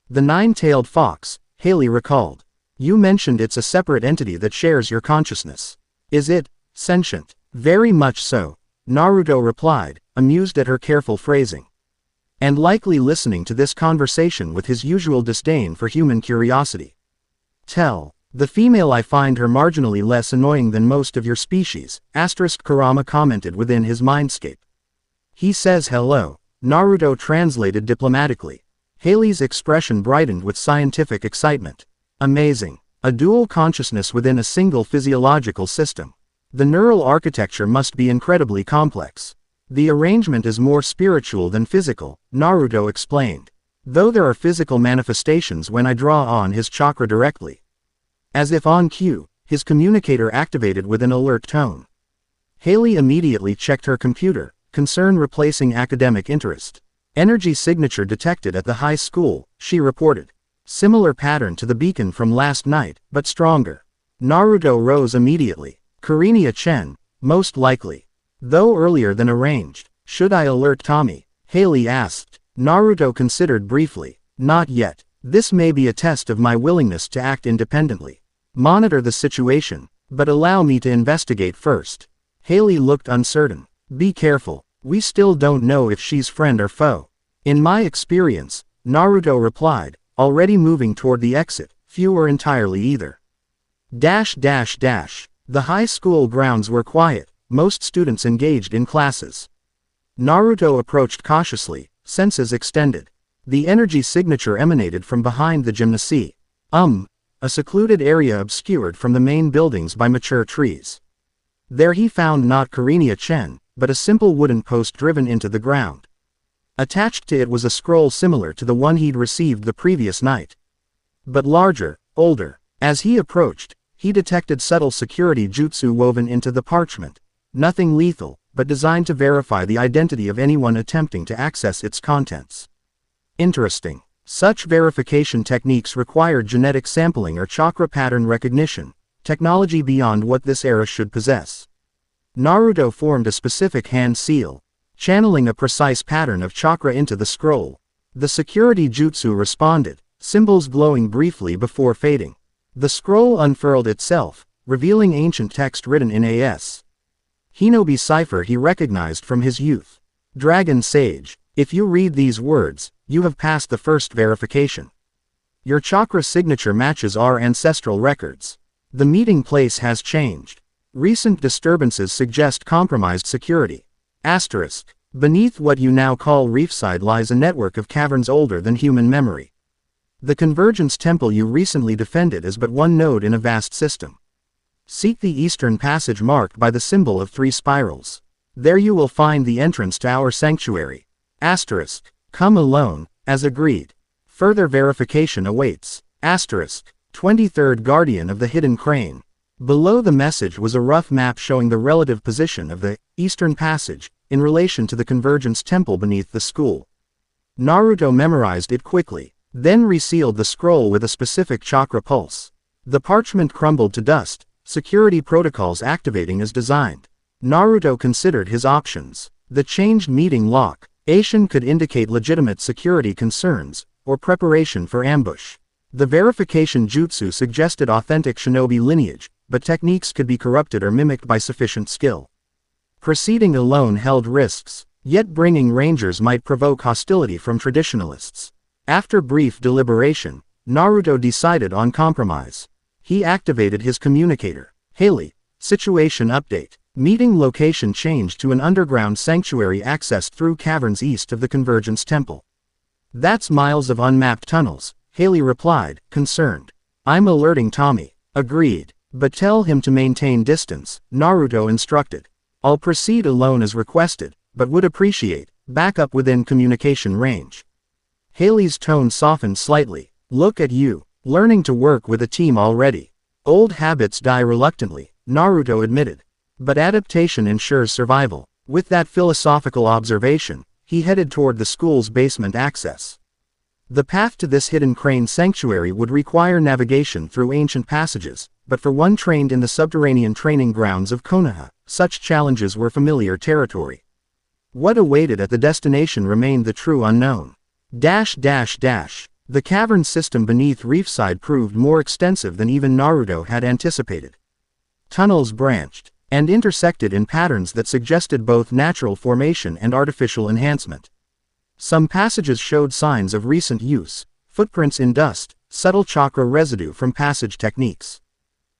The nine-tailed fox, Haley recalled. You mentioned it's a separate entity that shares your consciousness. Is it sentient? Very much so, Naruto replied, amused at her careful phrasing. And likely listening to this conversation with his usual disdain for human curiosity. Tell the female I find her marginally less annoying than most of your species, Kurama commented within his mindscape. He says hello, Naruto translated diplomatically. Haley's expression brightened with scientific excitement. Amazing. A dual consciousness within a single physiological system. The neural architecture must be incredibly complex. The arrangement is more spiritual than physical, Naruto explained. Though there are physical manifestations when I draw on his chakra directly. As if on cue, his communicator activated with an alert tone. Haley immediately checked her computer, concern replacing academic interest. Energy signature detected at the high school, she reported. Similar pattern to the beacon from last night, but stronger. Naruto rose immediately. Kurinia Chen, most likely. Though earlier than arranged. Should I alert Tommy? Haley asked. Naruto considered briefly. Not yet. This may be a test of my willingness to act independently. Monitor the situation, but allow me to investigate first. Haley looked uncertain. Be careful. We still don't know if she's friend or foe. In my experience, Naruto replied, already moving toward the exit, few were entirely either. The high school grounds were quiet, most students engaged in classes. Naruto approached cautiously, senses extended. The energy signature emanated from behind the gymnasium. A secluded area obscured from the main buildings by mature trees. There he found not Karina-chen, but a simple wooden post driven into the ground. Attached to it was a scroll similar to the one he'd received the previous night. But larger, older. As he approached, he detected subtle security jutsu woven into the parchment. Nothing lethal, but designed to verify the identity of anyone attempting to access its contents. Interesting. Such verification techniques required genetic sampling or chakra pattern recognition, technology beyond what this era should possess. Naruto formed a specific hand seal, channeling a precise pattern of chakra into the scroll. The security jutsu responded, symbols glowing briefly before fading. The scroll unfurled itself, revealing ancient text written in a.s. Hinobi cipher he recognized from his youth. Dragon Sage, if you read these words, you have passed the first verification. Your chakra signature matches our ancestral records. The meeting place has changed. Recent disturbances suggest compromised security. Asterisk. Beneath what you now call Reefside lies a network of caverns older than human memory. The Convergence Temple you recently defended is but one node in a vast system. Seek the eastern passage marked by the symbol of 3 spirals. There you will find the entrance to our sanctuary. Asterisk. Come alone, as agreed. Further verification awaits. Asterisk. 23rd Guardian of the Hidden Crane. Below the message was a rough map showing the relative position of the Eastern Passage in relation to the Convergence Temple beneath the school. Naruto memorized it quickly, then resealed the scroll with a specific chakra pulse. The parchment crumbled to dust, security protocols activating as designed. Naruto considered his options. The changed meeting lock could indicate legitimate security concerns, or preparation for ambush. The verification jutsu suggested authentic shinobi lineage, but techniques could be corrupted or mimicked by sufficient skill. Proceeding alone held risks, yet bringing rangers might provoke hostility from traditionalists. After brief deliberation, Naruto decided on compromise. He activated his communicator. Haley, situation update. Meeting location changed to an underground sanctuary accessed through caverns east of the Convergence Temple. That's miles of unmapped tunnels, Haley replied, concerned. I'm alerting Tommy. Agreed. But tell him to maintain distance, Naruto instructed. I'll proceed alone as requested, but would appreciate backup within communication range. Haley's tone softened slightly. Look at you, learning to work with a team already. Old habits die reluctantly, Naruto admitted. But adaptation ensures survival. With that philosophical observation, he headed toward the school's basement access. The path to this hidden crane sanctuary would require navigation through ancient passages, but for one trained in the subterranean training grounds of Konoha, such challenges were familiar territory. What awaited at the destination remained the true unknown. The cavern system beneath Reefside proved more extensive than even Naruto had anticipated. Tunnels branched and intersected in patterns that suggested both natural formation and artificial enhancement. Some passages showed signs of recent use, footprints in dust, subtle chakra residue from passage techniques.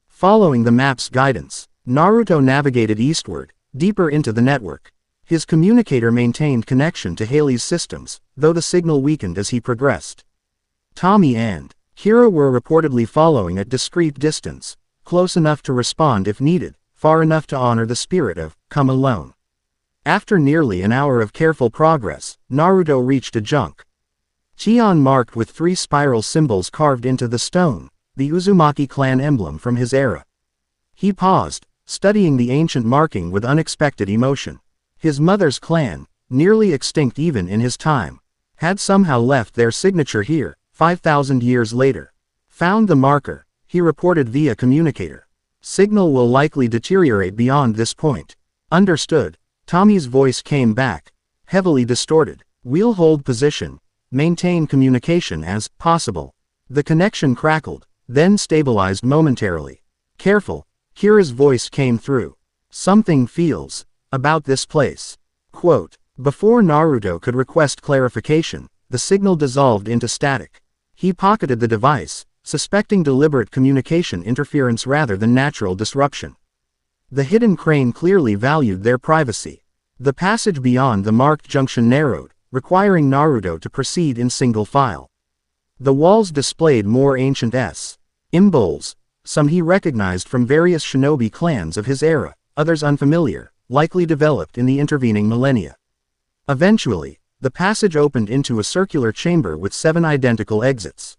Following the map's guidance, Naruto navigated eastward, deeper into the network. His communicator maintained connection to Haley's systems, though the signal weakened as he progressed. Tommy and Kira were reportedly following at discreet distance, close enough to respond if needed, far enough to honor the spirit of come alone. After nearly an hour of careful progress, Naruto reached a junk. Chion marked with 3 spiral symbols carved into the stone, the Uzumaki clan emblem from his era. He paused, studying the ancient marking with unexpected emotion. His mother's clan, nearly extinct even in his time, had somehow left their signature here, 5,000 years later. Found the marker, he reported via communicator. Signal will likely deteriorate beyond this point. Understood. Tommy's voice came back, heavily distorted. We'll hold position, maintain communication as possible. The connection crackled, then stabilized momentarily. Careful, Kira's voice came through. Something feels about this place Quote, "Before Naruto could request clarification, the signal dissolved into static. He pocketed the device, suspecting deliberate communication interference rather than natural disruption. The hidden crane clearly valued their privacy. The passage beyond the marked junction narrowed, requiring Naruto to proceed in single file. The walls displayed more ancient symbols, some he recognized from various shinobi clans of his era, others unfamiliar, likely developed in the intervening millennia. Eventually, the passage opened into a circular chamber with 7 identical exits.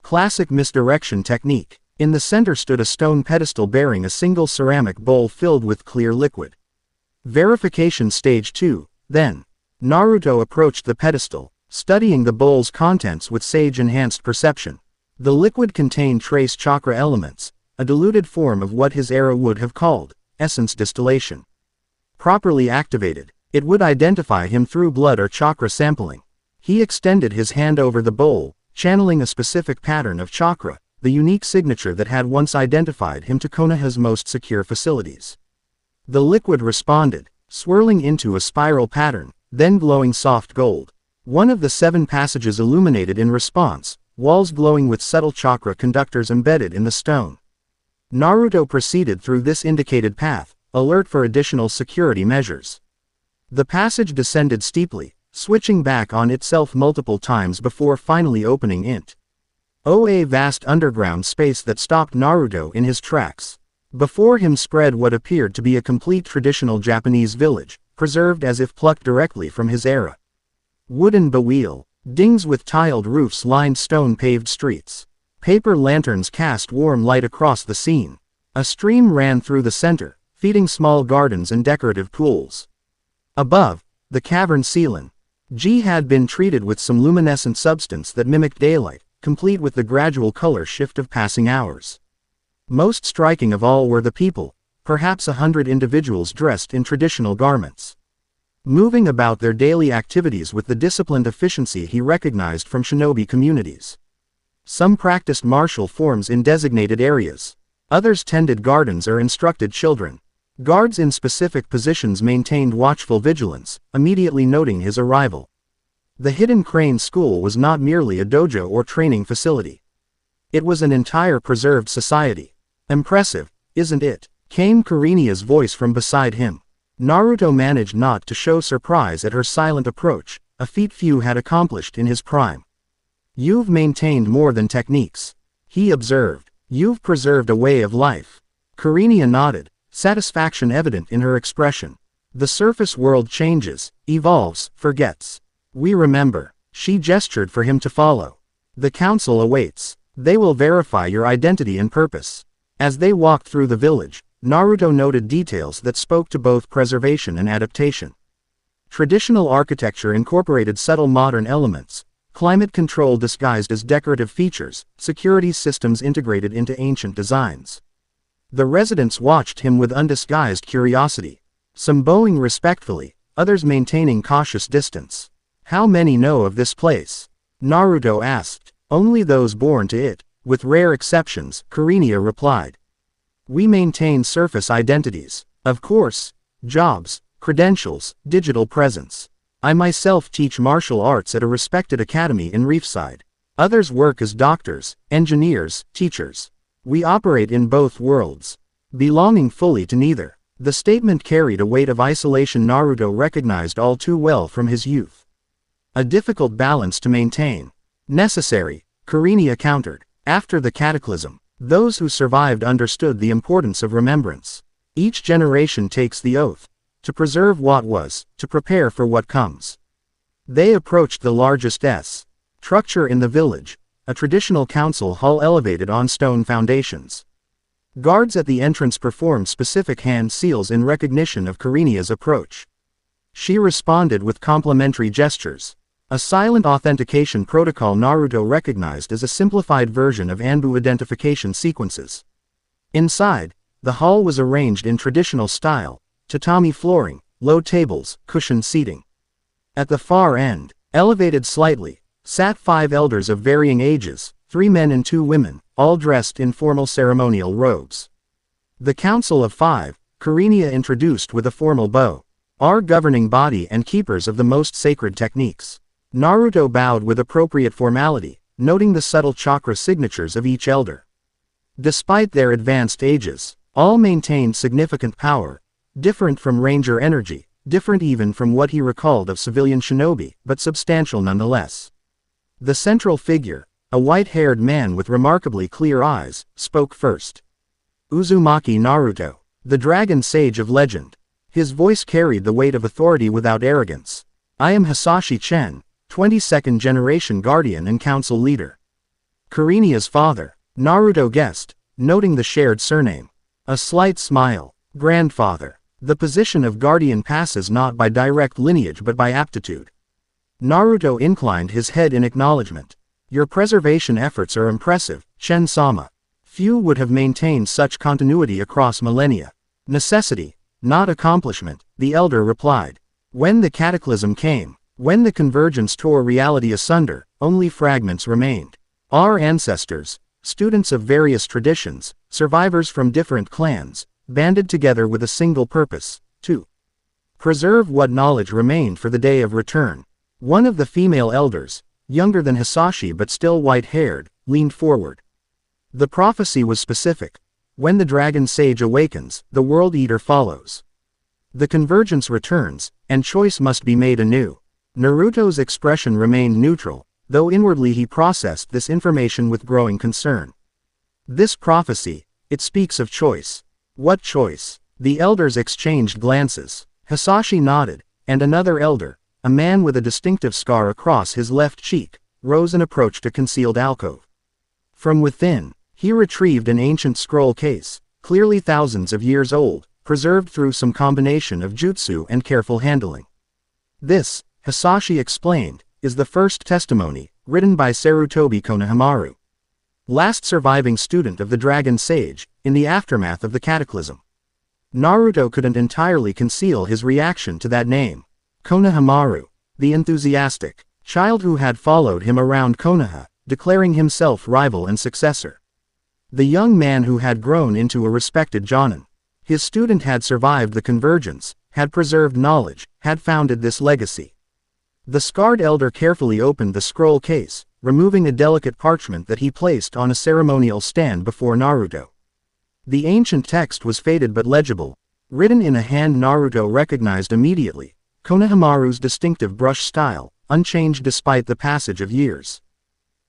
Classic misdirection technique. In the center stood a stone pedestal bearing a single ceramic bowl filled with clear liquid. Verification stage 2, then. Naruto approached the pedestal, studying the bowl's contents with sage-enhanced perception. The liquid contained trace chakra elements, a diluted form of what his era would have called essence distillation. Properly activated, it would identify him through blood or chakra sampling. He extended his hand over the bowl, channeling a specific pattern of chakra, the unique signature that had once identified him to Konoha's most secure facilities. The liquid responded, swirling into a spiral pattern, then glowing soft gold. One of the 7 passages illuminated in response, walls glowing with subtle chakra conductors embedded in the stone. Naruto proceeded through this indicated path, alert for additional security measures. The passage descended steeply, switching back on itself multiple times before finally opening into a vast underground space that stopped Naruto in his tracks. Before him spread what appeared to be a complete traditional Japanese village, preserved as if plucked directly from his era. Wooden bawil, dings with tiled roofs lined stone-paved streets. Paper lanterns cast warm light across the scene. A stream ran through the center, feeding small gardens and decorative pools. Above, the cavern ceiling had been treated with some luminescent substance that mimicked daylight, complete with the gradual color shift of passing hours. Most striking of all were the people, perhaps 100 individuals dressed in traditional garments, moving about their daily activities with the disciplined efficiency he recognized from shinobi communities. Some practiced martial forms in designated areas. Others tended gardens or instructed children. Guards in specific positions maintained watchful vigilance, immediately noting his arrival. The Hidden Crane School was not merely a dojo or training facility. It was an entire preserved society. "Impressive, isn't it?" came Karinia's voice from beside him. Naruto managed not to show surprise at her silent approach, a feat few had accomplished in his prime. "You've maintained more than techniques," he observed. "You've preserved a way of life." Karinia nodded, satisfaction evident in her expression. "The surface world changes, evolves, forgets. We remember." She gestured for him to follow. "The council awaits. They will verify your identity and purpose." As they walked through the village, Naruto noted details that spoke to both preservation and adaptation. Traditional architecture incorporated subtle modern elements, climate control disguised as decorative features, security systems integrated into ancient designs. The residents watched him with undisguised curiosity, some bowing respectfully, others maintaining cautious distance. "How many know of this place?" Naruto asked. "Only those born to it, with rare exceptions," Karinia replied. "We maintain surface identities. Of course, jobs, credentials, digital presence. I myself teach martial arts at a respected academy in Reefside. Others work as doctors, engineers, teachers. We operate in both worlds, belonging fully to neither." The statement carried a weight of isolation Naruto recognized all too well from his youth. A difficult balance to maintain. "Necessary," Karinia countered. "After the cataclysm, those who survived understood the importance of remembrance. Each generation takes the oath to preserve what was, to prepare for what comes." They approached the largest structure in the village, a traditional council hall elevated on stone foundations. Guards at the entrance performed specific hand seals in recognition of Karinia's approach. She responded with complimentary gestures. A silent authentication protocol Naruto recognized as a simplified version of Anbu identification sequences. Inside, the hall was arranged in traditional style, tatami flooring, low tables, cushioned seating. At the far end, elevated slightly, sat 5 elders of varying ages, 3 men and 2 women, all dressed in formal ceremonial robes. "The Council of 5, Karinia introduced with a formal bow, our governing body and keepers of the most sacred techniques. Naruto bowed with appropriate formality, noting the subtle chakra signatures of each elder. Despite their advanced ages, all maintained significant power, different from ranger energy, different even from what he recalled of civilian shinobi, but substantial nonetheless. The central figure, a white-haired man with remarkably clear eyes, spoke first. Uzumaki Naruto, the dragon sage of legend. His voice carried the weight of authority without arrogance. I am Hisashi Chen, 22nd generation guardian and council leader. Karinia's father, Naruto guessed, noting the shared surname. A slight smile. Grandfather. The position of guardian passes not by direct lineage but by aptitude. Naruto inclined his head in acknowledgement. Your preservation efforts are impressive, Chen-sama. Few would have maintained such continuity across millennia. Necessity, not accomplishment, the elder replied. When the cataclysm came, when the convergence tore reality asunder, only fragments remained. Our ancestors, students of various traditions, survivors from different clans, banded together with a single purpose, to preserve what knowledge remained for the day of return. One of the female elders, younger than Hisashi but still white-haired, leaned forward. The prophecy was specific. When the dragon sage awakens, the world eater follows. The convergence returns, and choice must be made anew. Naruto's expression remained neutral, though inwardly he processed this information with growing concern. This prophecy, it speaks of choice. What choice? The elders exchanged glances. Hisashi nodded, and another elder, a man with a distinctive scar across his left cheek, rose and approached a concealed alcove. From within, he retrieved an ancient scroll case, clearly thousands of years old, preserved through some combination of jutsu and careful handling. This, Hisashi explained, is the first testimony, written by Sarutobi Konohamaru. Last surviving student of the Dragon Sage, in the aftermath of the cataclysm. Naruto couldn't entirely conceal his reaction to that name. Konohamaru, the enthusiastic child who had followed him around Konoha, declaring himself rival and successor. The young man who had grown into a respected jonin. His student had survived the convergence, had preserved knowledge, had founded this legacy. The scarred elder carefully opened the scroll case, removing a delicate parchment that he placed on a ceremonial stand before Naruto. The ancient text was faded but legible, written in a hand Naruto recognized immediately, Konohamaru's distinctive brush style, unchanged despite the passage of years.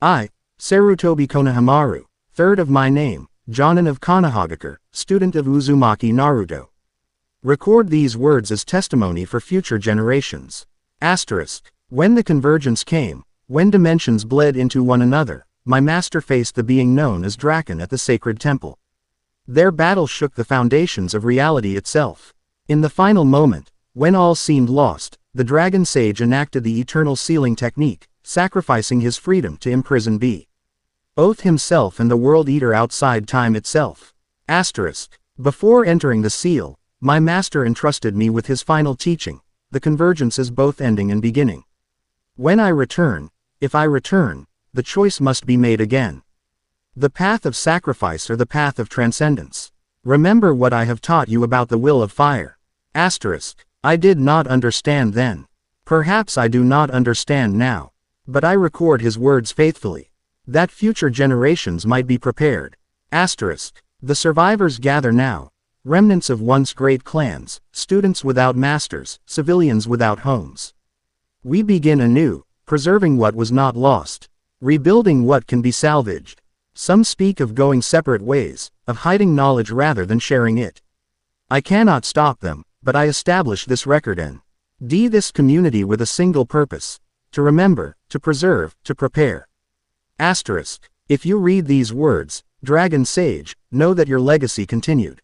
I, Sarutobi Konohamaru, third of my name, Jonin of Konohagakure, student of Uzumaki Naruto. Record these words as testimony for future generations. Asterisk. When the convergence came, when dimensions bled into one another, my master faced the being known as Draken at the sacred temple. Their battle shook the foundations of reality itself. In the final moment, when all seemed lost, the Dragon Sage enacted the eternal sealing technique, sacrificing his freedom to imprison both himself and the World Eater outside time itself. Asterisk. Before entering the seal, my master entrusted me with his final teaching, the convergence is both ending and beginning. When I return, if I return, the choice must be made again. The path of sacrifice or the path of transcendence. Remember what I have taught you about the will of fire. Asterisk. I did not understand then. Perhaps I do not understand now. But I record his words faithfully, that future generations might be prepared. Asterisk. The survivors gather now, remnants of once great clans, students without masters, civilians without homes. We begin anew, preserving what was not lost, rebuilding what can be salvaged. Some speak of going separate ways, of hiding knowledge rather than sharing it. I cannot stop them, but I establish this record and this community with a single purpose, to remember, to preserve, to prepare. Asterisk. If you read these words, Dragon Sage, know that your legacy continued.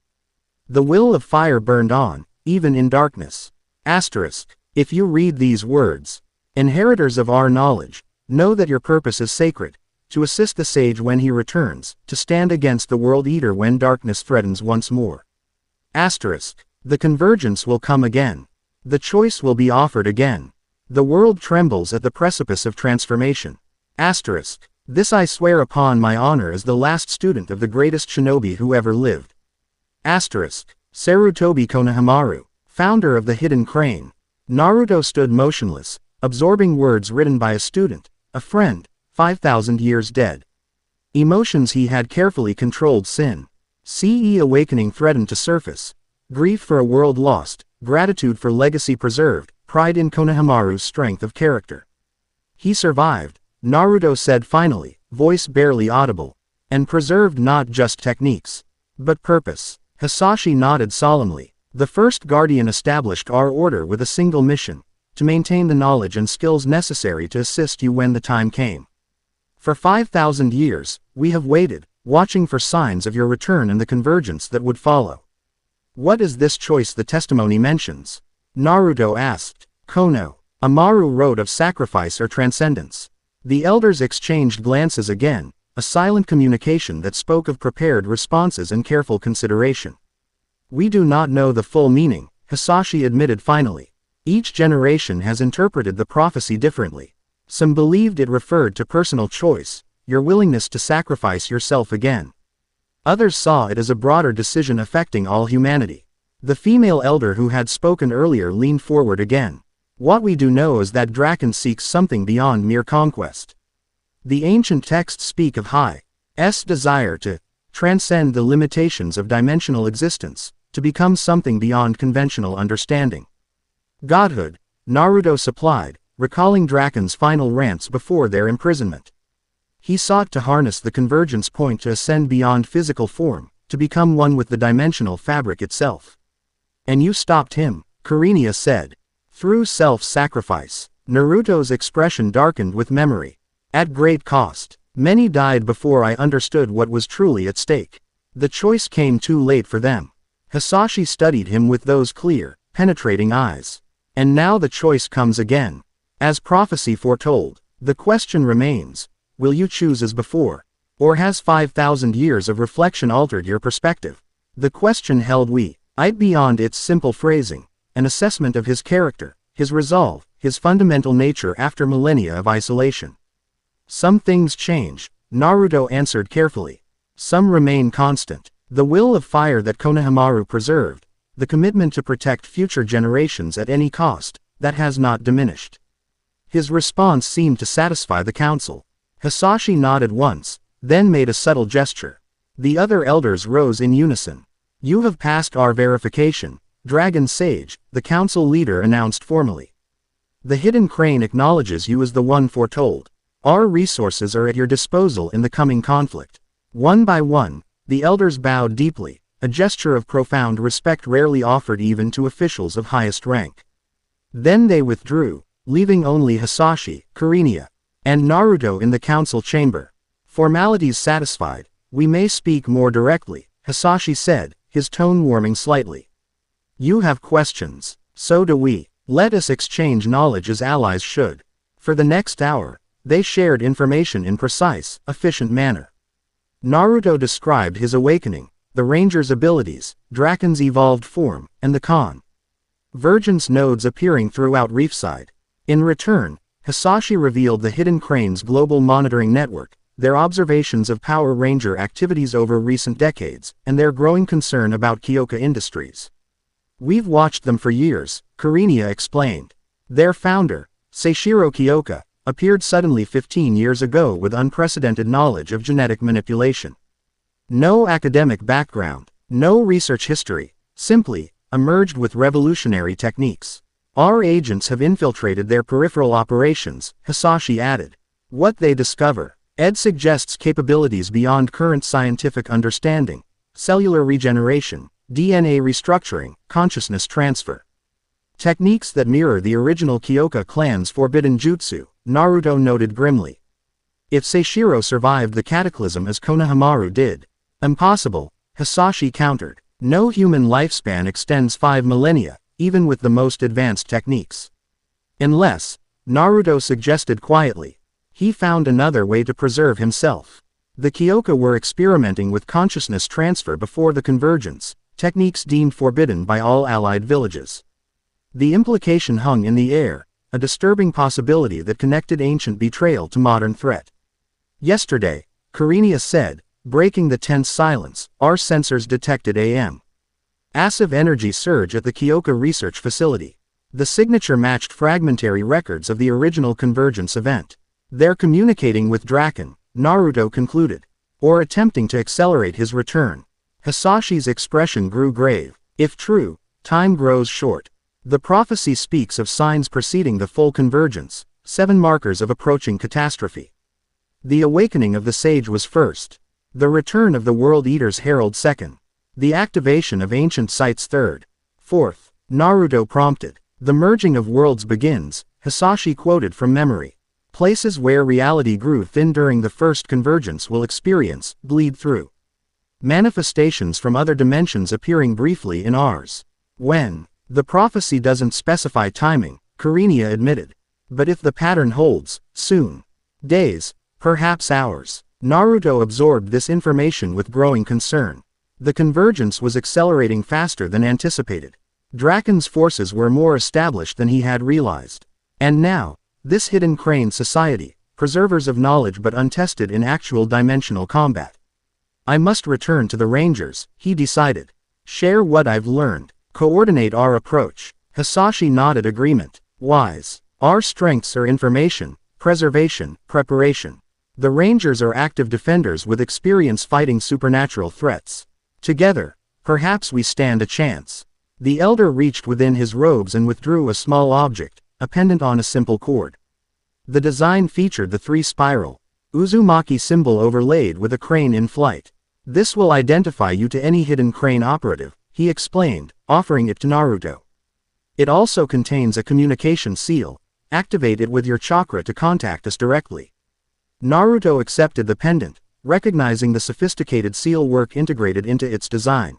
The will of fire burned on, even in darkness. Asterisk. If you read these words, inheritors of our knowledge, know that your purpose is sacred, to assist the sage when he returns, to stand against the World Eater when darkness threatens once more. Asterisk. The convergence will come again. The choice will be offered again. The world trembles at the precipice of transformation. Asterisk. This I swear upon my honor as the last student of the greatest shinobi who ever lived. Asterisk. Sarutobi Konohamaru, Founder of the Hidden Crane. Naruto stood motionless, absorbing words written by a student, a friend, 5,000 years dead. Emotions he had carefully controlled sin. CE awakening threatened to surface. Grief for a world lost, gratitude for legacy preserved, pride in Konohamaru's strength of character. He survived, Naruto said finally, voice barely audible, and preserved not just techniques, but purpose. Hisashi nodded solemnly. The first guardian established our order with a single mission, to maintain the knowledge and skills necessary to assist you when the time came. For 5,000 years, we have waited, watching for signs of your return and the convergence that would follow. What is this choice the testimony mentions? Naruto asked. Kono. Amaru wrote of sacrifice or transcendence. The elders exchanged glances again, a silent communication that spoke of prepared responses and careful consideration. We do not know the full meaning, Hisashi admitted finally. Each generation has interpreted the prophecy differently. Some believed it referred to personal choice, your willingness to sacrifice yourself again. Others saw it as a broader decision affecting all humanity. The female elder who had spoken earlier leaned forward again. What we do know is that Draken seeks something beyond mere conquest. The ancient texts speak of High's desire to transcend the limitations of dimensional existence, to become something beyond conventional understanding. Godhood, Naruto supplied, recalling Draken's final rants before their imprisonment. He sought to harness the convergence point to ascend beyond physical form, to become one with the dimensional fabric itself. And you stopped him, Kurinia said. Through self-sacrifice. Naruto's expression darkened with memory. At great cost. Many died before I understood what was truly at stake. The choice came too late for them. Hisashi studied him with those clear, penetrating eyes. And now the choice comes again. As prophecy foretold, the question remains, will you choose as before? Or has 5,000 years of reflection altered your perspective? The question held weight beyond its simple phrasing, an assessment of his character, his resolve, his fundamental nature after millennia of isolation. Some things change, Naruto answered carefully. Some remain constant. The will of fire that Konohamaru preserved, the commitment to protect future generations at any cost, that has not diminished. His response seemed to satisfy the council. Hisashi nodded once, then made a subtle gesture. The other elders rose in unison. You have passed our verification, Dragon Sage, the council leader announced formally. The Hidden Crane acknowledges you as the one foretold. Our resources are at your disposal in the coming conflict. One by one, the elders bowed deeply, a gesture of profound respect rarely offered even to officials of highest rank. Then they withdrew, leaving only Hisashi, Kurinia, and Naruto in the council chamber. Formalities satisfied, we may speak more directly, Hisashi said, his tone warming slightly. You have questions. So do we. Let us exchange knowledge as allies should. For the next hour, they shared information in precise, efficient manner. Naruto described his awakening, the ranger's abilities, Draken's evolved form, and the convergence nodes appearing throughout Reefside. In return, Hisashi revealed the Hidden Crane's global monitoring network, their observations of Power Ranger activities over recent decades, and their growing concern about Kyoka Industries. We've watched them for years, Kurinia explained. Their founder, Seishiro Kyoka, appeared suddenly 15 years ago with unprecedented knowledge of genetic manipulation. No academic background, no research history, simply, emerged with revolutionary techniques. Our agents have infiltrated their peripheral operations, Hisashi added. What they discover, Ed suggests capabilities beyond current scientific understanding, cellular regeneration, DNA restructuring, consciousness transfer. Techniques that mirror the original Kyoka clan's forbidden jutsu, Naruto noted grimly. If Seishiro survived the cataclysm as Konohamaru did. Impossible, Hisashi countered. No human lifespan extends 5 millennia, even with the most advanced techniques. Unless, Naruto suggested quietly, he found another way to preserve himself. The Kyoka were experimenting with consciousness transfer before the convergence, techniques deemed forbidden by all allied villages. The implication hung in the air, a disturbing possibility that connected ancient betrayal to modern threat. Yesterday, Kurinia said, breaking the tense silence, our sensors detected AM Massive energy surge at the Kyoka Research Facility. The signature matched fragmentary records of the original convergence event. They're communicating with Draken, Naruto concluded. Or attempting to accelerate his return. Hisashi's expression grew grave. If true, time grows short. The prophecy speaks of signs preceding the full convergence, 7 markers of approaching catastrophe. The awakening of the sage was first. The return of the World Eater's herald second. The activation of ancient sites third. Fourth, Naruto prompted. The merging of worlds begins, Hisashi quoted from memory. Places where reality grew thin during the first convergence will experience, bleed through. Manifestations from other dimensions appearing briefly in ours. When? The prophecy doesn't specify timing, Kurinia admitted. But if the pattern holds, soon. Days, perhaps hours. Naruto absorbed this information with growing concern. The convergence was accelerating faster than anticipated. Draken's forces were more established than he had realized. And now, this hidden Crane society, preservers of knowledge but untested in actual dimensional combat. I must return to the Rangers, he decided. Share what I've learned. Coordinate our approach. Hisashi nodded agreement. Wise. Our strengths are information, preservation, preparation. The Rangers are active defenders with experience fighting supernatural threats. Together, perhaps we stand a chance. The elder reached within his robes and withdrew a small object, a pendant on a simple cord. The design featured the 3-spiral Uzumaki symbol overlaid with a crane in flight. This will identify you to any hidden crane operative, he explained, offering it to Naruto. It also contains a communication seal. Activate it with your chakra to contact us directly. Naruto accepted the pendant, recognizing the sophisticated seal work integrated into its design.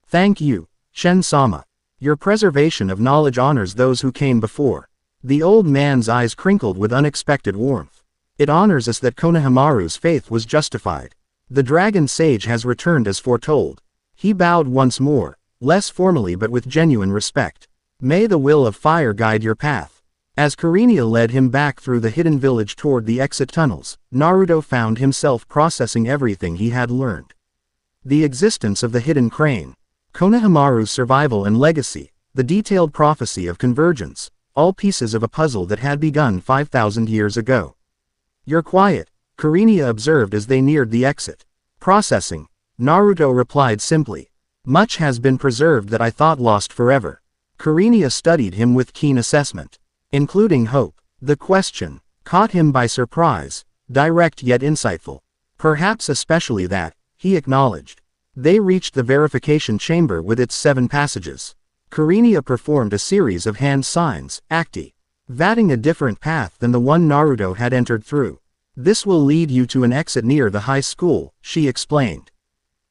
Thank you, Shen-sama. Your preservation of knowledge honors those who came before. The old man's eyes crinkled with unexpected warmth. It honors us that Konohamaru's faith was justified. The dragon sage has returned as foretold. He bowed once more, less formally but with genuine respect. May the will of fire guide your path. As Kurinia led him back through the hidden village toward the exit tunnels, Naruto found himself processing everything he had learned. The existence of the hidden crane, Konohamaru's survival and legacy, the detailed prophecy of convergence, all pieces of a puzzle that had begun 5,000 years ago. You're quiet, Kurinia observed as they neared the exit. Processing, Naruto replied simply. Much has been preserved that I thought lost forever. Kurinia studied him with keen assessment. Including hope. The question caught him by surprise, direct yet insightful. Perhaps especially that, he acknowledged. They reached the verification chamber with its 7 passages. Kurinia performed a series of hand signs, activating a different path than the one Naruto had entered through. This will lead you to an exit near the high school, she explained.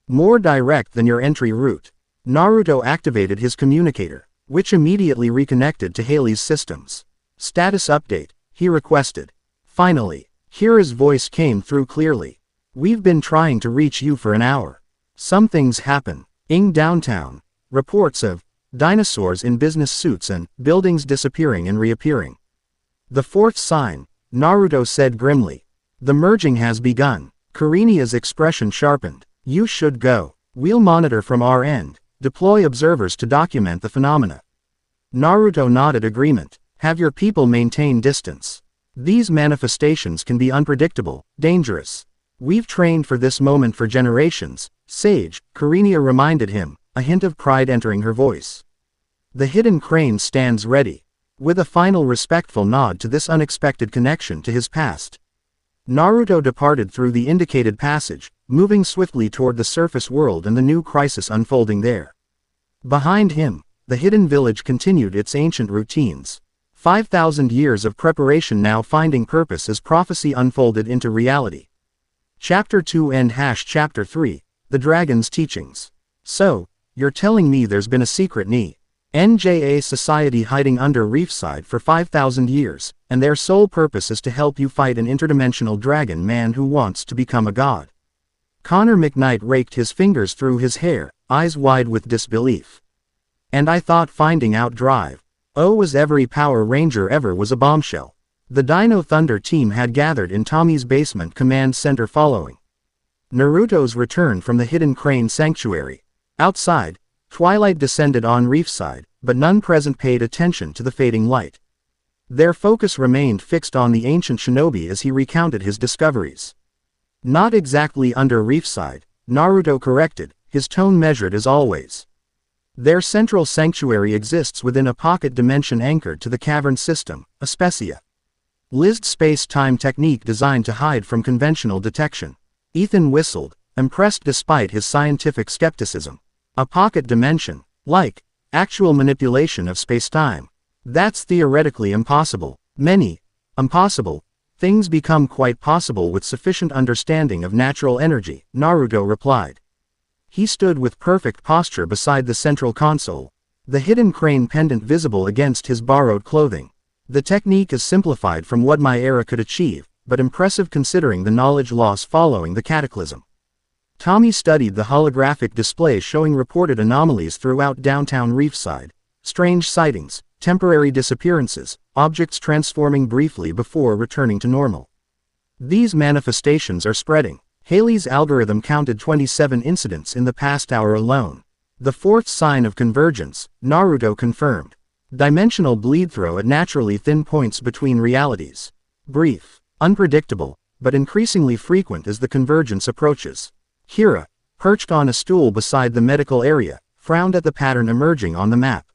More direct than your entry route. Naruto activated his communicator, which immediately reconnected to Haley's systems. Status update, he requested. Finally, Kira's voice came through clearly. We've been trying to reach you for an hour. Some things happen. Downtown. Reports of dinosaurs in business suits and buildings disappearing and reappearing. The 4th sign, Naruto said grimly. The merging has begun. Kurinia's expression sharpened. You should go. We'll monitor from our end. Deploy observers to document the phenomena. Naruto nodded agreement. Have your people maintain distance. These manifestations can be unpredictable, dangerous. We've trained for this moment for generations, sage, Kurinia reminded him, a hint of pride entering her voice. The hidden crane stands ready. With a final respectful nod to this unexpected connection to his past. Naruto departed through the indicated passage, moving swiftly toward the surface world and the new crisis unfolding there. Behind him, the hidden village continued its ancient routines. 5,000 years of preparation now finding purpose as prophecy unfolded into reality. Chapter 2 and Chapter 3, The Dragon's Teachings. So, you're telling me there's been a secret NJA society hiding under Reefside for 5,000 years, and their sole purpose is to help you fight an interdimensional dragon man who wants to become a god. Connor McKnight raked his fingers through his hair, eyes wide with disbelief. And I thought finding out Drive was every Power Ranger ever was a bombshell. The Dino Thunder team had gathered in Tommy's basement command center following Naruto's return from the hidden crane sanctuary. Outside, Twilight descended on Reefside, but none present paid attention to the fading light. Their focus remained fixed on the ancient shinobi as he recounted his discoveries. Not exactly under Reefside, Naruto corrected, his tone measured as always. Their central sanctuary exists within a pocket dimension anchored to the cavern system, a specia. Lized space-time technique designed to hide from conventional detection. Ethan whistled, impressed despite his scientific skepticism. A pocket dimension, like actual manipulation of space-time. That's theoretically impossible. Many impossible things become quite possible with sufficient understanding of natural energy, Naruto replied. He stood with perfect posture beside the central console, the hidden crane pendant visible against his borrowed clothing. The technique is simplified from what my era could achieve, but impressive considering the knowledge loss following the cataclysm. Tommy studied the holographic display showing reported anomalies throughout downtown Reefside. Strange sightings, temporary disappearances, objects transforming briefly before returning to normal. These manifestations are spreading. Haley's algorithm counted 27 incidents in the past hour alone. The fourth sign of convergence, Naruto confirmed. Dimensional bleed-through at naturally thin points between realities. Brief, unpredictable, but increasingly frequent as the convergence approaches. Kira, perched on a stool beside the medical area, frowned at the pattern emerging on the map.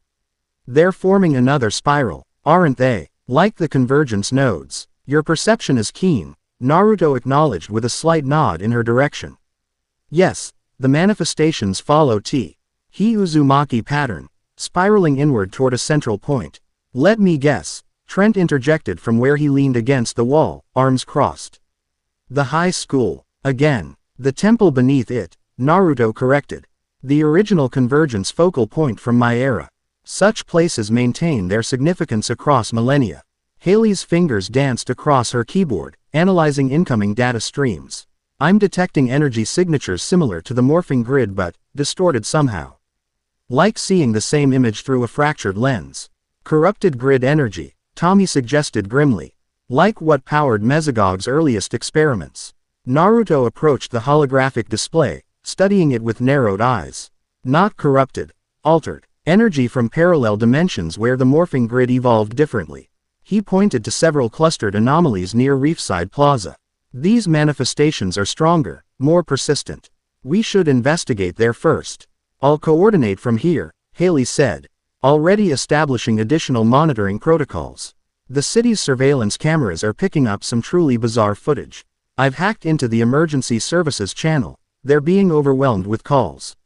They're forming another spiral, aren't they? Like the convergence nodes. Your perception is keen, Naruto acknowledged with a slight nod in her direction. Yes, the manifestations follow T. He Uzumaki pattern, spiraling inward toward a central point. Let me guess, Trent interjected from where he leaned against the wall, arms crossed. The high school, again. The temple beneath it, Naruto corrected. The original convergence focal point from my era. Such places maintain their significance across millennia. Haley's fingers danced across her keyboard, analyzing incoming data streams. I'm detecting energy signatures similar to the morphing grid but distorted somehow. Like seeing the same image through a fractured lens. Corrupted grid energy, Tommy suggested grimly. Like what powered Mesogog's earliest experiments. Naruto approached the holographic display, studying it with narrowed eyes. Not corrupted, altered. Energy from parallel dimensions where the morphing grid evolved differently. He pointed to several clustered anomalies near Reefside Plaza. These manifestations are stronger, more persistent. We should investigate there first. I'll coordinate from here, Haley said, already establishing additional monitoring protocols. The city's surveillance cameras are picking up some truly bizarre footage. I've hacked into the emergency services channel. They're being overwhelmed with calls.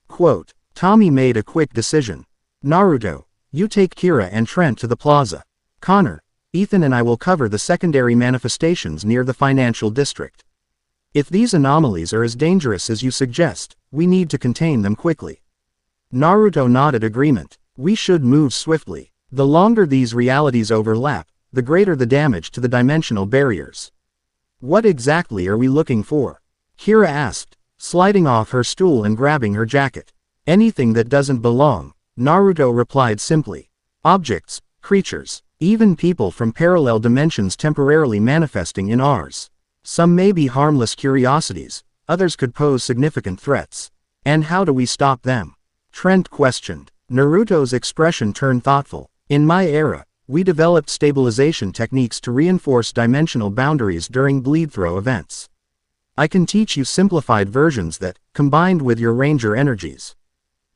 Quote, Tommy made a quick decision. Naruto, you take Kira and Trent to the plaza. Connor, Ethan and I will cover the secondary manifestations near the financial district. If these anomalies are as dangerous as you suggest, we need to contain them quickly. Naruto nodded agreement. We should move swiftly. The longer these realities overlap, the greater the damage to the dimensional barriers. What exactly are we looking for? Kira asked, sliding off her stool and grabbing her jacket. Anything that doesn't belong, Naruto replied simply. Objects, creatures, even people from parallel dimensions temporarily manifesting in ours. Some may be harmless curiosities, others could pose significant threats. And how do we stop them? Trent questioned. Naruto's expression turned thoughtful. In my era, we developed stabilization techniques to reinforce dimensional boundaries during bleed-through events. I can teach you simplified versions that, combined with your ranger energies,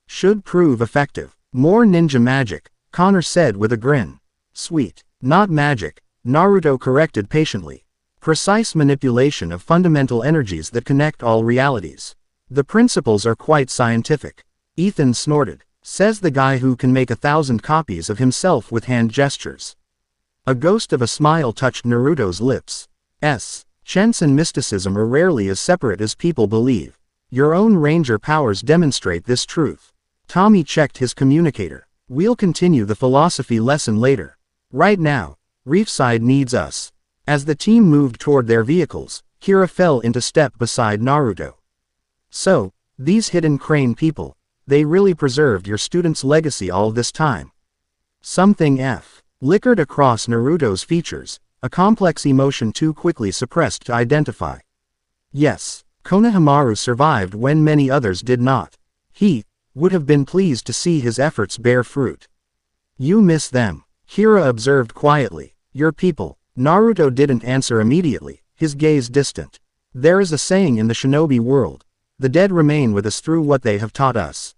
should prove effective. More ninja magic, Connor said with a grin. Sweet, not magic, Naruto corrected patiently. Precise manipulation of fundamental energies that connect all realities. The principles are quite scientific. Ethan snorted. Says the guy who can make 1,000 copies of himself with hand gestures. A ghost of a smile touched Naruto's lips. Chance and mysticism are rarely as separate as people believe. Your own ranger powers demonstrate this truth. Tommy checked his communicator. We'll continue the philosophy lesson later. Right now, Reefside needs us. As the team moved toward their vehicles, Kira fell into step beside Naruto. So, these hidden crane people, they really preserved your student's legacy all this time. Something flickered across Naruto's features, a complex emotion too quickly suppressed to identify. Yes, Konohamaru survived when many others did not. He would have been pleased to see his efforts bear fruit. You miss them, Kira observed quietly. Your people. Naruto didn't answer immediately, his gaze distant. There is a saying in the shinobi world. The dead remain with us through what they have taught us.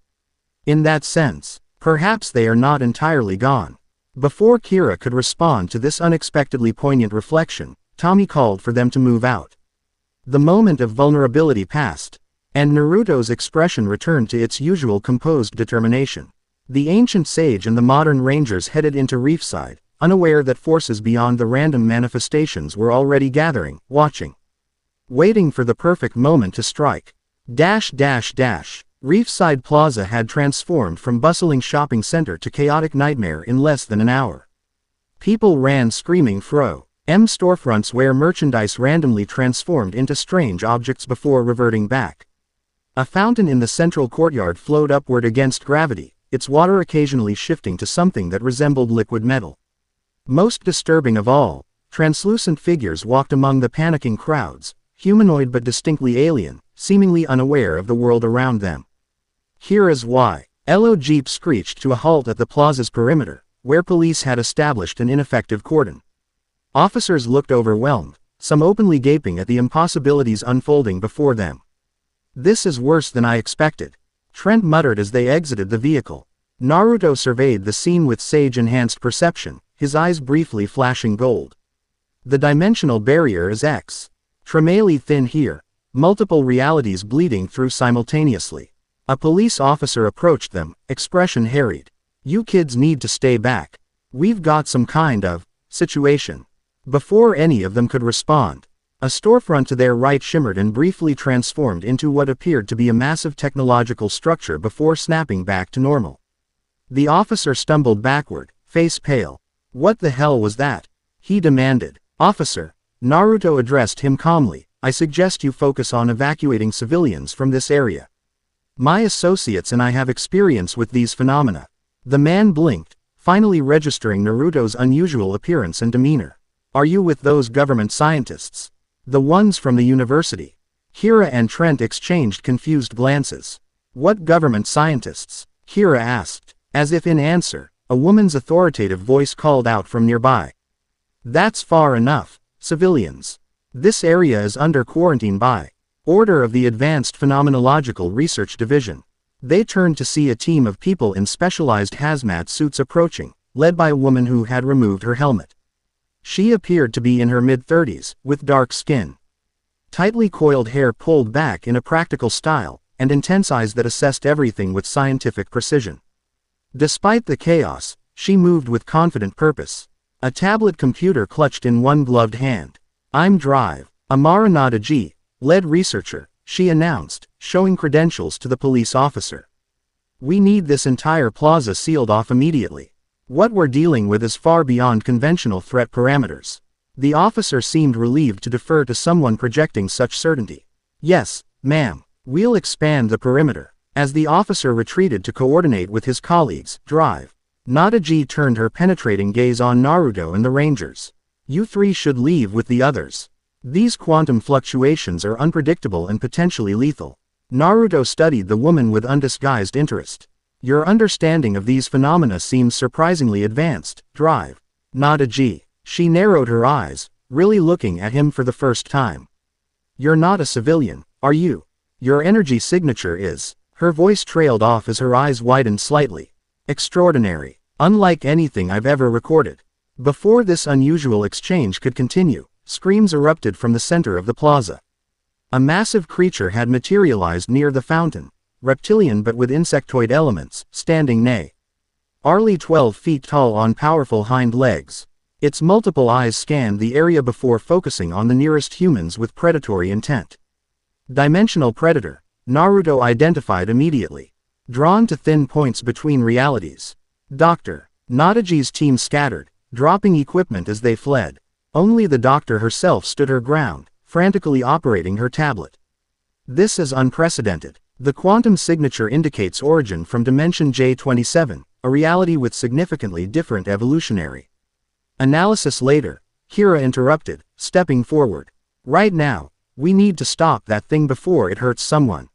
In that sense, perhaps they are not entirely gone. Before Kira could respond to this unexpectedly poignant reflection, Tommy called for them to move out. The moment of vulnerability passed, and Naruto's expression returned to its usual composed determination. The ancient sage and the modern rangers headed into Reefside, unaware that forces beyond the random manifestations were already gathering, watching. Waiting for the perfect moment to strike. Reefside Plaza had transformed from bustling shopping center to chaotic nightmare in less than an hour. People ran screaming from storefronts where merchandise randomly transformed into strange objects before reverting back. A fountain in the central courtyard flowed upward against gravity, its water occasionally shifting to something that resembled liquid metal. Most disturbing of all, translucent figures walked among the panicking crowds, humanoid but distinctly alien, seemingly unaware of the world around them. Here is why. Elo Jeep screeched to a halt at the plaza's perimeter, where police had established an ineffective cordon. Officers looked overwhelmed, some openly gaping at the impossibilities unfolding before them. This is worse than I expected, Trent muttered as they exited the vehicle. Naruto surveyed the scene with sage-enhanced perception, his eyes briefly flashing gold. The dimensional barrier is extremely thin here, multiple realities bleeding through simultaneously. A police officer approached them, expression harried. You kids need to stay back. We've got some kind of situation. Before any of them could respond, a storefront to their right shimmered and briefly transformed into what appeared to be a massive technological structure before snapping back to normal. The officer stumbled backward, face pale. What the hell was that? He demanded. Officer, Naruto addressed him calmly, I suggest you focus on evacuating civilians from this area. My associates and I have experience with these phenomena. The man blinked, finally registering Naruto's unusual appearance and demeanor. Are you with those government scientists? The ones from the university. Kira and Trent exchanged confused glances. What government scientists? Kira asked. As if in answer, a woman's authoritative voice called out from nearby. That's far enough, civilians. This area is under quarantine by order of the Advanced Phenomenological Research Division. They turned to see a team of people in specialized hazmat suits approaching, led by a woman who had removed her helmet. She appeared to be in her mid-30s, with dark skin. Tightly coiled hair pulled back in a practical style, and intense eyes that assessed everything with scientific precision. Despite the chaos, she moved with confident purpose. A tablet computer clutched in one gloved hand. I'm Drive. Amara Nadaji, lead researcher, she announced, showing credentials to the police officer. We need this entire plaza sealed off immediately. What we're dealing with is far beyond conventional threat parameters. The officer seemed relieved to defer to someone projecting such certainty. Yes, ma'am. We'll expand the perimeter. As the officer retreated to coordinate with his colleagues, Drive. Nadaji turned her penetrating gaze on Naruto and the Rangers. You three should leave with the others. These quantum fluctuations are unpredictable and potentially lethal. Naruto studied the woman with undisguised interest. Your understanding of these phenomena seems surprisingly advanced, Drive. Nadaji. She narrowed her eyes, really looking at him for the first time. You're not a civilian, are you? Your energy signature is. Her voice trailed off as her eyes widened slightly. Extraordinary. Unlike anything I've ever recorded. Before this unusual exchange could continue, screams erupted from the center of the plaza. A massive creature had materialized near the fountain, reptilian but with insectoid elements, standing nearly 12 feet tall on powerful hind legs. Its multiple eyes scanned the area before focusing on the nearest humans with predatory intent. Dimensional predator, Naruto identified immediately. Drawn to thin points between realities. Dr. Nadaji's team scattered, dropping equipment as they fled. Only the doctor herself stood her ground, frantically operating her tablet. This is unprecedented. The quantum signature indicates origin from dimension J27, a reality with significantly different evolutionary analysis later. Kira interrupted, stepping forward. Right now, we need to stop that thing before it hurts someone.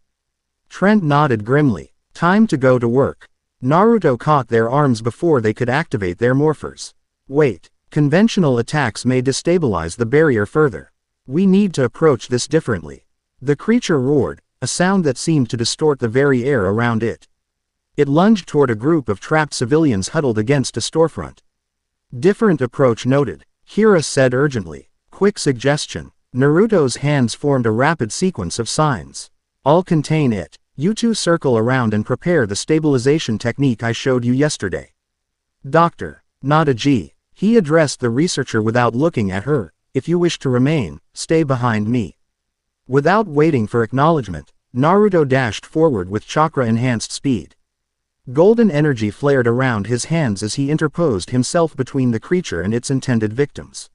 Trent nodded grimly. Time to go to work. Naruto caught their arms before they could activate their morphers. Wait, conventional attacks may destabilize the barrier further. We need to approach this differently. The creature roared, a sound that seemed to distort the very air around it. It lunged toward a group of trapped civilians huddled against a storefront. Different approach noted, Hira said urgently. Quick suggestion. Naruto's hands formed a rapid sequence of signs. All contain it. You two circle around and prepare the stabilization technique I showed you yesterday. Doctor, Nadaji. He addressed the researcher without looking at her. If you wish to remain, stay behind me. Without waiting for acknowledgement, Naruto dashed forward with chakra-enhanced speed. Golden energy flared around his hands as he interposed himself between the creature and its intended victims.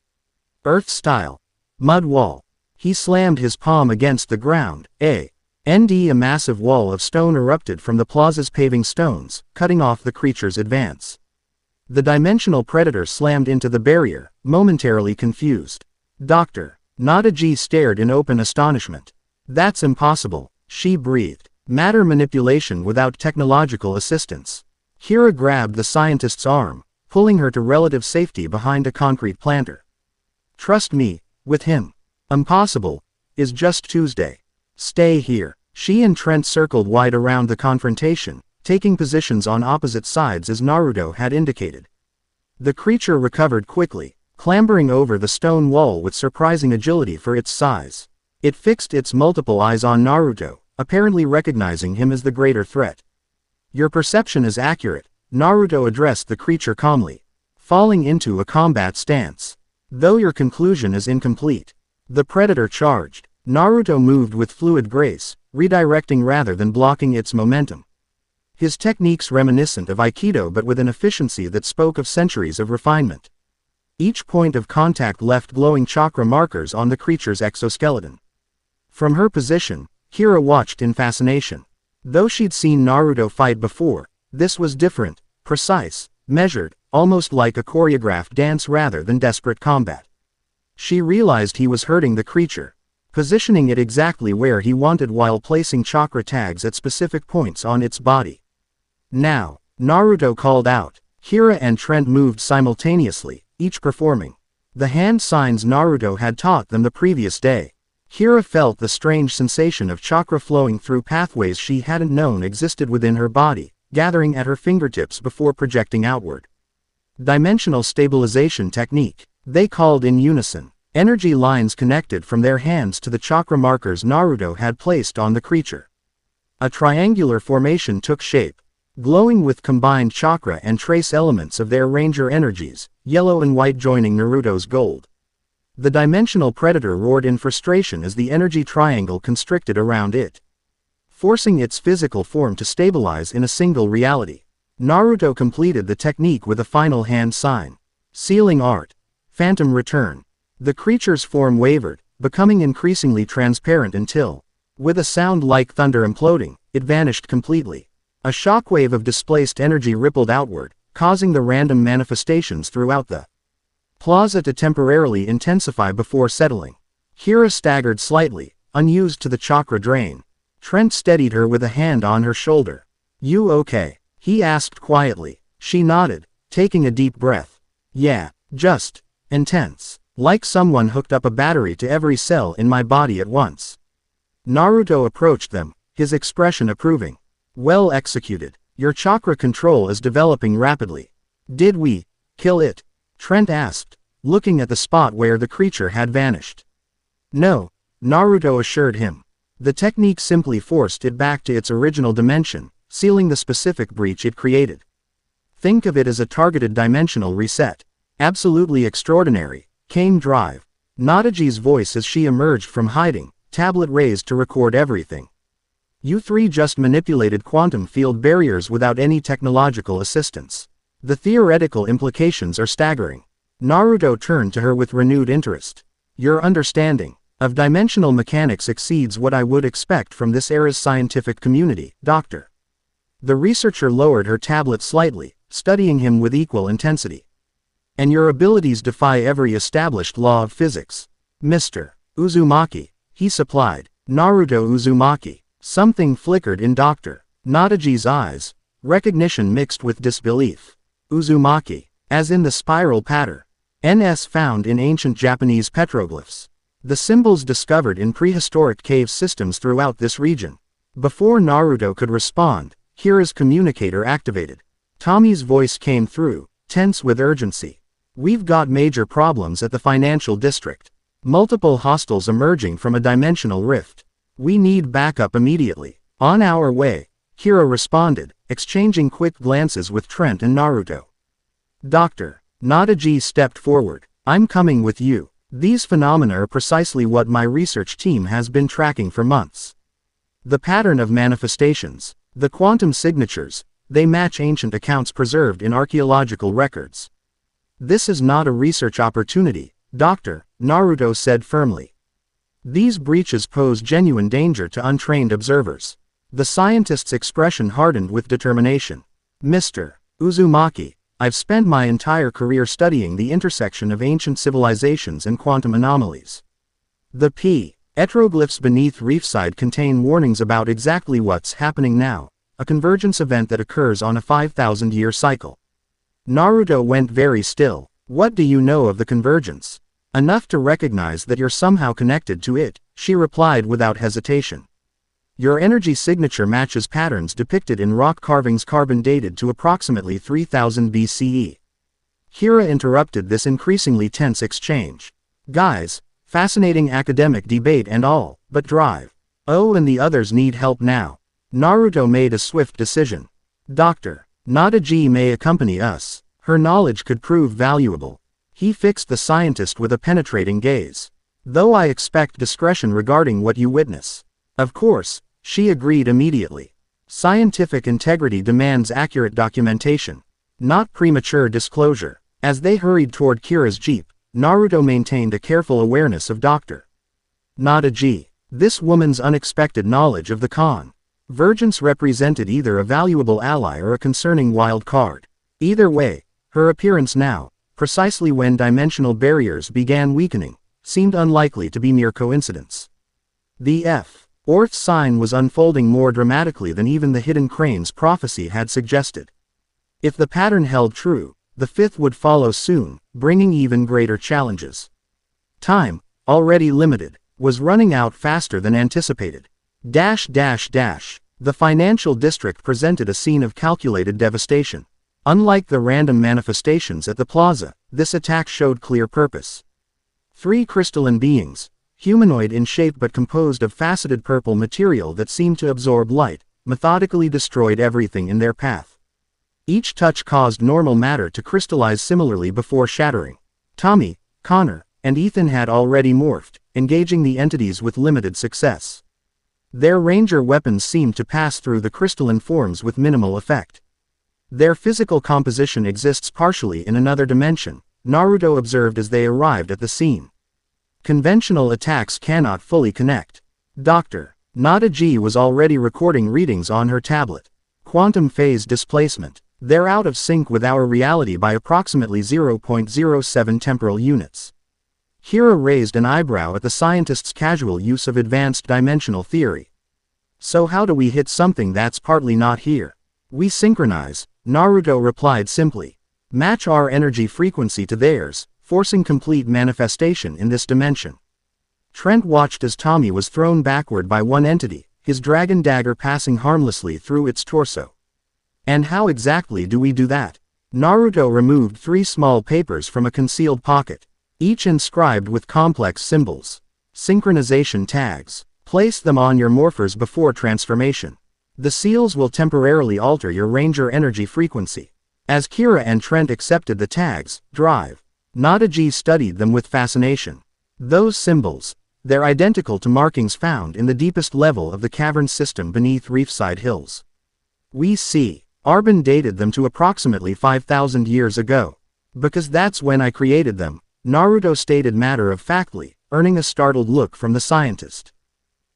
Earth-style. Mud wall. He slammed his palm against the ground. A massive wall of stone erupted from the plaza's paving stones, cutting off the creature's advance. The dimensional predator slammed into the barrier, momentarily confused. Doctor. Nadaji stared in open astonishment. That's impossible, she breathed. Matter manipulation without technological assistance. Hira grabbed the scientist's arm, pulling her to relative safety behind a concrete planter. Trust me, with him. Impossible. Is just Tuesday. Stay here. She and Trent circled wide around the confrontation, taking positions on opposite sides as Naruto had indicated. The creature recovered quickly, clambering over the stone wall with surprising agility for its size. It fixed its multiple eyes on Naruto, apparently recognizing him as the greater threat. Your perception is accurate, Naruto addressed the creature calmly, falling into a combat stance. Though your conclusion is incomplete. The predator charged. Naruto moved with fluid grace, redirecting rather than blocking its momentum. His techniques reminiscent of Aikido but with an efficiency that spoke of centuries of refinement. Each point of contact left glowing chakra markers on the creature's exoskeleton. From her position, Hira watched in fascination. Though she'd seen Naruto fight before, this was different, precise, measured, almost like a choreographed dance rather than desperate combat. She realized he was hurting the creature, positioning it exactly where he wanted while placing chakra tags at specific points on its body. Now, Naruto called out. Hira and Trent moved simultaneously, each performing the hand signs Naruto had taught them the previous day. Hira felt the strange sensation of chakra flowing through pathways she hadn't known existed within her body, gathering at her fingertips before projecting outward. Dimensional stabilization technique. They called in unison. Energy lines connected from their hands to the chakra markers Naruto had placed on the creature. A triangular formation took shape, glowing with combined chakra and trace elements of their ranger energies, yellow and white joining Naruto's gold. The dimensional predator roared in frustration as the energy triangle constricted around it, forcing its physical form to stabilize in a single reality. Naruto completed the technique with a final hand sign. Sealing art. Phantom return. The creature's form wavered, becoming increasingly transparent until, with a sound like thunder imploding, it vanished completely. A shockwave of displaced energy rippled outward, causing the random manifestations throughout the plaza to temporarily intensify before settling. Hira staggered slightly, unused to the chakra drain. Trent steadied her with a hand on her shoulder. You okay? He asked quietly. She nodded, taking a deep breath. Yeah, just intense. Like someone hooked up a battery to every cell in my body at once. Naruto approached them, his expression approving. Well executed. Your chakra control is developing rapidly. Did we kill it? Trent asked, looking at the spot where the creature had vanished. No, Naruto assured him. The technique simply forced it back to its original dimension, sealing the specific breach it created. Think of it as a targeted dimensional reset. Absolutely extraordinary. Cane drive. Nadaji's voice as she emerged from hiding, tablet raised to record everything. You three just manipulated quantum field barriers without any technological assistance. The theoretical implications are staggering. Naruto turned to her with renewed interest. Your understanding of dimensional mechanics exceeds what I would expect from this era's scientific community, Doctor. The researcher lowered her tablet slightly, studying him with equal intensity. And your abilities defy every established law of physics. Mr. Uzumaki, he supplied. Naruto Uzumaki. Something flickered in Dr. Nadaji's eyes. Recognition mixed with disbelief. Uzumaki. As in the spiral pattern. NS found in ancient Japanese petroglyphs. The symbols discovered in prehistoric cave systems throughout this region. Before Naruto could respond, Kira's communicator activated. Tommy's voice came through, tense with urgency. We've got major problems at the financial district. Multiple hostiles emerging from a dimensional rift. We need backup immediately. On our way, Kira responded, exchanging quick glances with Trent and Naruto. Doctor. Nadaji stepped forward. I'm coming with you. These phenomena are precisely what my research team has been tracking for months. The pattern of manifestations, the quantum signatures, they match ancient accounts preserved in archaeological records. This is not a research opportunity, Doctor, Naruto said firmly. These breaches pose genuine danger to untrained observers. The scientist's expression hardened with determination. Mr. Uzumaki, I've spent my entire career studying the intersection of ancient civilizations and quantum anomalies. The petroglyphs beneath Reefside contain warnings about exactly what's happening now, a convergence event that occurs on a 5,000-year cycle. Naruto went very still. What do you know of the convergence? Enough to recognize that you're somehow connected to it, she replied without hesitation. Your energy signature matches patterns depicted in rock carvings carbon dated to approximately 3000 BCE. Kira interrupted this increasingly tense exchange. Guys, fascinating academic debate and all, but drive. Oh, and the others need help now. Naruto made a swift decision. Doctor. Nadaji may accompany us. Her knowledge could prove valuable. He fixed the scientist with a penetrating gaze. Though I expect discretion regarding what you witness. Of course, she agreed immediately. Scientific integrity demands accurate documentation, not premature disclosure. As they hurried toward Kira's jeep, Naruto maintained a careful awareness of Dr. Nadaji. This woman's unexpected knowledge of the convergence represented either a valuable ally or a concerning wild card. Either way, her appearance now, precisely when dimensional barriers began weakening, seemed unlikely to be mere coincidence. The Fourth sign was unfolding more dramatically than even the hidden crane's prophecy had suggested. If the pattern held true, the fifth would follow soon, bringing even greater challenges. Time, already limited, was running out faster than anticipated. The financial district presented a scene of calculated devastation. Unlike the random manifestations at the plaza, this attack showed clear purpose. 3 crystalline beings, humanoid in shape but composed of faceted purple material that seemed to absorb light, methodically destroyed everything in their path. Each touch caused normal matter to crystallize similarly before shattering. Tommy, Connor, and Ethan had already morphed, engaging the entities with limited success. Their ranger weapons seemed to pass through the crystalline forms with minimal effect. Their physical composition exists partially in another dimension, Naruto observed as they arrived at the scene. Conventional attacks cannot fully connect. Dr. Nadaji was already recording readings on her tablet. Quantum phase displacement. They're out of sync with our reality by approximately 0.07 temporal units. Kira raised an eyebrow at the scientist's casual use of advanced dimensional theory. So how do we hit something that's partly not here? We synchronize, Naruto replied simply. Match our energy frequency to theirs, forcing complete manifestation in this dimension. Trent watched as Tommy was thrown backward by one entity, his dragon dagger passing harmlessly through its torso. And how exactly do we do that? Naruto removed 3 small papers from a concealed pocket, each inscribed with complex symbols. Synchronization tags. Place them on your morphers before transformation. The seals will temporarily alter your ranger energy frequency. As Kira and Trent accepted the tags, Nadaji studied them with fascination. Those symbols, they're identical to markings found in the deepest level of the cavern system beneath Reefside Hills. We see, Arbin dated them to approximately 5,000 years ago. Because that's when I created them, Naruto stated matter-of-factly, earning a startled look from the scientist.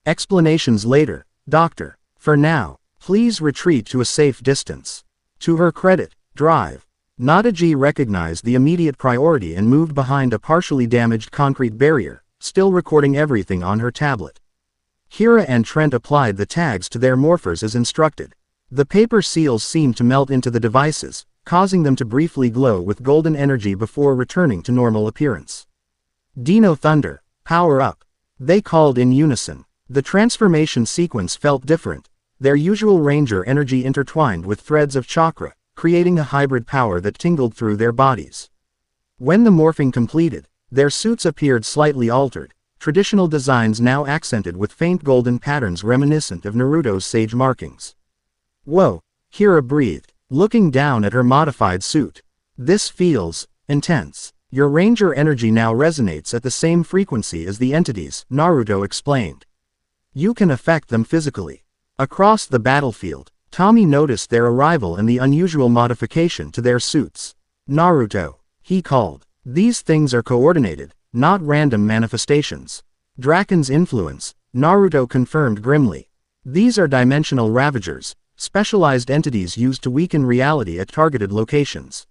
Explanations later, Doctor. For now, please retreat to a safe distance. To her credit, Nadaji recognized the immediate priority and moved behind a partially damaged concrete barrier, still recording everything on her tablet. Kira and Trent applied the tags to their morphers as instructed. The paper seals seemed to melt into the devices, causing them to briefly glow with golden energy before returning to normal appearance. Dino Thunder, power up! They called in unison. The transformation sequence felt different, their usual ranger energy intertwined with threads of chakra, creating a hybrid power that tingled through their bodies. When the morphing completed, their suits appeared slightly altered, traditional designs now accented with faint golden patterns reminiscent of Naruto's sage markings. Whoa, Kira breathed, looking down at her modified suit. This feels intense. Your ranger energy now resonates at the same frequency as the entities, Naruto explained. You can affect them physically. Across the battlefield, Tommy noticed their arrival and the unusual modification to their suits. Naruto, he called. These things are coordinated, not random manifestations. Draken's influence, Naruto confirmed grimly. These are dimensional ravagers, specialized entities used to weaken reality at targeted locations.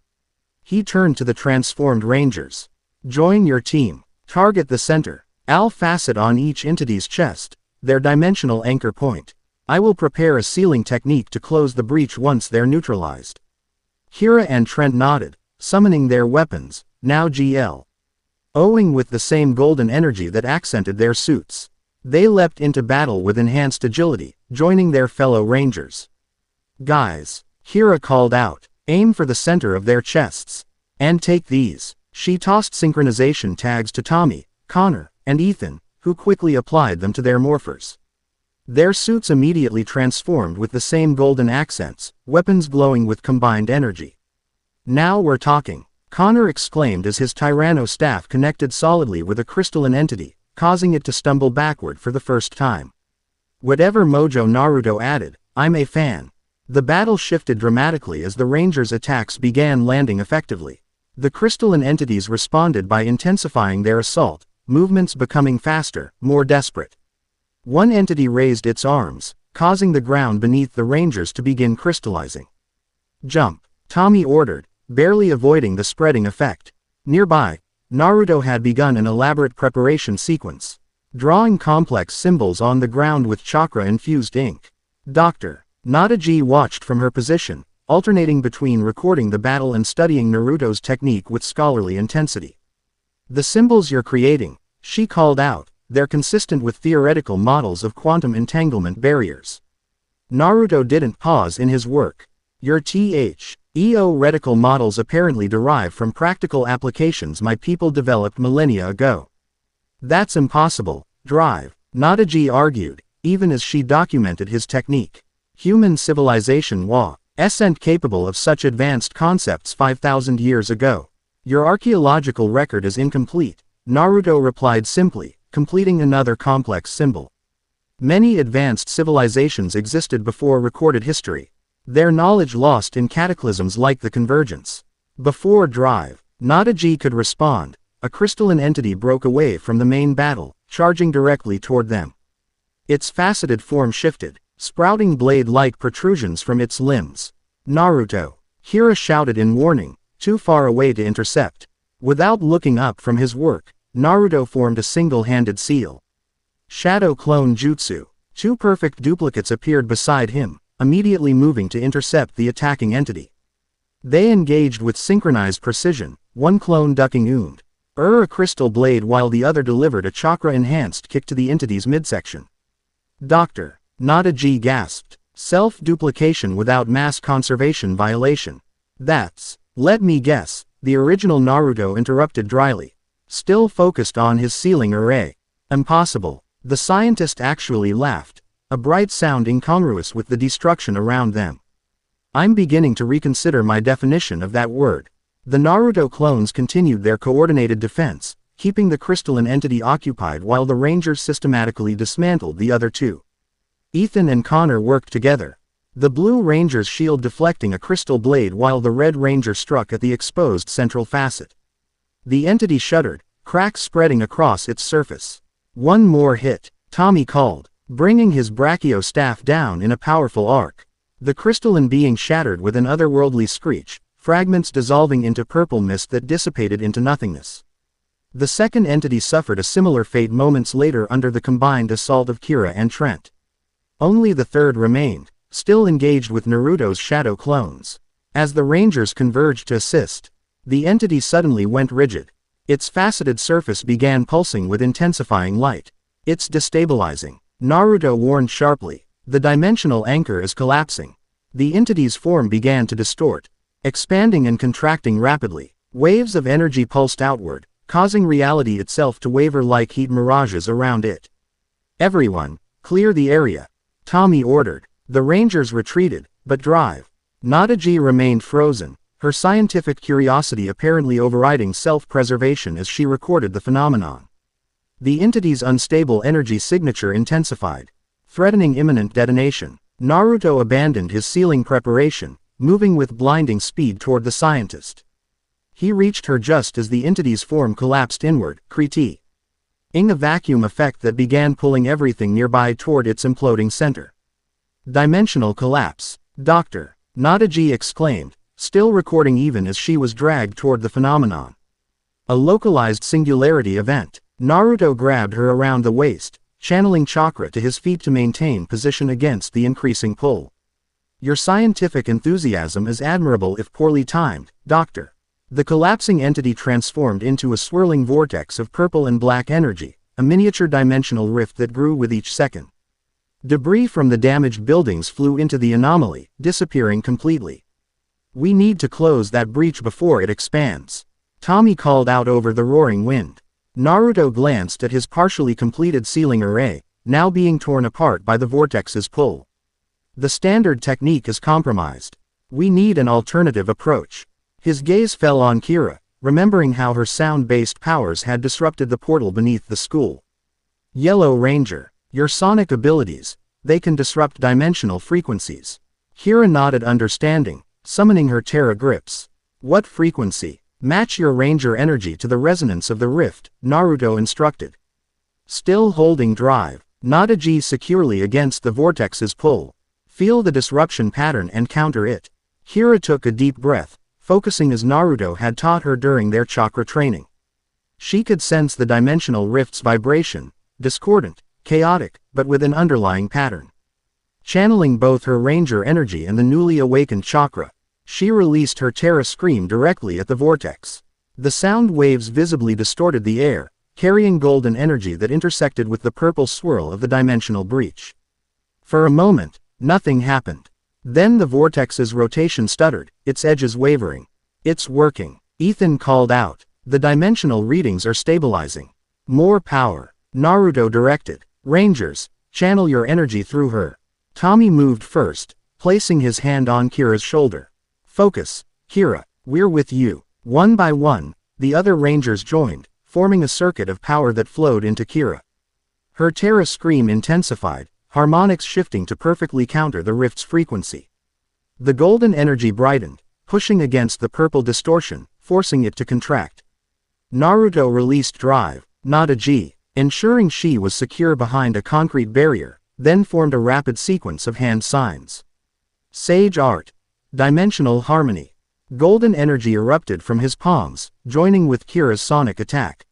He turned to the transformed rangers. Join your team. Target the center. I'll facet on each entity's chest, their dimensional anchor point. I will prepare a sealing technique to close the breach once they're neutralized. Kira and Trent nodded, summoning their weapons, now GL. Owing with the same golden energy that accented their suits. They leapt into battle with enhanced agility, joining their fellow rangers. Guys, Kira called out, aim for the center of their chests. And take these. She tossed synchronization tags to Tommy, Connor, and Ethan, who quickly applied them to their morphers. Their suits immediately transformed with the same golden accents, weapons glowing with combined energy. Now we're talking, Connor exclaimed as his Tyranno staff connected solidly with a crystalline entity, causing it to stumble backward for the first time. Whatever mojo Naruto added, I'm a fan. The battle shifted dramatically as the Rangers' attacks began landing effectively. The crystalline entities responded by intensifying their assault, movements becoming faster, more desperate. One entity raised its arms, causing the ground beneath the Rangers to begin crystallizing. Jump, Tommy ordered, barely avoiding the spreading effect. Nearby, Naruto had begun an elaborate preparation sequence, drawing complex symbols on the ground with chakra-infused ink. Dr. Nadaji watched from her position, alternating between recording the battle and studying Naruto's technique with scholarly intensity. The symbols you're creating, she called out, they're consistent with theoretical models of quantum entanglement barriers. Naruto didn't pause in his work. Your theoretical models apparently derive from practical applications my people developed millennia ago. That's impossible, Drive, Nadaji argued, even as she documented his technique. Human civilization wasn't capable of such advanced concepts 5,000 years ago. Your archaeological record is incomplete, Naruto replied simply, completing another complex symbol. Many advanced civilizations existed before recorded history. Their knowledge lost in cataclysms like the Convergence. Before Drive, Nadaji could respond, a crystalline entity broke away from the main battle, charging directly toward them. Its faceted form shifted, sprouting blade-like protrusions from its limbs. Naruto, Kira shouted in warning, too far away to intercept. Without looking up from his work, Naruto formed a single-handed seal. Shadow Clone Jutsu. Two perfect duplicates appeared beside him, immediately moving to intercept the attacking entity. They engaged with synchronized precision, one clone ducking a crystal blade while the other delivered a chakra-enhanced kick to the entity's midsection. Dr. Nadaji gasped. Self-duplication without mass conservation violation. Let me guess, the original Naruto interrupted dryly. Still focused on his sealing array. Impossible. The scientist actually laughed, a bright sound incongruous with the destruction around them. I'm beginning to reconsider my definition of that word. The Naruto clones continued their coordinated defense, keeping the crystalline entity occupied while the Rangers systematically dismantled the other two. Ethan and Connor worked together. The Blue Ranger's shield deflecting a crystal blade while the Red Ranger struck at the exposed central facet. The entity shuddered, cracks spreading across its surface. One more hit, Tommy called, bringing his brachio staff down in a powerful arc. The crystalline being shattered with an otherworldly screech, fragments dissolving into purple mist that dissipated into nothingness. The second entity suffered a similar fate moments later under the combined assault of Kira and Trent. Only the third remained, still engaged with Naruto's shadow clones. As the Rangers converged to assist, the entity suddenly went rigid. Its faceted surface began pulsing with intensifying light. It's destabilizing. Naruto warned sharply. The dimensional anchor is collapsing. The entity's form began to distort, expanding and contracting rapidly. Waves of energy pulsed outward, causing reality itself to waver like heat mirages around it. Everyone, clear the area, Tommy ordered. The Rangers retreated, but Drive. Nadaji remained frozen, her scientific curiosity apparently overriding self-preservation as she recorded the phenomenon. The entity's unstable energy signature intensified, threatening imminent detonation. Naruto abandoned his sealing preparation, moving with blinding speed toward the scientist. He reached her just as the entity's form collapsed inward, creating a vacuum effect that began pulling everything nearby toward its imploding center. Dimensional collapse. Doctor, Nadaji exclaimed, still recording even as she was dragged toward the phenomenon. A localized singularity event. Naruto grabbed her around the waist, channeling chakra to his feet to maintain position against the increasing pull. Your scientific enthusiasm is admirable if poorly timed, Doctor. The collapsing entity transformed into a swirling vortex of purple and black energy, a miniature dimensional rift that grew with each second. Debris from the damaged buildings flew into the anomaly, disappearing completely. We need to close that breach before it expands, Tommy called out over the roaring wind. Naruto glanced at his partially completed sealing array, now being torn apart by the vortex's pull. The standard technique is compromised. We need an alternative approach. His gaze fell on Kira, remembering how her sound-based powers had disrupted the portal beneath the school. Yellow Ranger, your sonic abilities, they can disrupt dimensional frequencies. Kira nodded understanding, summoning her Terra grips. What frequency? Match your Ranger energy to the resonance of the rift, Naruto instructed. Still holding Drive, Nadaji securely against the vortex's pull. Feel the disruption pattern and counter it. Kira took a deep breath, focusing as Naruto had taught her during their chakra training. She could sense the dimensional rift's vibration, discordant, chaotic, but with an underlying pattern. Channeling both her Ranger energy and the newly awakened chakra, she released her Terra scream directly at the vortex. The sound waves visibly distorted the air, carrying golden energy that intersected with the purple swirl of the dimensional breach. For a moment, nothing happened. Then the vortex's rotation stuttered, its edges wavering. It's working, Ethan called out. The dimensional readings are stabilizing. More power, Naruto directed. Rangers, channel your energy through her. Tommy moved first, placing his hand on Kira's shoulder. Focus, Kira, we're with you. One by one, the other Rangers joined, forming a circuit of power that flowed into Kira. Her Terra scream intensified, harmonics shifting to perfectly counter the rift's frequency. The golden energy brightened, pushing against the purple distortion, forcing it to contract. Naruto released Drive, Nadaji, ensuring she was secure behind a concrete barrier, then formed a rapid sequence of hand signs. Sage Art. Dimensional Harmony. Golden energy erupted from his palms, joining with Kira's sonic attack.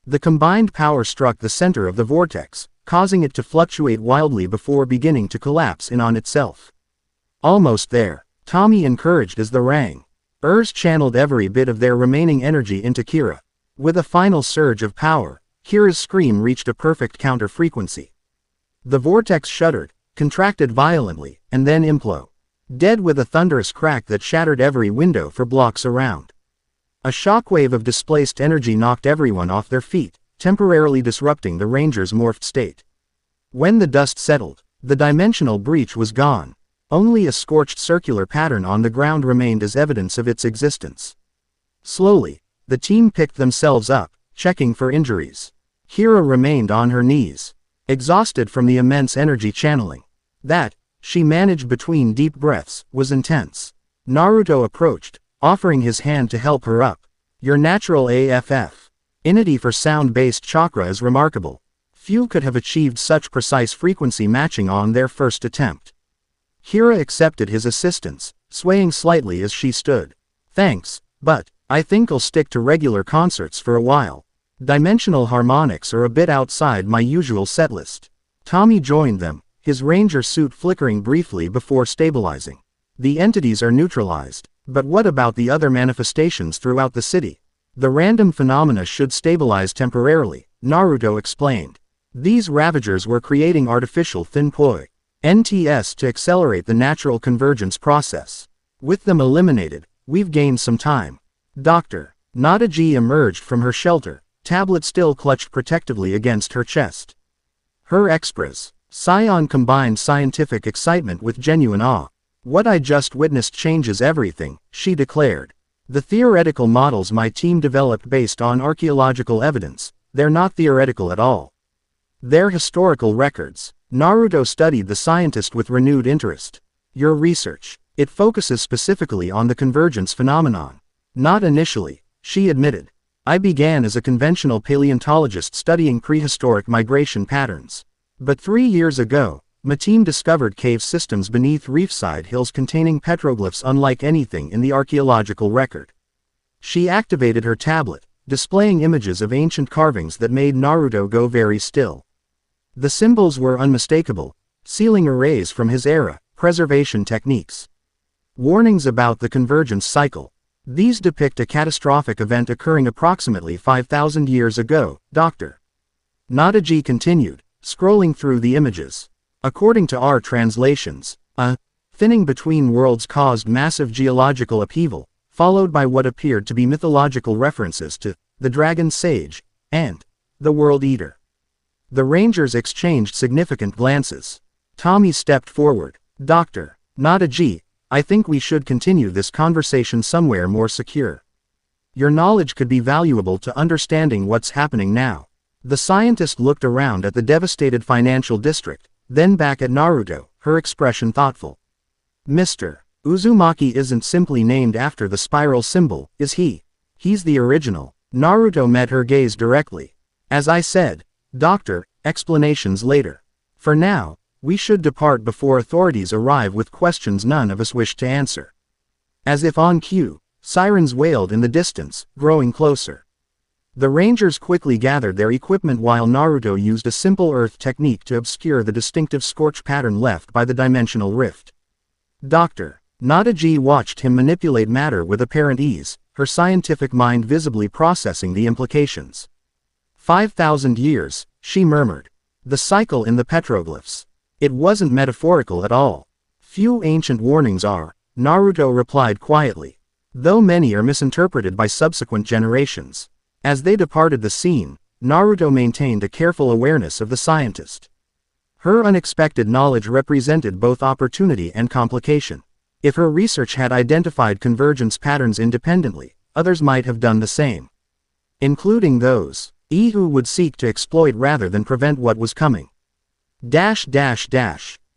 The combined power struck the center of the vortex, causing it to fluctuate wildly before beginning to collapse in on itself. Almost there, Tommy encouraged as the Rangers channeled every bit of their remaining energy into Kira. With a final surge of power, Kira's scream reached a perfect counter frequency. The vortex shuddered, contracted violently, and then imploded. Dead with a thunderous crack that shattered every window for blocks around. A shockwave of displaced energy knocked everyone off their feet, temporarily disrupting the Rangers' morphed state. When the dust settled, the dimensional breach was gone. Only a scorched circular pattern on the ground remained as evidence of its existence. Slowly, the team picked themselves up, checking for injuries. Kira remained on her knees, exhausted from the immense energy channeling. That, she managed between deep breaths, was intense. Naruto approached, offering his hand to help her up. Your natural AFF. Inity for sound-based chakra is remarkable. Few could have achieved such precise frequency matching on their first attempt. Kira accepted his assistance, swaying slightly as she stood. Thanks, but I think I'll stick to regular concerts for a while. Dimensional harmonics are a bit outside my usual setlist. Tommy joined them, his ranger suit flickering briefly before stabilizing. The entities are neutralized. But what about the other manifestations throughout the city? The random phenomena should stabilize temporarily, Naruto explained. These ravagers were creating artificial thin poi NTS to accelerate the natural convergence process. With them eliminated, we've gained some time. Dr. Nadaji emerged from her shelter, tablet still clutched protectively against her chest. Her express, Sion combined scientific excitement with genuine awe. What I just witnessed changes everything, she declared. The theoretical models my team developed based on archaeological evidence, they're not theoretical at all. They're historical records. Naruto studied the scientist with renewed interest. Your research, it focuses specifically on the convergence phenomenon. Not initially, she admitted. I began as a conventional paleontologist studying prehistoric migration patterns. But 3 years ago, my team discovered cave systems beneath reefside hills containing petroglyphs unlike anything in the archaeological record. She activated her tablet, displaying images of ancient carvings that made Naruto go very still. The symbols were unmistakable, sealing arrays from his era, preservation techniques. Warnings about the convergence cycle. These depict a catastrophic event occurring approximately 5,000 years ago, Dr. Nadaji continued, scrolling through the images. According to our translations, a thinning between worlds caused massive geological upheaval, followed by what appeared to be mythological references to the Dragon Sage and the World Eater. The Rangers exchanged significant glances. Tommy stepped forward. Dr. Nadaji, I think we should continue this conversation somewhere more secure. Your knowledge could be valuable to understanding what's happening now. The scientist looked around at the devastated financial district, then back at Naruto, her expression thoughtful. Mr. Uzumaki isn't simply named after the spiral symbol, is he? He's the original. Naruto met her gaze directly. As I said, Doctor, explanations later. For now, we should depart before authorities arrive with questions none of us wish to answer. As if on cue, sirens wailed in the distance, growing closer. The Rangers quickly gathered their equipment while Naruto used a simple earth technique to obscure the distinctive scorch pattern left by the dimensional rift. Dr. Nadaji watched him manipulate matter with apparent ease, her scientific mind visibly processing the implications. 5,000 years, she murmured. The cycle in the petroglyphs. It wasn't metaphorical at all. Few ancient warnings are, Naruto replied quietly. Though many are misinterpreted by subsequent generations. As they departed the scene, Naruto maintained a careful awareness of the scientist. Her unexpected knowledge represented both opportunity and complication. If her research had identified convergence patterns independently, others might have done the same. Including those who would seek to exploit rather than prevent what was coming.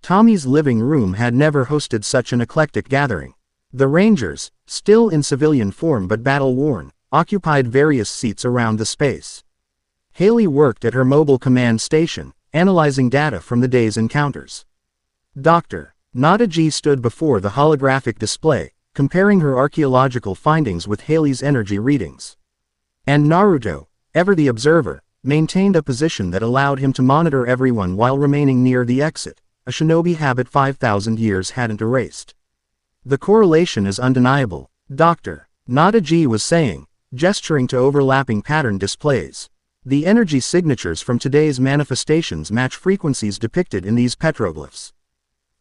Tommy's living room had never hosted such an eclectic gathering. The Rangers, still in civilian form but battle-worn, occupied various seats around the space. Haley worked at her mobile command station, analyzing data from the day's encounters. Dr. Nadaji stood before the holographic display, comparing her archaeological findings with Haley's energy readings. And Naruto, ever the observer, maintained a position that allowed him to monitor everyone while remaining near the exit, a shinobi habit 5,000 years hadn't erased. The correlation is undeniable, Dr. Nadaji was saying, gesturing to overlapping pattern displays. The energy signatures from today's manifestations match frequencies depicted in these petroglyphs.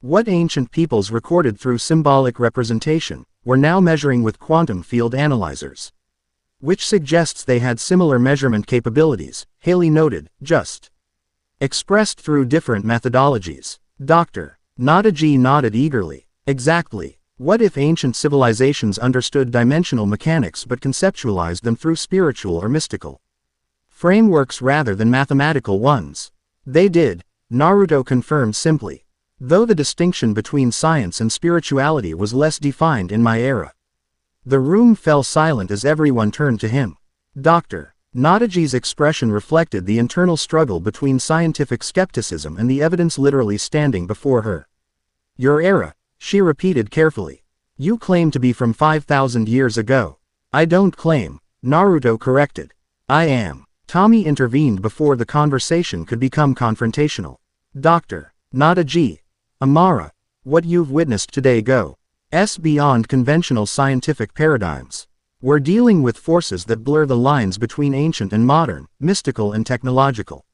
What ancient peoples recorded through symbolic representation, were now measuring with quantum field analyzers. Which suggests they had similar measurement capabilities, Haley noted, just expressed through different methodologies. Dr. Nadaji nodded eagerly. Exactly. What if ancient civilizations understood dimensional mechanics but conceptualized them through spiritual or mystical frameworks rather than mathematical ones? They did, Naruto confirmed simply. Though the distinction between science and spirituality was less defined in my era. The room fell silent as everyone turned to him. Dr. Nadaji's expression reflected the internal struggle between scientific skepticism and the evidence literally standing before her. Your era, she repeated carefully. You claim to be from 5,000 years ago. I don't claim, Naruto corrected. I am. Tommy intervened before the conversation could become confrontational. Dr. Nadaji. Amara. What you've witnessed today goes beyond conventional scientific paradigms. We're dealing with forces that blur the lines between ancient and modern, mystical and technological.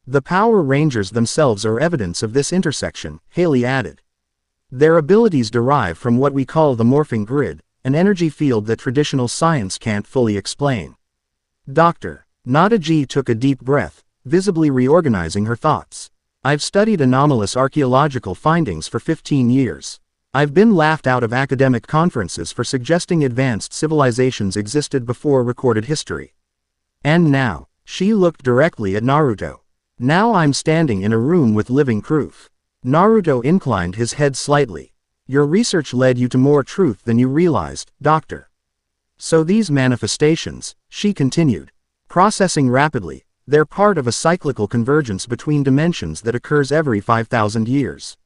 The Power Rangers themselves are evidence of this intersection, Haley added. Their abilities derive from what we call the morphing grid, an energy field that traditional science can't fully explain. Dr. Nadaji took a deep breath, visibly reorganizing her thoughts. I've studied anomalous archaeological findings for 15 years. I've been laughed out of academic conferences for suggesting advanced civilizations existed before recorded history. And now, she looked directly at Naruto. Now I'm standing in a room with living proof. Naruto inclined his head slightly. Your research led you to more truth than you realized, Doctor. So these manifestations, she continued, processing rapidly, they're part of a cyclical convergence between dimensions that occurs every 5,000 years.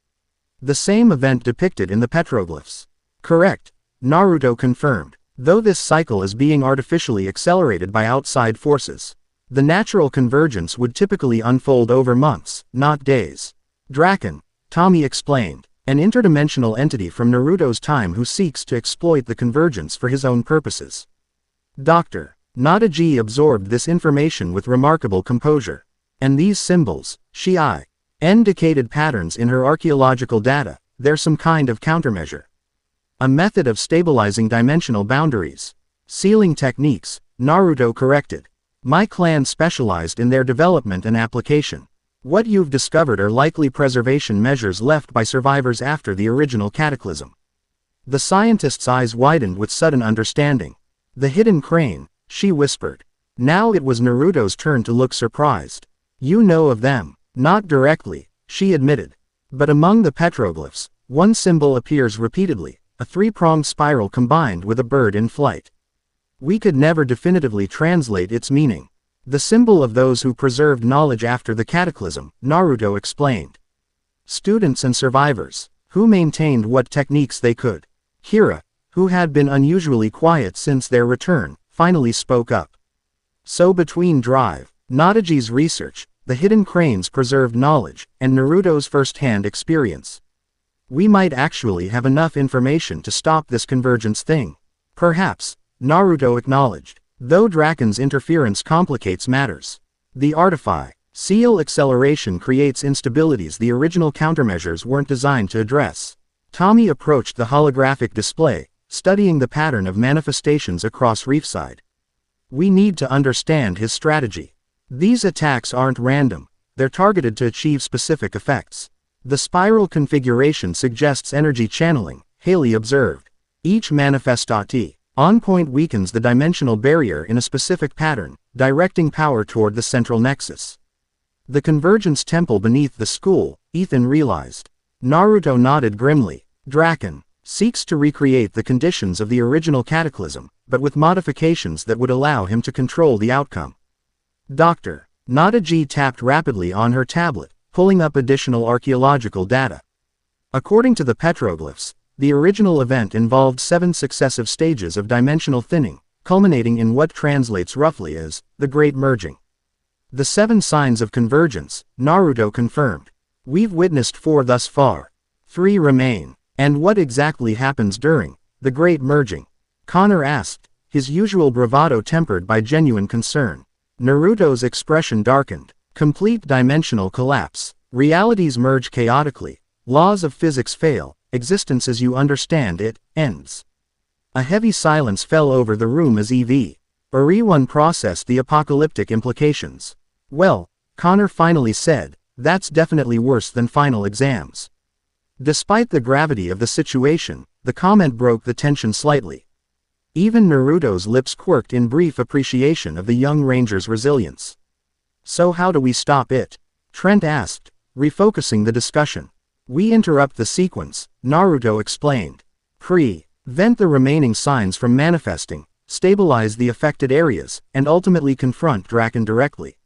The same event depicted in the petroglyphs. Correct, Naruto confirmed, though this cycle is being artificially accelerated by outside forces. The natural convergence would typically unfold over months, not days. Draken, Tommy explained, an interdimensional entity from Naruto's time who seeks to exploit the convergence for his own purposes. Dr. Nadaji absorbed this information with remarkable composure. And these symbols, she indicated patterns in her archaeological data, they're some kind of countermeasure. A method of stabilizing dimensional boundaries. Sealing techniques, Naruto corrected. My clan specialized in their development and application. What you've discovered are likely preservation measures left by survivors after the original cataclysm. The scientist's eyes widened with sudden understanding. The hidden crane, she whispered. Now it was Naruto's turn to look surprised. You know of them. Not directly, she admitted. But among the petroglyphs, one symbol appears repeatedly, a three-pronged spiral combined with a bird in flight. We could never definitively translate its meaning. The symbol of those who preserved knowledge after the cataclysm, Naruto explained. Students and survivors, who maintained what techniques they could. Hira, who had been unusually quiet since their return, finally spoke up. So between Nadaji's research, the hidden cranes preserved knowledge, and Naruto's first-hand experience. We might actually have enough information to stop this convergence thing. Perhaps, Naruto acknowledged, though Draken's interference complicates matters. The artify, seal acceleration creates instabilities the original countermeasures weren't designed to address. Tommy approached the holographic display, studying the pattern of manifestations across Reefside. We need to understand his strategy. These attacks aren't random, they're targeted to achieve specific effects. The spiral configuration suggests energy channeling, Haley observed. Each manifestati on point weakens the dimensional barrier in a specific pattern, directing power toward the central nexus. The convergence temple beneath the school, Ethan realized. Naruto nodded grimly. Draken seeks to recreate the conditions of the original cataclysm, but with modifications that would allow him to control the outcome. Dr. Nadaji tapped rapidly on her tablet, pulling up additional archaeological data. According to the petroglyphs, the original event involved 7 successive stages of dimensional thinning, culminating in what translates roughly as the Great Merging. The 7 signs of convergence, Naruto confirmed. We've witnessed 4 thus far. 3 remain. And what exactly happens during the Great Merging? Connor asked, his usual bravado tempered by genuine concern. Naruto's expression darkened. Complete dimensional collapse. Realities merge chaotically. Laws of physics fail. Existence as you understand it ends. A heavy silence fell over the room as everyone processed the apocalyptic implications. Well, Connor finally said, that's definitely worse than final exams. Despite the gravity of the situation, the comment broke the tension slightly. Even Naruto's lips quirked in brief appreciation of the young ranger's resilience. So how do we stop it? Trent asked, refocusing the discussion. We interrupt the sequence, Naruto explained. Prevent the remaining signs from manifesting, stabilize the affected areas, and ultimately confront Draken directly.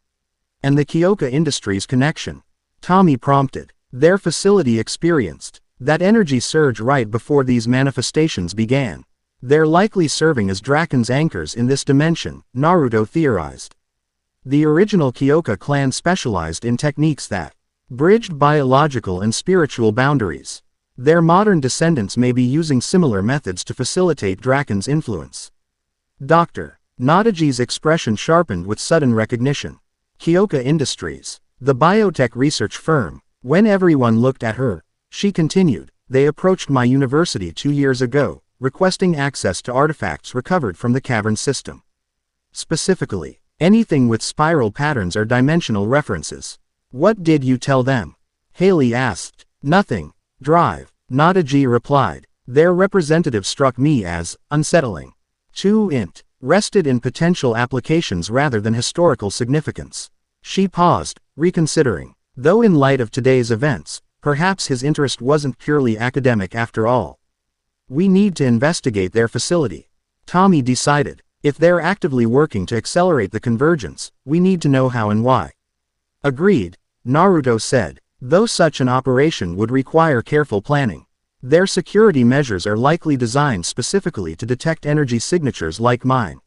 And the Kyoka Industries connection? Tommy prompted. Their facility experienced that energy surge right before these manifestations began. They're likely serving as Draken's anchors in this dimension, Naruto theorized. The original Kyoka clan specialized in techniques that bridged biological and spiritual boundaries. Their modern descendants may be using similar methods to facilitate Draken's influence. Dr. Nadaji's expression sharpened with sudden recognition. Kyoka Industries, the biotech research firm. When everyone looked at her, she continued, they approached my university 2 years ago, requesting access to artifacts recovered from the cavern system. Specifically, anything with spiral patterns or dimensional references. What did you tell them? Haley asked. Nothing. Drive. Nadaji replied. Their representative struck me as unsettling. Too rested in potential applications rather than historical significance. She paused, reconsidering. Though in light of today's events, perhaps his interest wasn't purely academic after all. We need to investigate their facility. Tommy decided. If they're actively working to accelerate the convergence, we need to know how and why. Agreed, Naruto said, though such an operation would require careful planning. Their security measures are likely designed specifically to detect energy signatures like mine.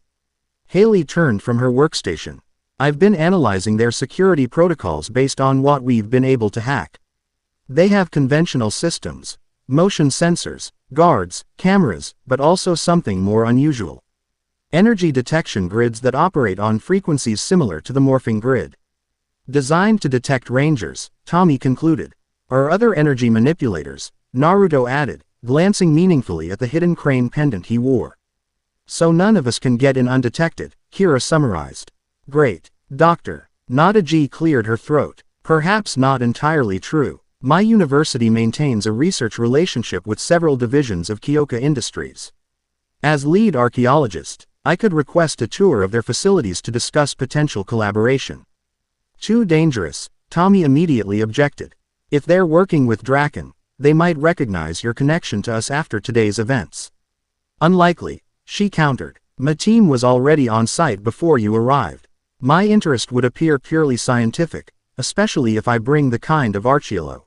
Haley turned from her workstation. I've been analyzing their security protocols based on what we've been able to hack. They have conventional systems, motion sensors, guards, cameras, but also something more unusual. Energy detection grids that operate on frequencies similar to the morphing grid. Designed to detect rangers, Tommy concluded. Or other energy manipulators, Naruto added, glancing meaningfully at the hidden crane pendant he wore. So none of us can get in undetected, Kira summarized. Great. Dr. Nadaji cleared her throat. Perhaps not entirely true. My university maintains a research relationship with several divisions of Kyoka Industries. As lead archaeologist, I could request a tour of their facilities to discuss potential collaboration. Too dangerous, Tommy immediately objected. If they're working with Draken, they might recognize your connection to us after today's events. Unlikely, she countered. My team was already on site before you arrived. My interest would appear purely scientific, especially if I bring the kind of archeolo.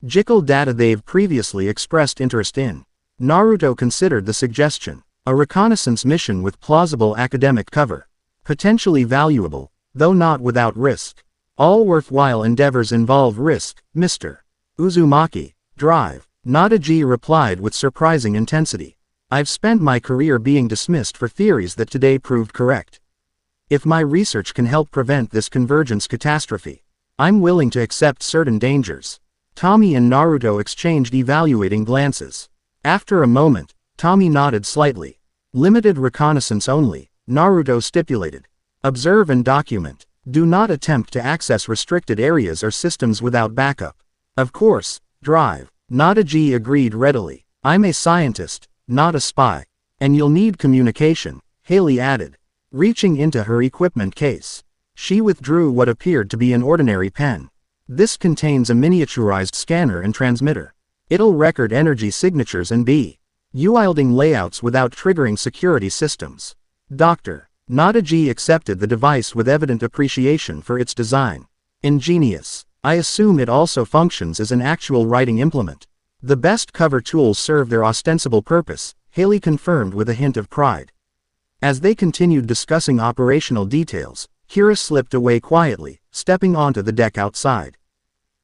Jical data they've previously expressed interest in. Naruto considered the suggestion. A reconnaissance mission with plausible academic cover. Potentially valuable, though not without risk. All worthwhile endeavors involve risk, Mr. Uzumaki. Drive. Nadaji replied with surprising intensity. I've spent my career being dismissed for theories that today proved correct. If my research can help prevent this convergence catastrophe, I'm willing to accept certain dangers. Tommy and Naruto exchanged evaluating glances. After a moment, Tommy nodded slightly. Limited reconnaissance only, Naruto stipulated. Observe and document. Do not attempt to access restricted areas or systems without backup. Of course, Drive. Nadaji agreed readily. I'm a scientist, not a spy. And you'll need communication, Haley added. Reaching into her equipment case, she withdrew what appeared to be an ordinary pen. This contains a miniaturized scanner and transmitter. It'll record energy signatures and be yielding layouts without triggering security systems. Dr. Nadaji accepted the device with evident appreciation for its design. Ingenious. I assume it also functions as an actual writing implement. The best cover tools serve their ostensible purpose, Haley confirmed with a hint of pride. As they continued discussing operational details, Kira slipped away quietly, stepping onto the deck outside.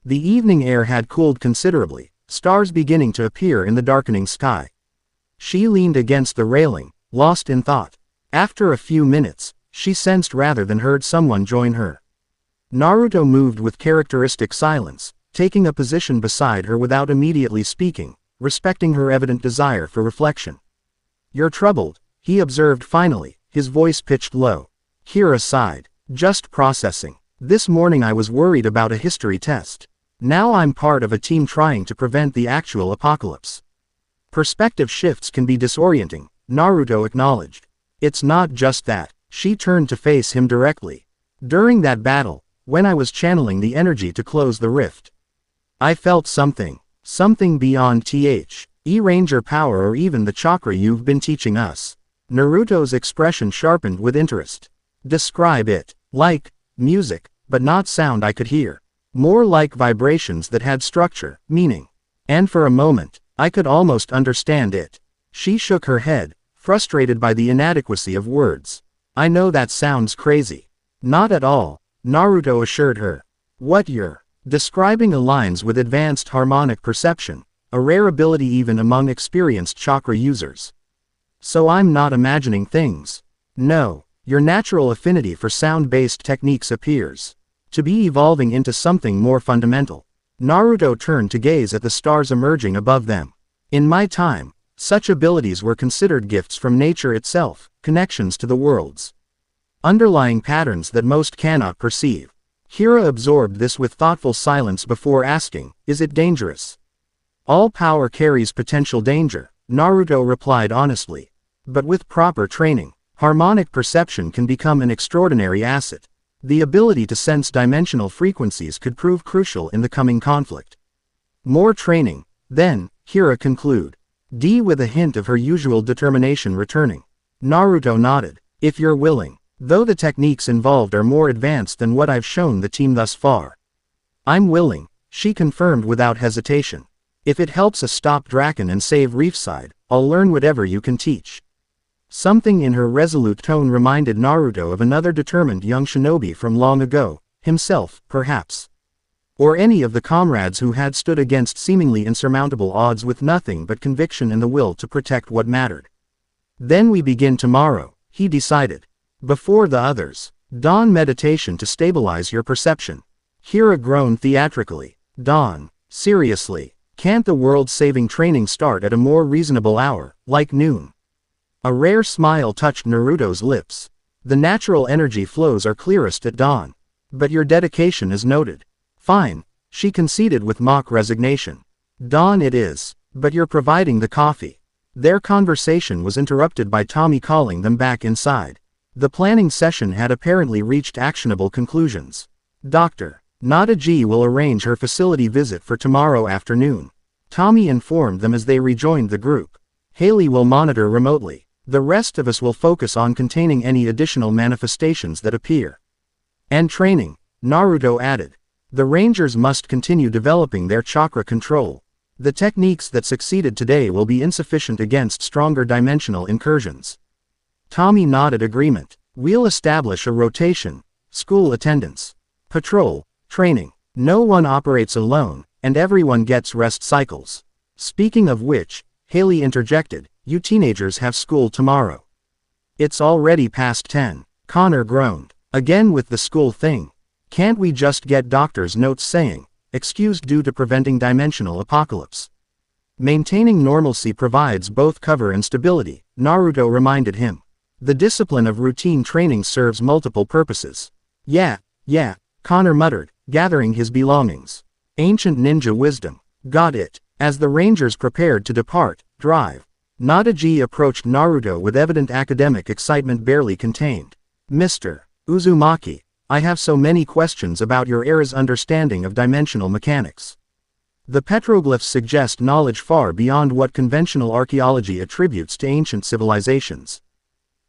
The evening air had cooled considerably, stars beginning to appear in the darkening sky. She leaned against the railing, lost in thought. After a few minutes, she sensed rather than heard someone join her. Naruto moved with characteristic silence, taking a position beside her without immediately speaking, respecting her evident desire for reflection. You're troubled, he observed finally, his voice pitched low. Kira sighed. Just processing. This morning I was worried about a history test. Now I'm part of a team trying to prevent the actual apocalypse. Perspective shifts can be disorienting, Naruto acknowledged. It's not just that. She turned to face him directly. During that battle, when I was channeling the energy to close the rift, I felt something beyond E-Ranger power or even the chakra you've been teaching us. Naruto's expression sharpened with interest. Describe it. Like music, but not sound I could hear. More like vibrations that had structure, meaning. And for a moment, I could almost understand it. She shook her head, frustrated by the inadequacy of words. I know that sounds crazy. Not at all, Naruto assured her. What you're Describing aligns with advanced harmonic perception, a rare ability even among experienced chakra users. So I'm not imagining things. No, your natural affinity for sound-based techniques appears to be evolving into something more fundamental. Naruto turned to gaze at the stars emerging above them. In my time, such abilities were considered gifts from nature itself, connections to the worlds, underlying patterns that most cannot perceive. Hira absorbed this with thoughtful silence before asking, "Is it dangerous?" "All power carries potential danger," Naruto replied honestly. "But with proper training, harmonic perception can become an extraordinary asset. The ability to sense dimensional frequencies could prove crucial in the coming conflict." "More training, then," Hira concluded, with a hint of her usual determination returning. Naruto nodded. "If you're willing, though the techniques involved are more advanced than what I've shown the team thus far." "I'm willing," she confirmed without hesitation. "If it helps us stop Draken and save Reefside, I'll learn whatever you can teach." Something in her resolute tone reminded Naruto of another determined young shinobi from long ago, himself, perhaps. Or any of the comrades who had stood against seemingly insurmountable odds with nothing but conviction and the will to protect what mattered. "Then we begin tomorrow," he decided. "Before the others. Dawn meditation to stabilize your perception." Hira groaned theatrically. "Dawn? Seriously? Can't the world-saving training start at a more reasonable hour, like noon?" A rare smile touched Naruto's lips. "The natural energy flows are clearest at dawn. But your dedication is noted." "Fine," she conceded with mock resignation. "Dawn it is, but you're providing the coffee." Their conversation was interrupted by Tommy calling them back inside. The planning session had apparently reached actionable conclusions. "Dr. Nadaji will arrange her facility visit for tomorrow afternoon," Tommy informed them as they rejoined the group. "Haley will monitor remotely. The rest of us will focus on containing any additional manifestations that appear." "And training," Naruto added. "The Rangers must continue developing their chakra control. The techniques that succeeded today will be insufficient against stronger dimensional incursions." Tommy nodded agreement. "We'll establish a rotation, school attendance, patrol, training. No one operates alone, and everyone gets rest cycles." "Speaking of which," Haley interjected, "you teenagers have school tomorrow." "It's already past 10, Connor groaned. "Again with the school thing. Can't we just get doctor's notes saying, excused due to preventing dimensional apocalypse?" "Maintaining normalcy provides both cover and stability," Naruto reminded him. "The discipline of routine training serves multiple purposes." Yeah, Connor muttered, gathering his belongings. "Ancient ninja wisdom. Got it." As the Rangers prepared to depart, Nadaji approached Naruto with evident academic excitement barely contained. "Mr. Uzumaki, I have so many questions about your era's understanding of dimensional mechanics. The petroglyphs suggest knowledge far beyond what conventional archaeology attributes to ancient civilizations."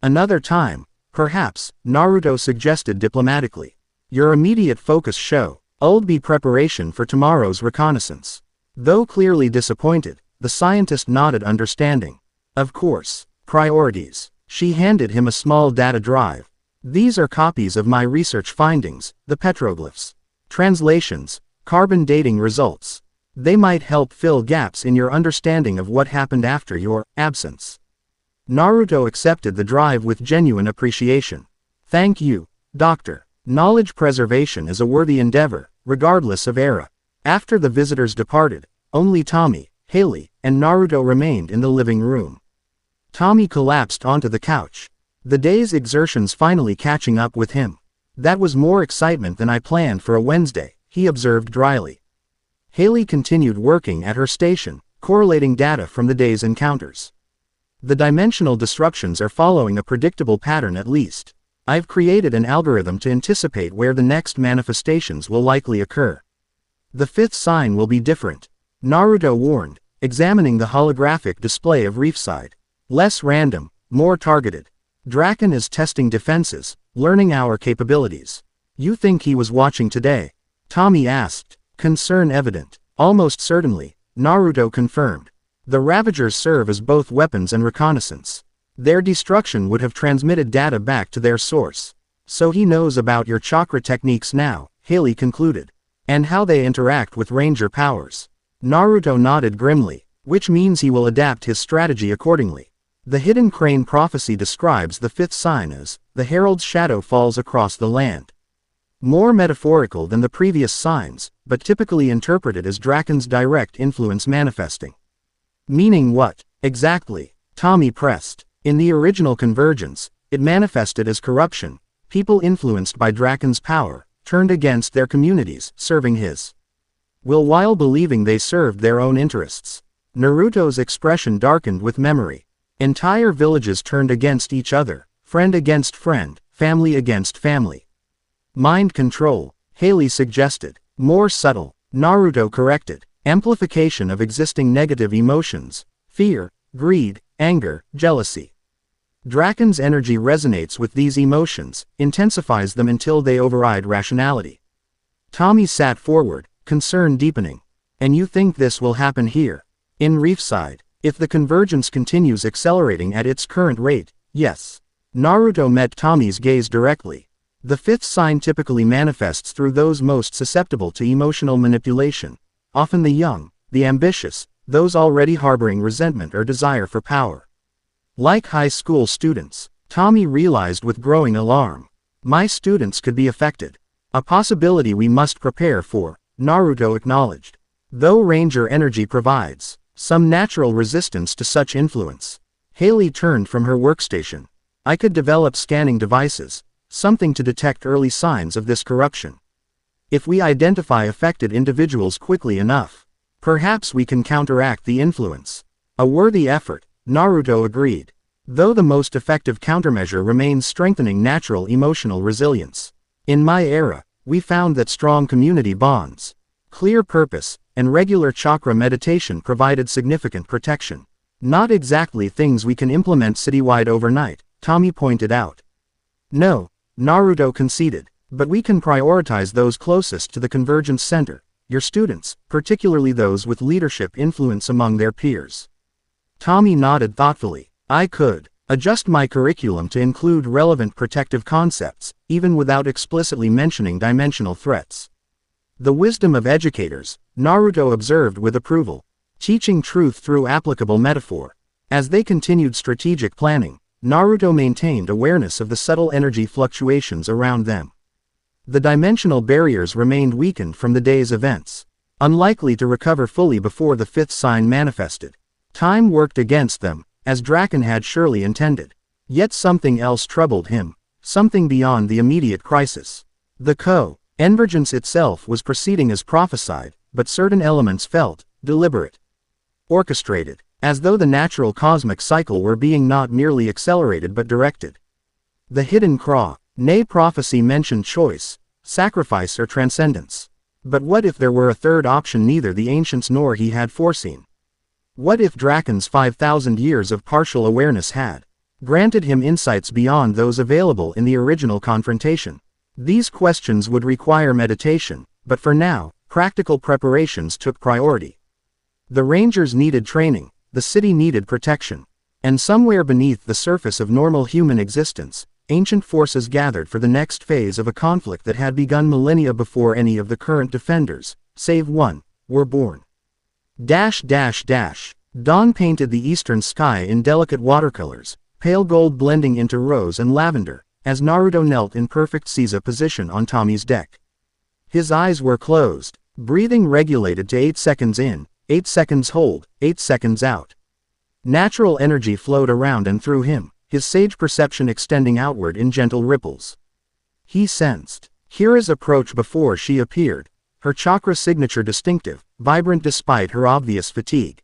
"Another time, perhaps," Naruto suggested diplomatically. "Your immediate focus will be preparation for tomorrow's reconnaissance." Though clearly disappointed, the scientist nodded understanding. "Of course. Priorities." She handed him a small data drive. "These are copies of my research findings, the petroglyphs. Translations, carbon dating results. They might help fill gaps in your understanding of what happened after your absence." Naruto accepted the drive with genuine appreciation. "Thank you, Doctor. Knowledge preservation is a worthy endeavor, regardless of era." After the visitors departed, only Tommy, Haley, and Naruto remained in the living room. Tommy collapsed onto the couch. The day's exertions finally catching up with him. "That was more excitement than I planned for a Wednesday," he observed dryly. Haley continued working at her station, correlating data from the day's encounters. "The dimensional disruptions are following a predictable pattern at least. I've created an algorithm to anticipate where the next manifestations will likely occur. The fifth sign will be different," Naruto warned, examining the holographic display of Reefside. "Less random, more targeted. Draken is testing defenses, learning our capabilities." "You think he was watching today?" Tommy asked, concern evident. "Almost certainly," Naruto confirmed. "The Ravagers serve as both weapons and reconnaissance. Their destruction would have transmitted data back to their source. So he knows about your chakra techniques now," Haley concluded. And how they interact with Ranger powers. Naruto nodded grimly, which means he will adapt his strategy accordingly. The hidden crane prophecy describes the fifth sign as, the herald's shadow falls across the land. More metaphorical than the previous signs, but typically interpreted as Draken's direct influence manifesting. Meaning what, exactly? Tommy pressed. In the original Convergence, it manifested as corruption. People influenced by Draken's power, turned against their communities, serving his will while believing they served their own interests. Naruto's expression darkened with memory. Entire villages turned against each other, friend against friend, family against family. Mind control, Haley suggested. More subtle, Naruto corrected. Amplification of existing negative emotions, fear, greed, anger, jealousy. Draken's energy resonates with these emotions, intensifies them until they override rationality. Tommy sat forward, concern deepening. And you think this will happen here? In Reefside, if the convergence continues accelerating at its current rate, yes. Naruto met Tommy's gaze directly. The fifth sign typically manifests through those most susceptible to emotional manipulation, often the young, the ambitious, those already harboring resentment or desire for power. Like high school students, Tommy realized with growing alarm. My students could be affected. A possibility we must prepare for, Naruto acknowledged. Though Ranger energy provides some natural resistance to such influence. Haley turned from her workstation. I could develop scanning devices, something to detect early signs of this corruption. If we identify affected individuals quickly enough, perhaps we can counteract the influence. A worthy effort, Naruto agreed. Though the most effective countermeasure remains strengthening natural emotional resilience. In my era, we found that strong community bonds, clear purpose, and regular chakra meditation provided significant protection. Not exactly things we can implement citywide overnight, Tommy pointed out. No, Naruto conceded, but we can prioritize those closest to the convergence center, your students, particularly those with leadership influence among their peers. Tommy nodded thoughtfully. I could adjust my curriculum to include relevant protective concepts, even without explicitly mentioning dimensional threats. The wisdom of educators, Naruto observed with approval, teaching truth through applicable metaphor. As they continued strategic planning, Naruto maintained awareness of the subtle energy fluctuations around them. The dimensional barriers remained weakened from the day's events, unlikely to recover fully before the fifth sign manifested. Time worked against them, as Draken had surely intended. Yet something else troubled him, something beyond the immediate crisis. The convergence itself was proceeding as prophesied, but certain elements felt deliberate, orchestrated, as though the natural cosmic cycle were being not merely accelerated but directed. The hidden prophecy mentioned choice, sacrifice or transcendence. But what if there were a third option neither the ancients nor he had foreseen? What if Draken's 5,000 years of partial awareness had granted him insights beyond those available in the original confrontation? These questions would require meditation, but for now, practical preparations took priority. The Rangers needed training, the city needed protection. And somewhere beneath the surface of normal human existence, ancient forces gathered for the next phase of a conflict that had begun millennia before any of the current defenders, save one, were born. Dawn painted the eastern sky in delicate watercolors, pale gold blending into rose and lavender, as Naruto knelt in perfect Caesar position on Tommy's deck. His eyes were closed, breathing regulated to 8 seconds in, 8 seconds hold, 8 seconds out. Natural energy flowed around and through him, his sage perception extending outward in gentle ripples. He sensed Kira's approach before she appeared, her chakra signature distinctive, vibrant despite her obvious fatigue.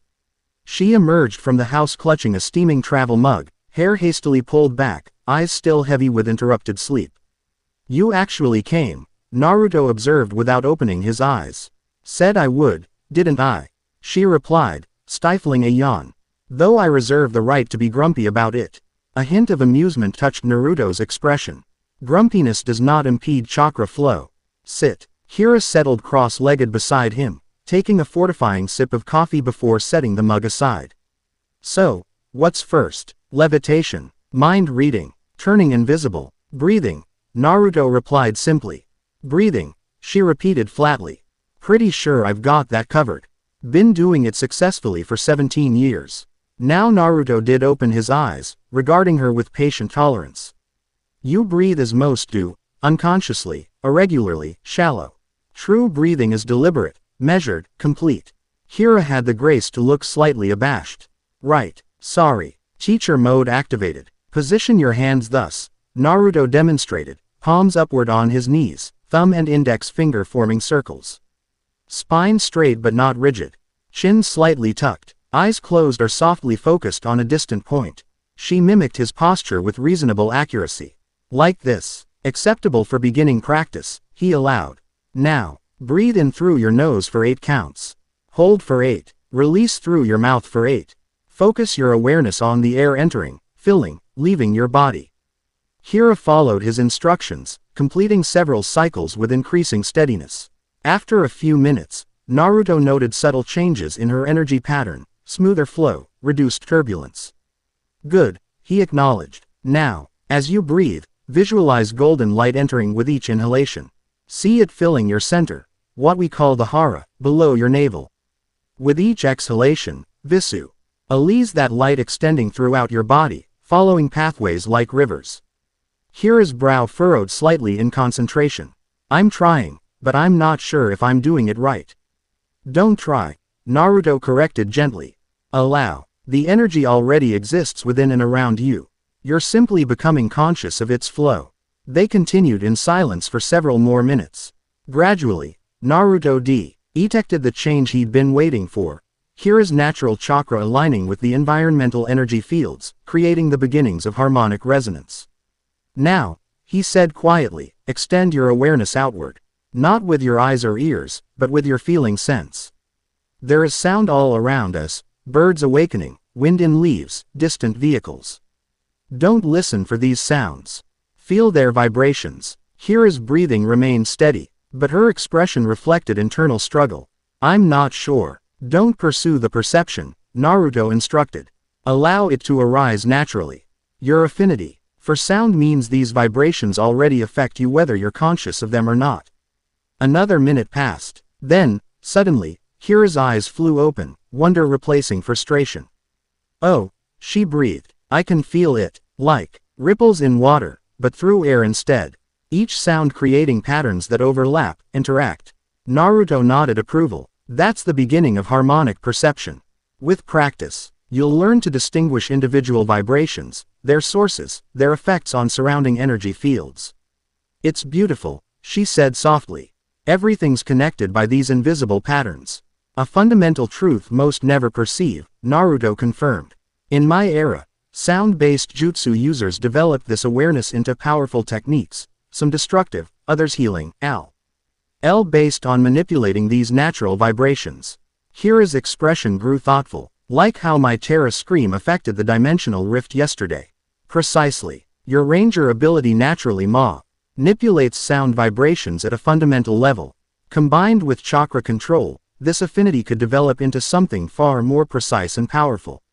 She emerged from the house clutching a steaming travel mug, hair hastily pulled back, eyes still heavy with interrupted sleep. You actually came, Naruto observed without opening his eyes. Said I would, didn't I? She replied, stifling a yawn. Though I reserve the right to be grumpy about it. A hint of amusement touched Naruto's expression. Grumpiness does not impede chakra flow. Sit. Kira settled cross-legged beside him, taking a fortifying sip of coffee before setting the mug aside. So, what's first? Levitation, mind reading, turning invisible, breathing. Naruto replied simply. Breathing, she repeated flatly. Pretty sure I've got that covered. Been doing it successfully for 17 years. Now Naruto did open his eyes, regarding her with patient tolerance. You breathe as most do, unconsciously, irregularly, shallow. True breathing is deliberate, measured, complete. Kira had the grace to look slightly abashed. Right, sorry. Teacher mode activated. Position your hands thus. Naruto demonstrated, palms upward on his knees, thumb and index finger forming circles. Spine straight but not rigid. Chin slightly tucked. Eyes closed or softly focused on a distant point. She mimicked his posture with reasonable accuracy. Like this. Acceptable for beginning practice, he allowed. Now, breathe in through your nose for 8 counts. Hold for 8. Release through your mouth for 8. Focus your awareness on the air entering, filling, leaving your body. Kira followed his instructions, completing several cycles with increasing steadiness. After a few minutes, Naruto noted subtle changes in her energy pattern, smoother flow, reduced turbulence. Good, he acknowledged. Now, as you breathe, visualize golden light entering with each inhalation. See it filling your center, what we call the hara, below your navel. With each exhalation, visu. Release that light extending throughout your body, following pathways like rivers. Kira's brow furrowed slightly in concentration. I'm trying, but I'm not sure if I'm doing it right. Don't try, Naruto corrected gently. Allow. The energy already exists within and around you. You're simply becoming conscious of its flow. They continued in silence for several more minutes. Gradually, Naruto detected the change he'd been waiting for. Kira's natural chakra aligning with the environmental energy fields, creating the beginnings of harmonic resonance. Now, he said quietly, extend your awareness outward. Not with your eyes or ears, but with your feeling sense. There is sound all around us, birds awakening, wind in leaves, distant vehicles. Don't listen for these sounds. Feel their vibrations. Kira's breathing remained steady, but her expression reflected internal struggle. I'm not sure. Don't pursue the perception, Naruto instructed. Allow it to arise naturally. Your affinity for sound means these vibrations already affect you whether you're conscious of them or not. Another minute passed. Then, suddenly, Kira's eyes flew open, wonder replacing frustration. Oh, she breathed. I can feel it, like ripples in water, but through air instead. Each sound creating patterns that overlap, interact. Naruto nodded approval. That's the beginning of harmonic perception. With practice, you'll learn to distinguish individual vibrations, their sources, their effects on surrounding energy fields. It's beautiful, she said softly. Everything's connected by these invisible patterns. A fundamental truth most never perceive, Naruto confirmed. In my era, sound-based jutsu users developed this awareness into powerful techniques, some destructive, others healing, based on manipulating these natural vibrations. Kira's expression grew thoughtful, like how my Terra scream affected the dimensional rift yesterday. Precisely. Your ranger ability naturally manipulates sound vibrations at a fundamental level. Combined with chakra control, this affinity could develop into something far more precise and powerful.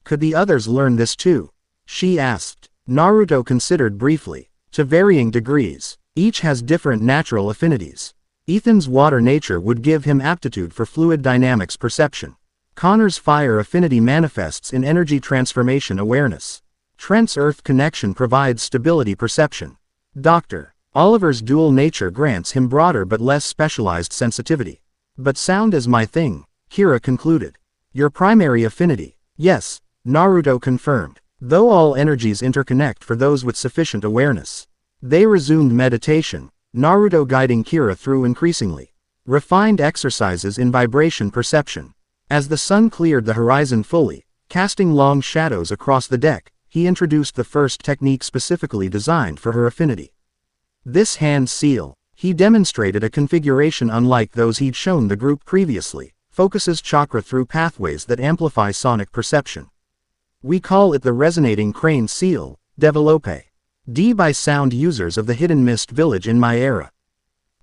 Could the others learn this too? She asked. Naruto considered briefly. To varying degrees. Each has different natural affinities. Ethan's water nature would give him aptitude for fluid dynamics perception. Connor's fire affinity manifests in energy transformation awareness. Trent's earth connection provides stability perception. Dr. Oliver's dual nature grants him broader but less specialized sensitivity. But sound is my thing, Kira concluded. Your primary affinity. Yes, Naruto confirmed. Though all energies interconnect for those with sufficient awareness. They resumed meditation, Naruto guiding Kira through increasingly refined exercises in vibration perception. As the sun cleared the horizon fully, casting long shadows across the deck, he introduced the first technique specifically designed for her affinity. This hand seal, he demonstrated a configuration unlike those he'd shown the group previously, focuses chakra through pathways that amplify sonic perception. We call it the resonating crane seal, develope. By sound users of the Hidden Mist village in my era.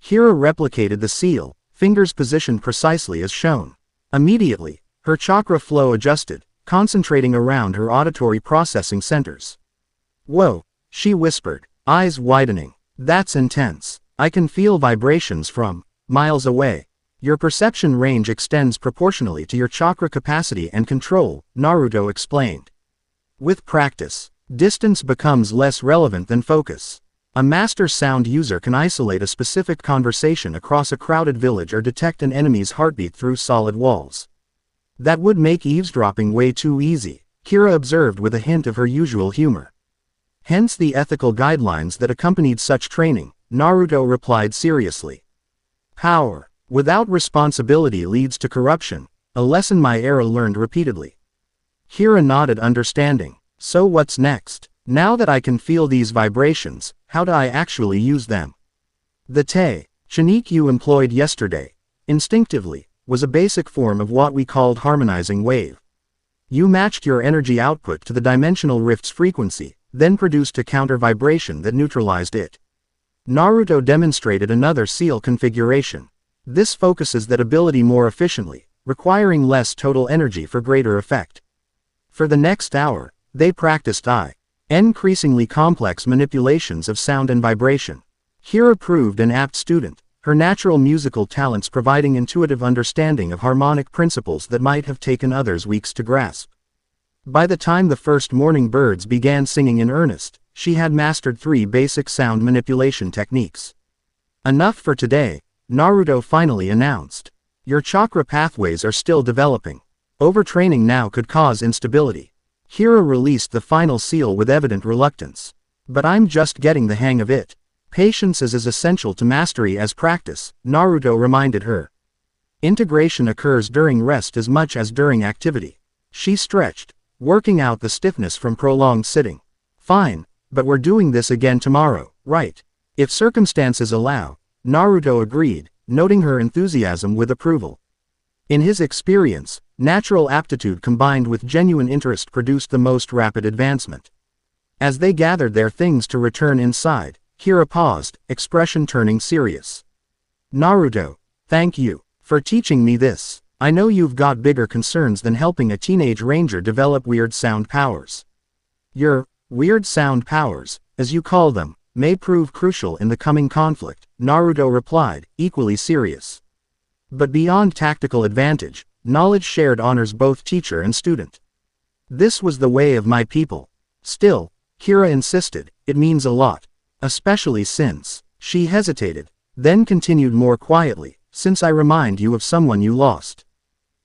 Kira replicated the seal, fingers positioned precisely as shown. Immediately, her chakra flow adjusted, concentrating around her auditory processing centers. Whoa, she whispered, eyes widening. That's intense. I can feel vibrations from miles away. Your perception range extends proportionally to your chakra capacity and control, Naruto explained. With practice, distance becomes less relevant than focus. A master sound user can isolate a specific conversation across a crowded village or detect an enemy's heartbeat through solid walls. That would make eavesdropping way too easy, Kira observed with a hint of her usual humor. Hence the ethical guidelines that accompanied such training, Naruto replied seriously. Power without responsibility leads to corruption, a lesson my era learned repeatedly. Kira nodded understanding. So what's next? Now that I can feel these vibrations, how do I actually use them? The technique you employed yesterday, instinctively, was a basic form of what we called harmonizing wave. You matched your energy output to the dimensional rift's frequency, then produced a counter vibration that neutralized it. Naruto demonstrated another seal configuration. This focuses that ability more efficiently, requiring less total energy for greater effect. For the next hour, they practiced increasingly complex manipulations of sound and vibration. Kira proved an apt student, her natural musical talents providing intuitive understanding of harmonic principles that might have taken others weeks to grasp. By the time the first morning birds began singing in earnest, she had mastered 3 basic sound manipulation techniques. Enough for today, Naruto finally announced. Your chakra pathways are still developing. Overtraining now could cause instability. Kira released the final seal with evident reluctance. But I'm just getting the hang of it. Patience is as essential to mastery as practice, Naruto reminded her. Integration occurs during rest as much as during activity. She stretched, working out the stiffness from prolonged sitting. Fine, but we're doing this again tomorrow, right? If circumstances allow, Naruto agreed, noting her enthusiasm with approval. In his experience, natural aptitude combined with genuine interest produced the most rapid advancement. As they gathered their things to return inside, Kira paused, expression turning serious. Naruto, thank you for teaching me this. I know you've got bigger concerns than helping a teenage ranger develop weird sound powers. Your weird sound powers, as you call them, may prove crucial in the coming conflict, Naruto replied, equally serious. But beyond tactical advantage, knowledge shared honors both teacher and student. This was the way of my people. Still, Kira insisted, it means a lot. Especially since, she hesitated, then continued more quietly, since I remind you of someone you lost.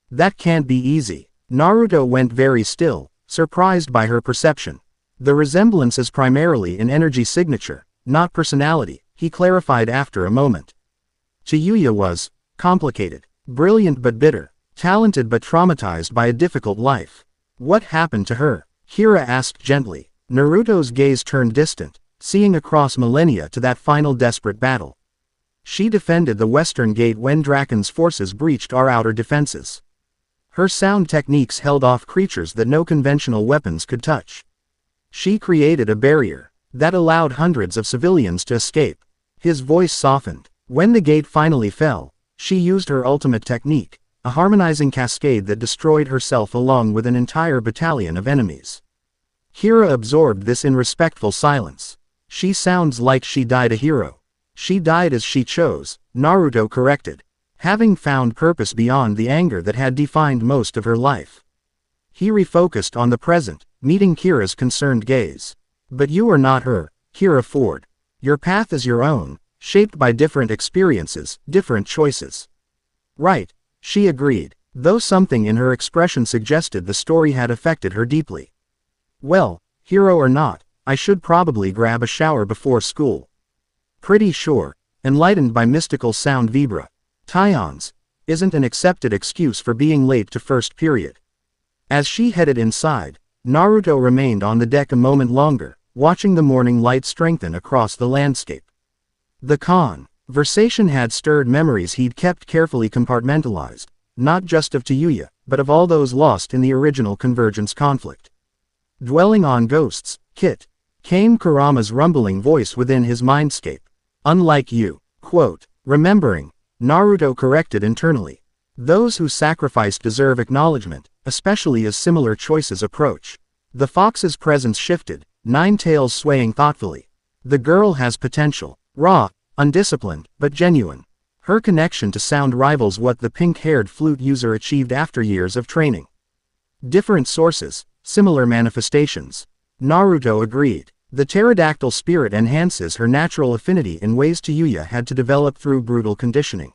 That can't be easy. Naruto went very still, surprised by her perception. The resemblance is primarily in energy signature, not personality, he clarified after a moment. Chiyuya was complicated, brilliant but bitter, talented but traumatized by a difficult life. What happened to her? Kira asked gently. Naruto's gaze turned distant, seeing across millennia to that final desperate battle. She defended the western gate when Draken's forces breached our outer defenses. Her sound techniques held off creatures that no conventional weapons could touch. She created a barrier that allowed hundreds of civilians to escape. His voice softened. When the gate finally fell, she used her ultimate technique, a harmonizing cascade that destroyed herself along with an entire battalion of enemies. Kira absorbed this in respectful silence. She sounds like she died a hero. She died as she chose, Naruto corrected, having found purpose beyond the anger that had defined most of her life. He refocused on the present, meeting Kira's concerned gaze. But you are not her, Kira Ford. Your path is your own, shaped by different experiences, different choices. Right, she agreed, though something in her expression suggested the story had affected her deeply. Well, hero or not, I should probably grab a shower before school. Pretty sure, enlightened by mystical sound vibra, Tyons, isn't an accepted excuse for being late to first period. As she headed inside, Naruto remained on the deck a moment longer, watching the morning light strengthen across the landscape. The conversation had stirred memories he'd kept carefully compartmentalized, not just of Tayuya, but of all those lost in the original Convergence conflict. Dwelling on ghosts, Kit, came Kurama's rumbling voice within his mindscape. Unlike you. Quote, remembering, Naruto corrected internally. Those who sacrifice deserve acknowledgement, especially as similar choices approach. The fox's presence shifted, nine tails swaying thoughtfully. The girl has potential. Raw, undisciplined, but genuine. Her connection to sound rivals what the pink-haired flute user achieved after years of training. Different sources, similar manifestations. Naruto agreed. The pterodactyl spirit enhances her natural affinity in ways Yuya had to develop through brutal conditioning.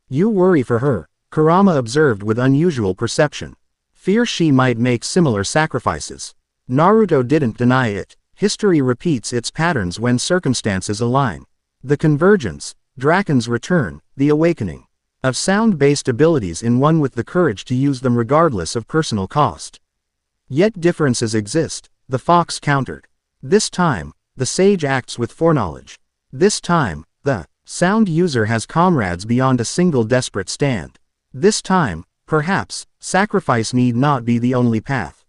You worry for her, Kurama observed with unusual perception. Fear she might make similar sacrifices. Naruto didn't deny it. History repeats its patterns when circumstances align. The convergence, Draken's return, the awakening of sound-based abilities in one with the courage to use them regardless of personal cost. Yet differences exist, the fox countered. This time, the sage acts with foreknowledge. This time, the sound user has comrades beyond a single desperate stand. This time, perhaps, sacrifice need not be the only path.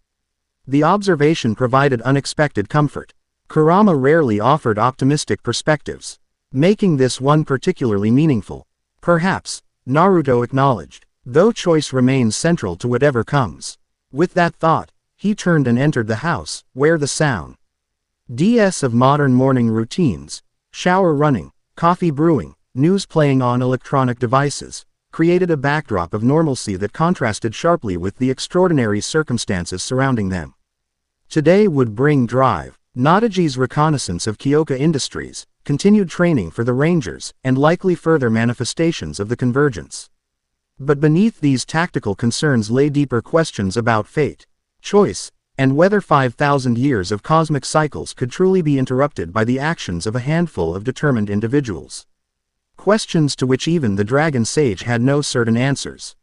The observation provided unexpected comfort. Kurama rarely offered optimistic perspectives, making this one particularly meaningful. Perhaps, Naruto acknowledged, though choice remains central to whatever comes. With that thought, he turned and entered the house, where the sound DS of modern morning routines, shower running, coffee brewing, news playing on electronic devices, created a backdrop of normalcy that contrasted sharply with the extraordinary circumstances surrounding them. Today would bring drive, Nadaji's reconnaissance of Kyoka Industries, continued training for the Rangers, and likely further manifestations of the convergence. But beneath these tactical concerns lay deeper questions about fate, choice, and whether 5,000 years of cosmic cycles could truly be interrupted by the actions of a handful of determined individuals. Questions to which even the Dragon Sage had no certain answers.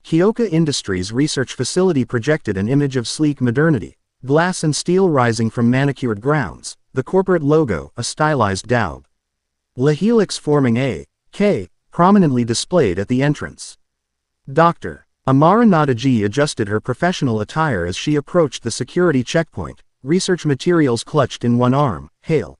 Kyoka Industries research facility projected an image of sleek modernity, glass and steel rising from manicured grounds, the corporate logo, a stylized daub. La Helix forming a K, prominently displayed at the entrance. Dr. Amara Nadaji adjusted her professional attire as she approached the security checkpoint, research materials clutched in one arm, Hail.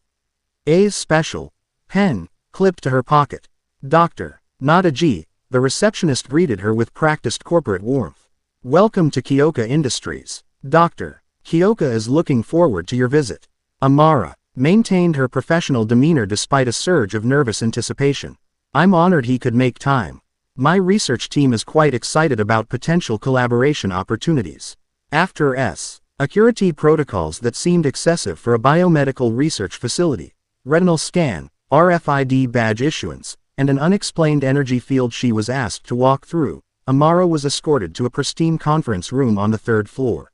A's special pen, clipped to her pocket. Dr. Nadaji, the receptionist greeted her with practiced corporate warmth. Welcome to Kyoka Industries. Dr. Kyoka is looking forward to your visit. Amara maintained her professional demeanor despite a surge of nervous anticipation. I'm honored he could make time. My research team is quite excited about potential collaboration opportunities. After security protocols that seemed excessive for a biomedical research facility, retinal scan, RFID badge issuance, and an unexplained energy field she was asked to walk through, Amara was escorted to a pristine conference room on the third floor.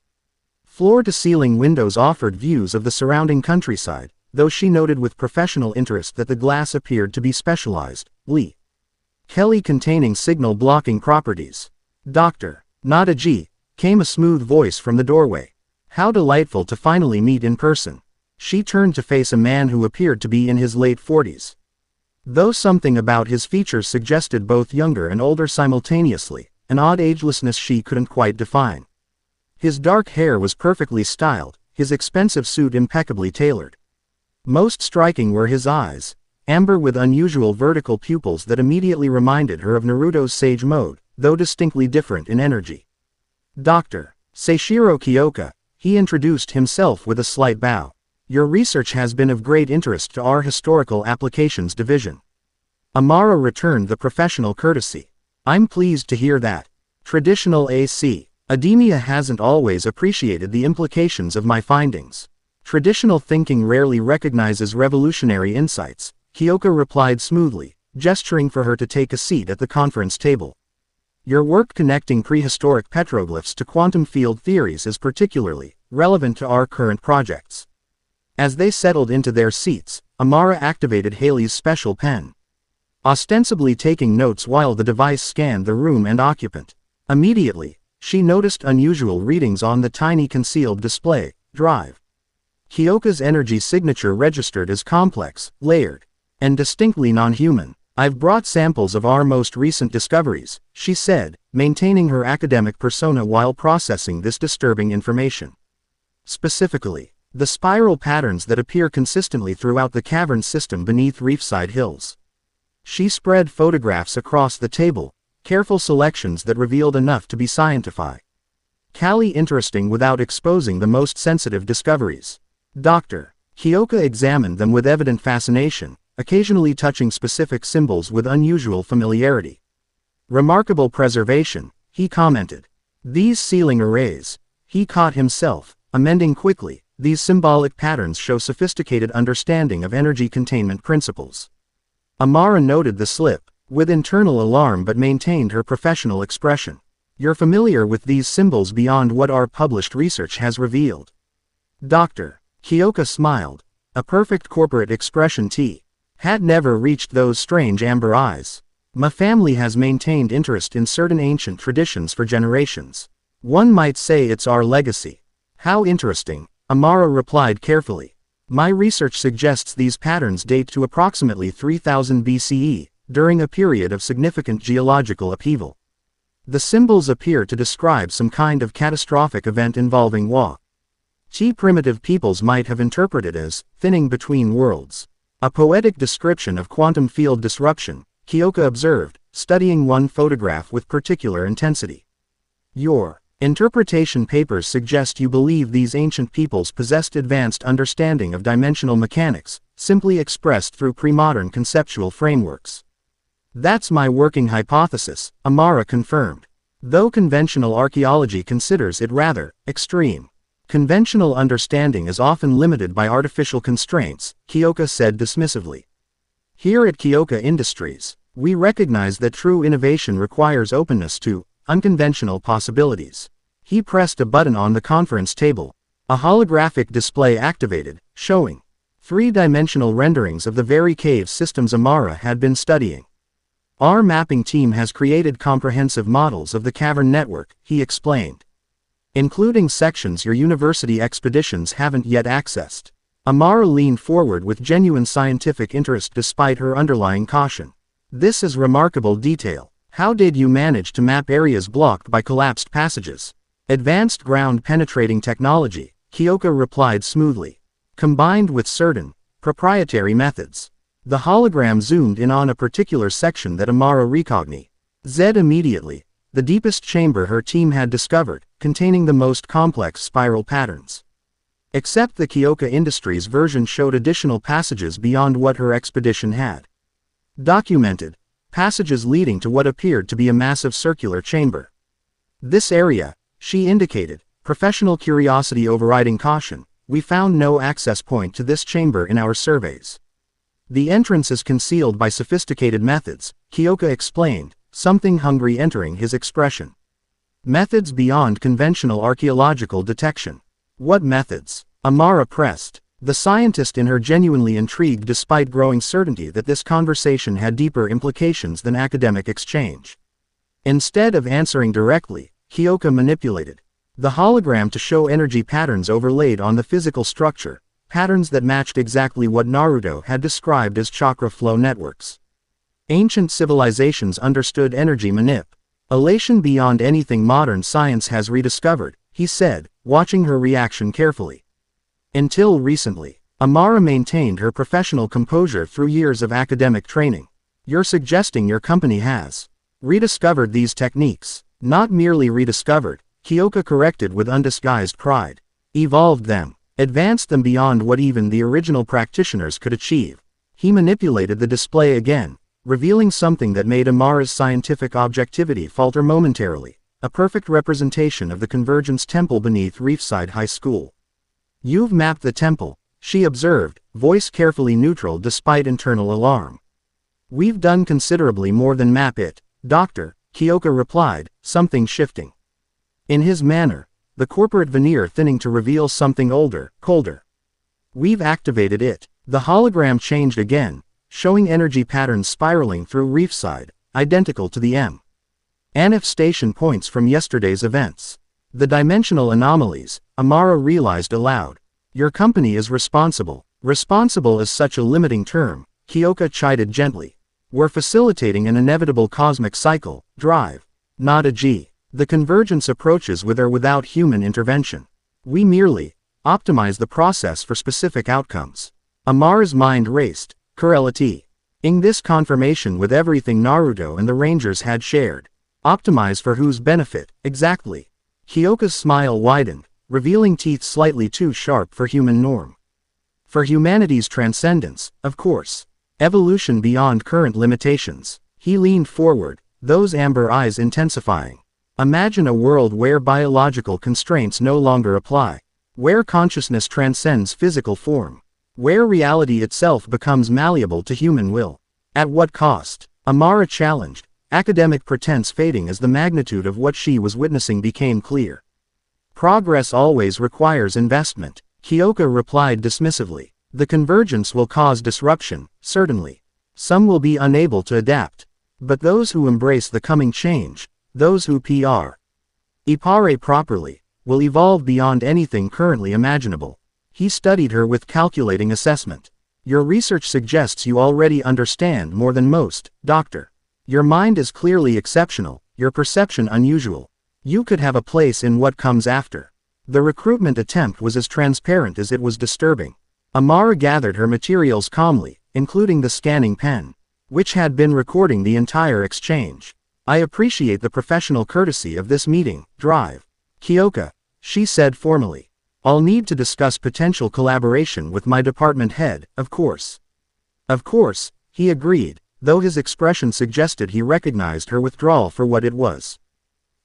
Floor-to-ceiling windows offered views of the surrounding countryside, though she noted with professional interest that the glass appeared to be specialized, Lee Kelly containing signal-blocking properties. Dr. Nadaji, came a smooth voice from the doorway. How delightful to finally meet in person. She turned to face a man who appeared to be in his late 40s. Though something about his features suggested both younger and older simultaneously, an odd agelessness she couldn't quite define. His dark hair was perfectly styled, his expensive suit impeccably tailored. Most striking were his eyes, amber with unusual vertical pupils that immediately reminded her of Naruto's Sage Mode, though distinctly different in energy. Dr. Seishiro Kyoka, he introduced himself with a slight bow. Your research has been of great interest to our Historical Applications Division. Amara returned the professional courtesy. I'm pleased to hear that. Traditional Academia hasn't always appreciated the implications of my findings. Traditional thinking rarely recognizes revolutionary insights, Kyoka replied smoothly, gesturing for her to take a seat at the conference table. Your work connecting prehistoric petroglyphs to quantum field theories is particularly relevant to our current projects. As they settled into their seats, Amara activated Haley's special pen, ostensibly taking notes while the device scanned the room and occupant. Immediately, she noticed unusual readings on the tiny concealed display drive. Kyoka's energy signature registered as complex, layered, and distinctly non-human. I've brought samples of our most recent discoveries, she said, maintaining her academic persona while processing this disturbing information. Specifically, the spiral patterns that appear consistently throughout the cavern system beneath reefside hills. She spread photographs across the table, careful selections that revealed enough to be scientific. Interesting without exposing the most sensitive discoveries. Dr. Kyoka examined them with evident fascination, occasionally touching specific symbols with unusual familiarity. Remarkable preservation, he commented. These sealing arrays, he caught himself, amending quickly, these symbolic patterns show sophisticated understanding of energy containment principles. Amara noted the slip, with internal alarm but maintained her professional expression. You're familiar with these symbols beyond what our published research has revealed. Dr. Kyoka smiled. A perfect corporate expression had never reached those strange amber eyes. My family has maintained interest in certain ancient traditions for generations. One might say it's our legacy. How interesting, Amara replied carefully. My research suggests these patterns date to approximately 3000 BCE, during a period of significant geological upheaval. The symbols appear to describe some kind of catastrophic event involving primitive peoples might have interpreted as thinning between worlds. A poetic description of quantum field disruption, Kyoka observed, studying one photograph with particular intensity. Your interpretation papers suggest you believe these ancient peoples possessed advanced understanding of dimensional mechanics, simply expressed through pre-modern conceptual frameworks. That's my working hypothesis, Amara confirmed. Though conventional archaeology considers it rather extreme. Conventional understanding is often limited by artificial constraints, Kyoka said dismissively. Here at Kyoka Industries, we recognize that true innovation requires openness to unconventional possibilities. He pressed a button on the conference table. A holographic display activated, showing three-dimensional renderings of the very cave systems Amara had been studying. Our mapping team has created comprehensive models of the cavern network, he explained. Including sections your university expeditions haven't yet accessed. Amara leaned forward with genuine scientific interest despite her underlying caution. This is remarkable detail. How did you manage to map areas blocked by collapsed passages? Advanced ground-penetrating technology, Kyoka replied smoothly. Combined with certain proprietary methods. The hologram zoomed in on a particular section that Amara recognized. Immediately. The deepest chamber her team had discovered, containing the most complex spiral patterns. Except the Kyoka Industries version showed additional passages beyond what her expedition had documented, passages leading to what appeared to be a massive circular chamber. This area, she indicated, professional curiosity overriding caution, we found no access point to this chamber in our surveys. The entrance is concealed by sophisticated methods, Kyoka explained, something hungry entering his expression. Methods beyond conventional archaeological detection. What methods? Amara pressed. The scientist in her genuinely intrigued despite growing certainty that this conversation had deeper implications than academic exchange. Instead of answering directly, Kyoka manipulated the hologram to show energy patterns overlaid on the physical structure, patterns that matched exactly what Naruto had described as chakra flow networks. Ancient civilizations understood energy manipulation beyond anything modern science has rediscovered, he said, watching her reaction carefully. Until recently, Amara maintained her professional composure through years of academic training. You're suggesting your company has rediscovered these techniques. Not merely rediscovered, Kyoka corrected with undisguised pride. Evolved them. Advanced them beyond what even the original practitioners could achieve. He manipulated the display again, revealing something that made Amara's scientific objectivity falter momentarily, a perfect representation of the Convergence Temple beneath Reefside High School. You've mapped the temple, she observed, voice carefully neutral despite internal alarm. We've done considerably more than map it, Doctor, Kyoka replied, something shifting in his manner, the corporate veneer thinning to reveal something older, colder. We've activated it. The hologram changed again, showing energy patterns spiraling through Reefside, identical to the manifestation points from yesterday's events. The dimensional anomalies, Amara realized aloud. Your company is responsible. Responsible is such a limiting term, Kyoka chided gently. We're facilitating an inevitable cosmic cycle, drive. Not a G. The convergence approaches with or without human intervention. We merely optimize the process for specific outcomes. Amara's mind raced. Correlating this confirmation with everything Naruto and the Rangers had shared. Optimize for whose benefit, exactly? Kyoka's smile widened, revealing teeth slightly too sharp for human norm. For humanity's transcendence, of course. Evolution beyond current limitations. He leaned forward, those amber eyes intensifying. Imagine a world where biological constraints no longer apply. Where consciousness transcends physical form. Where reality itself becomes malleable to human will. At what cost? Amara challenged, academic pretense fading as the magnitude of what she was witnessing became clear. Progress always requires investment, Kyoka replied dismissively. The convergence will cause disruption, certainly. Some will be unable to adapt. But those who embrace the coming change, those who Ipare properly, will evolve beyond anything currently imaginable. He studied her with calculating assessment. Your research suggests you already understand more than most, Doctor. Your mind is clearly exceptional, your perception unusual. You could have a place in what comes after. The recruitment attempt was as transparent as it was disturbing. Amara gathered her materials calmly, including the scanning pen, which had been recording the entire exchange. I appreciate the professional courtesy of this meeting, Drive. Kyoka, she said formally. I'll need to discuss potential collaboration with my department head, of course. Of course, he agreed, though his expression suggested he recognized her withdrawal for what it was.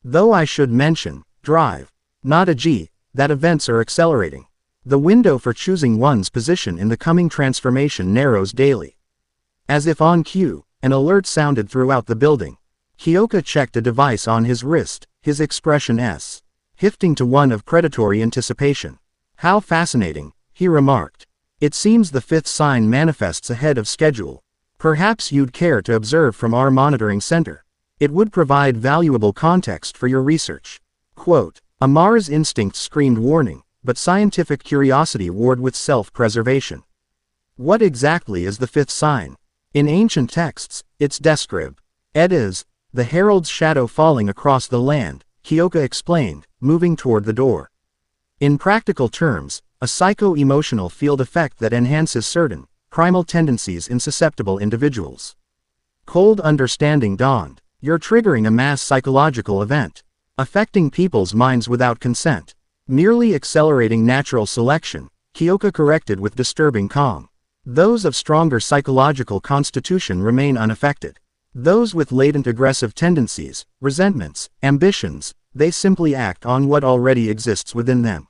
Though I should mention, Drive. Not a G, that events are accelerating. The window for choosing one's position in the coming transformation narrows daily. As if on cue, an alert sounded throughout the building. Kyoka checked a device on his wrist, his expression shifting to one of predatory anticipation. How fascinating, he remarked. It seems the fifth sign manifests ahead of schedule. Perhaps you'd care to observe from our monitoring center. It would provide valuable context for your research. Quote, Amara's instinct screamed warning, but scientific curiosity warred with self-preservation. What exactly is the fifth sign? In ancient texts, it's described. It is, the herald's shadow falling across the land, Kyoka explained, moving toward the door. In practical terms, a psycho-emotional field effect that enhances certain, primal tendencies in susceptible individuals. Cold understanding dawned. You're triggering a mass psychological event, affecting people's minds without consent. Merely accelerating natural selection, Kyoka corrected with disturbing calm. Those of stronger psychological constitution remain unaffected. Those with latent aggressive tendencies, resentments, ambitions, they simply act on what already exists within them.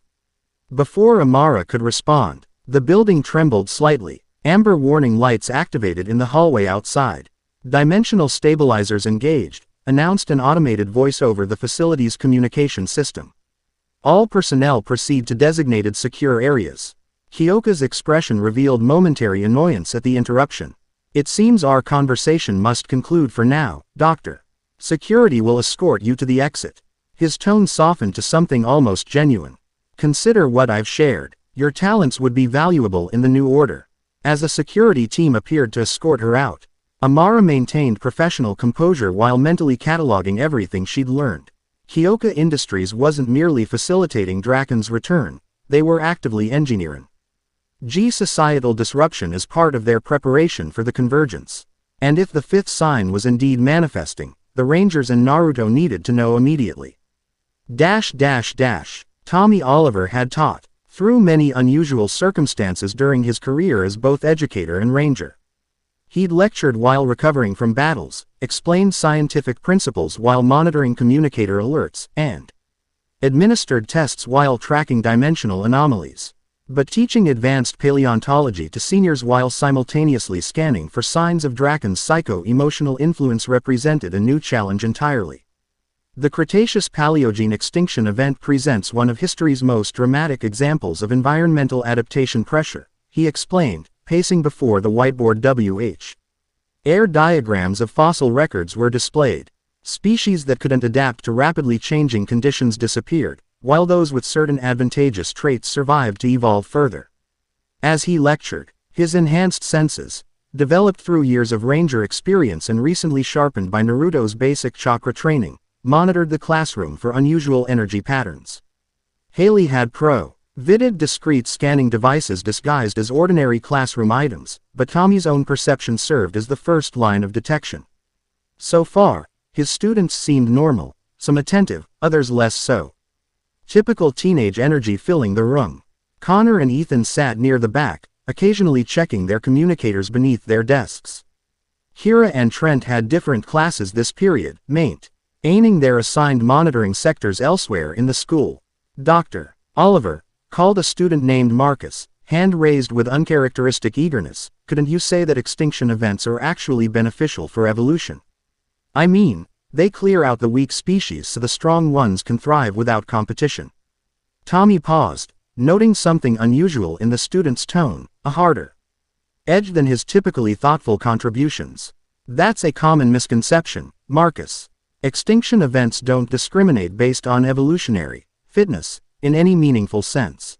Before Amara could respond, the building trembled slightly. Amber warning lights activated in the hallway outside. Dimensional stabilizers engaged, announced an automated voice over the facility's communication system. All personnel proceed to designated secure areas. Kyoka's expression revealed momentary annoyance at the interruption. It seems our conversation must conclude for now, Doctor. Security will escort you to the exit. His tone softened to something almost genuine. Consider what I've shared. Your talents would be valuable in the new order. As a security team appeared to escort her out, Amara maintained professional composure while mentally cataloging everything she'd learned. Kyoka Industries wasn't merely facilitating Draken's return, they were actively engineering societal disruption as part of their preparation for the convergence. And if the fifth sign was indeed manifesting, the Rangers and Naruto needed to know immediately. Tommy Oliver had taught, through many unusual circumstances during his career as both educator and ranger. He'd lectured while recovering from battles, explained scientific principles while monitoring communicator alerts, and administered tests while tracking dimensional anomalies. But teaching advanced paleontology to seniors while simultaneously scanning for signs of Draken's psycho-emotional influence represented a new challenge entirely. The Cretaceous Paleogene extinction event presents one of history's most dramatic examples of environmental adaptation pressure, he explained, pacing before the whiteboard. Air diagrams of fossil records were displayed. Species that couldn't adapt to rapidly changing conditions disappeared, while those with certain advantageous traits survived to evolve further. As he lectured, his enhanced senses, developed through years of ranger experience and recently sharpened by Naruto's basic chakra training, monitored the classroom for unusual energy patterns. Haley had vivid discrete scanning devices disguised as ordinary classroom items, but Tommy's own perception served as the first line of detection. So far, his students seemed normal, some attentive, others less so. Typical teenage energy filling the room. Connor and Ethan sat near the back, occasionally checking their communicators beneath their desks. Kira and Trent had different classes this period, maintaining their assigned monitoring sectors elsewhere in the school. Dr. Oliver called a student named Marcus, hand raised with uncharacteristic eagerness. Couldn't you say that extinction events are actually beneficial for evolution? I mean, they clear out the weak species so the strong ones can thrive without competition. Tommy paused, noting something unusual in the student's tone, a harder edge than his typically thoughtful contributions. That's a common misconception, Marcus. Extinction events don't discriminate based on evolutionary fitness, in any meaningful sense.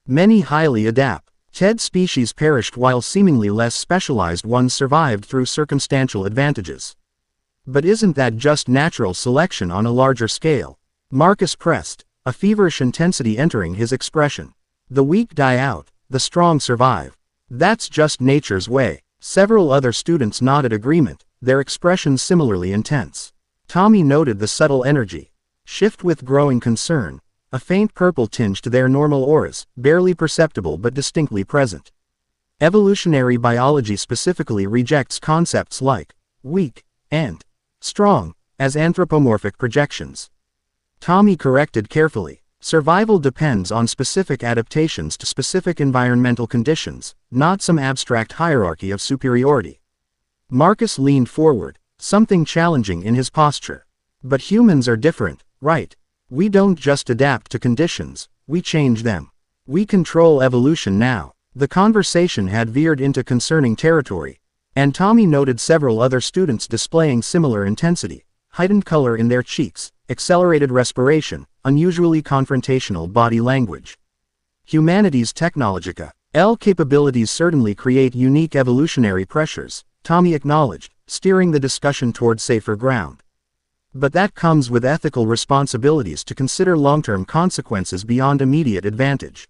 Many highly adapted species perished while seemingly less specialized ones survived through circumstantial advantages. But isn't that just natural selection on a larger scale? Marcus pressed, a feverish intensity entering his expression. The weak die out, the strong survive. That's just nature's way. Several other students nodded agreement, their expressions similarly intense. Tommy noted the subtle energy shift with growing concern, a faint purple tinge to their normal auras, barely perceptible but distinctly present. Evolutionary biology specifically rejects concepts like weak and strong as anthropomorphic projections. Tommy corrected carefully. Survival depends on specific adaptations to specific environmental conditions, not some abstract hierarchy of superiority. Marcus leaned forward, something challenging in his posture. But humans are different, right? We don't just adapt to conditions, we change them. We control evolution now. The conversation had veered into concerning territory, and Tommy noted several other students displaying similar intensity, heightened color in their cheeks, accelerated respiration, unusually confrontational body language. Humanity's technological capabilities certainly create unique evolutionary pressures, Tommy acknowledged, steering the discussion toward safer ground. But that comes with ethical responsibilities to consider long-term consequences beyond immediate advantage.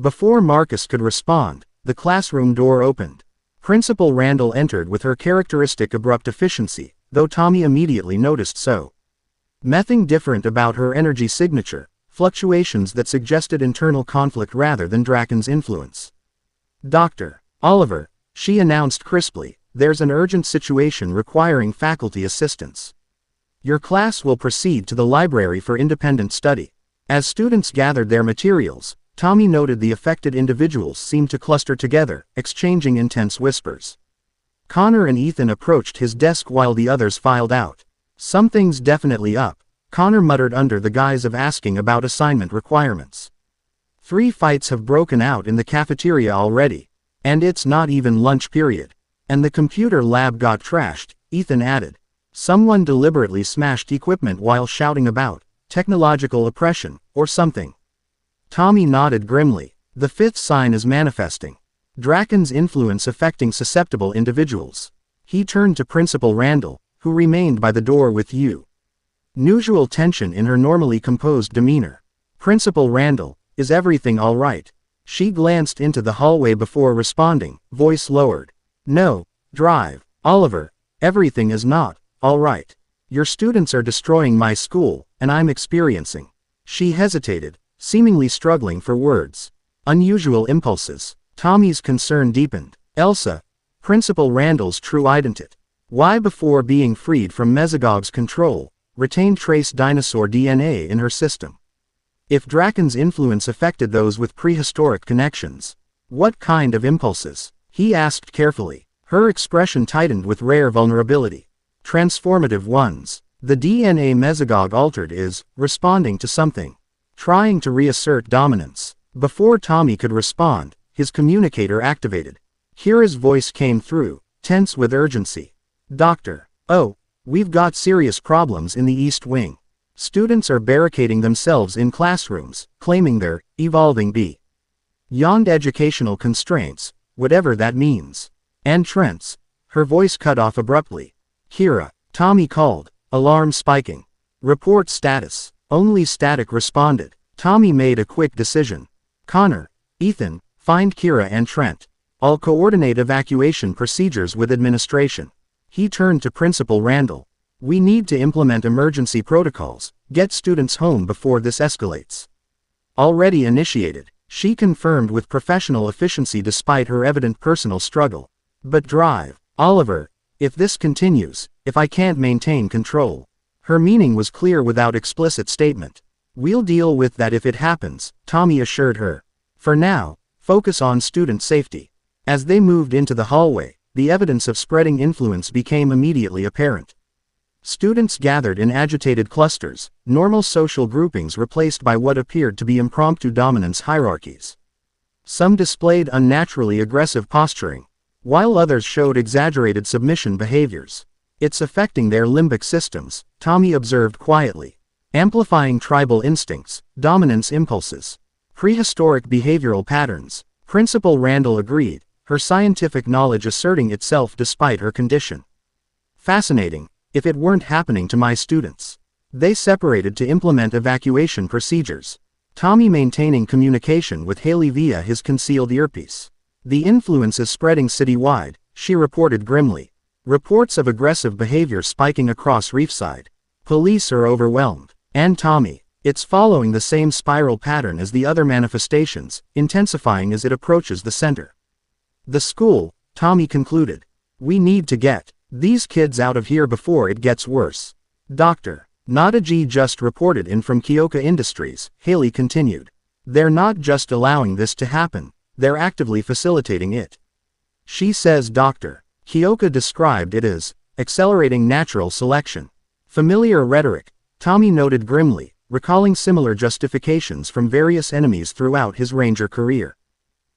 Before Marcus could respond, the classroom door opened. Principal Randall entered with her characteristic abrupt efficiency, though Tommy immediately noticed so. Nothing different about her energy signature, fluctuations that suggested internal conflict rather than Draken's influence. Dr. Oliver, she announced crisply, there's an urgent situation requiring faculty assistance. Your class will proceed to the library for independent study. As students gathered their materials, Tommy noted the affected individuals seemed to cluster together, exchanging intense whispers. Connor and Ethan approached his desk while the others filed out. Something's definitely up, Connor muttered under the guise of asking about assignment requirements. 3 fights have broken out in the cafeteria already. And it's not even lunch period. And the computer lab got trashed, Ethan added. Someone deliberately smashed equipment while shouting about technological oppression, or something. Tommy nodded grimly. The 5th sign is manifesting. Draken's influence affecting susceptible individuals. He turned to Principal Randall, who remained by the door with unusual tension in her normally composed demeanor. Principal Randall, is everything all right? She glanced into the hallway before responding, voice lowered. No, Drive, Oliver, everything is not all right. Your students are destroying my school, and I'm experiencing. She hesitated, seemingly struggling for words. Unusual impulses. Tommy's concern deepened. Elsa, Principal Randall's true identity. Why before being freed from Mesogog's control, retained trace dinosaur DNA in her system? If Draken's influence affected those with prehistoric connections, what kind of impulses? He asked carefully. Her expression tightened with rare vulnerability. Transformative ones. The DNA Mesogog altered is responding to something. Trying to reassert dominance. Before Tommy could respond, his communicator activated. Kira's voice came through, tense with urgency. Doctor, oh, we've got serious problems in the East Wing. Students are barricading themselves in classrooms, claiming they're evolving beyond educational constraints, whatever that means. And Trent's. Her voice cut off abruptly. Kira, Tommy called, alarm spiking. Report status. Only Static responded. Tommy made a quick decision. Connor, Ethan, find Kira and Trent. I'll coordinate evacuation procedures with administration. He turned to Principal Randall. We need to implement emergency protocols, get students home before this escalates. Already initiated, She confirmed with professional efficiency despite her evident personal struggle. But drive, Oliver. If this continues, if I can't maintain control. Her meaning was clear without explicit statement. We'll deal with that if it happens, Tommy assured her. For now, focus on student safety. As they moved into the hallway, the evidence of spreading influence became immediately apparent. Students gathered in agitated clusters, normal social groupings replaced by what appeared to be impromptu dominance hierarchies. Some displayed unnaturally aggressive posturing, while others showed exaggerated submission behaviors. It's affecting their limbic systems, Tommy observed quietly. Amplifying tribal instincts, dominance impulses, prehistoric behavioral patterns. Principal Randall agreed, her scientific knowledge asserting itself despite her condition. Fascinating. If it weren't happening to my students. They separated to implement evacuation procedures. Tommy maintaining communication with Haley via his concealed earpiece. The influence is spreading citywide, she reported grimly. Reports of aggressive behavior spiking across Reefside. Police are overwhelmed. And Tommy, it's following the same spiral pattern as the other manifestations, intensifying as it approaches the center. The school, Tommy concluded. We need to get these kids out of here before it gets worse. Dr. Nadaji just reported in from Kyoka Industries, Haley continued. They're not just allowing this to happen, they're actively facilitating it. She says Dr. Kyoka described it as accelerating natural selection. Familiar rhetoric, Tommy noted grimly, recalling similar justifications from various enemies throughout his ranger career.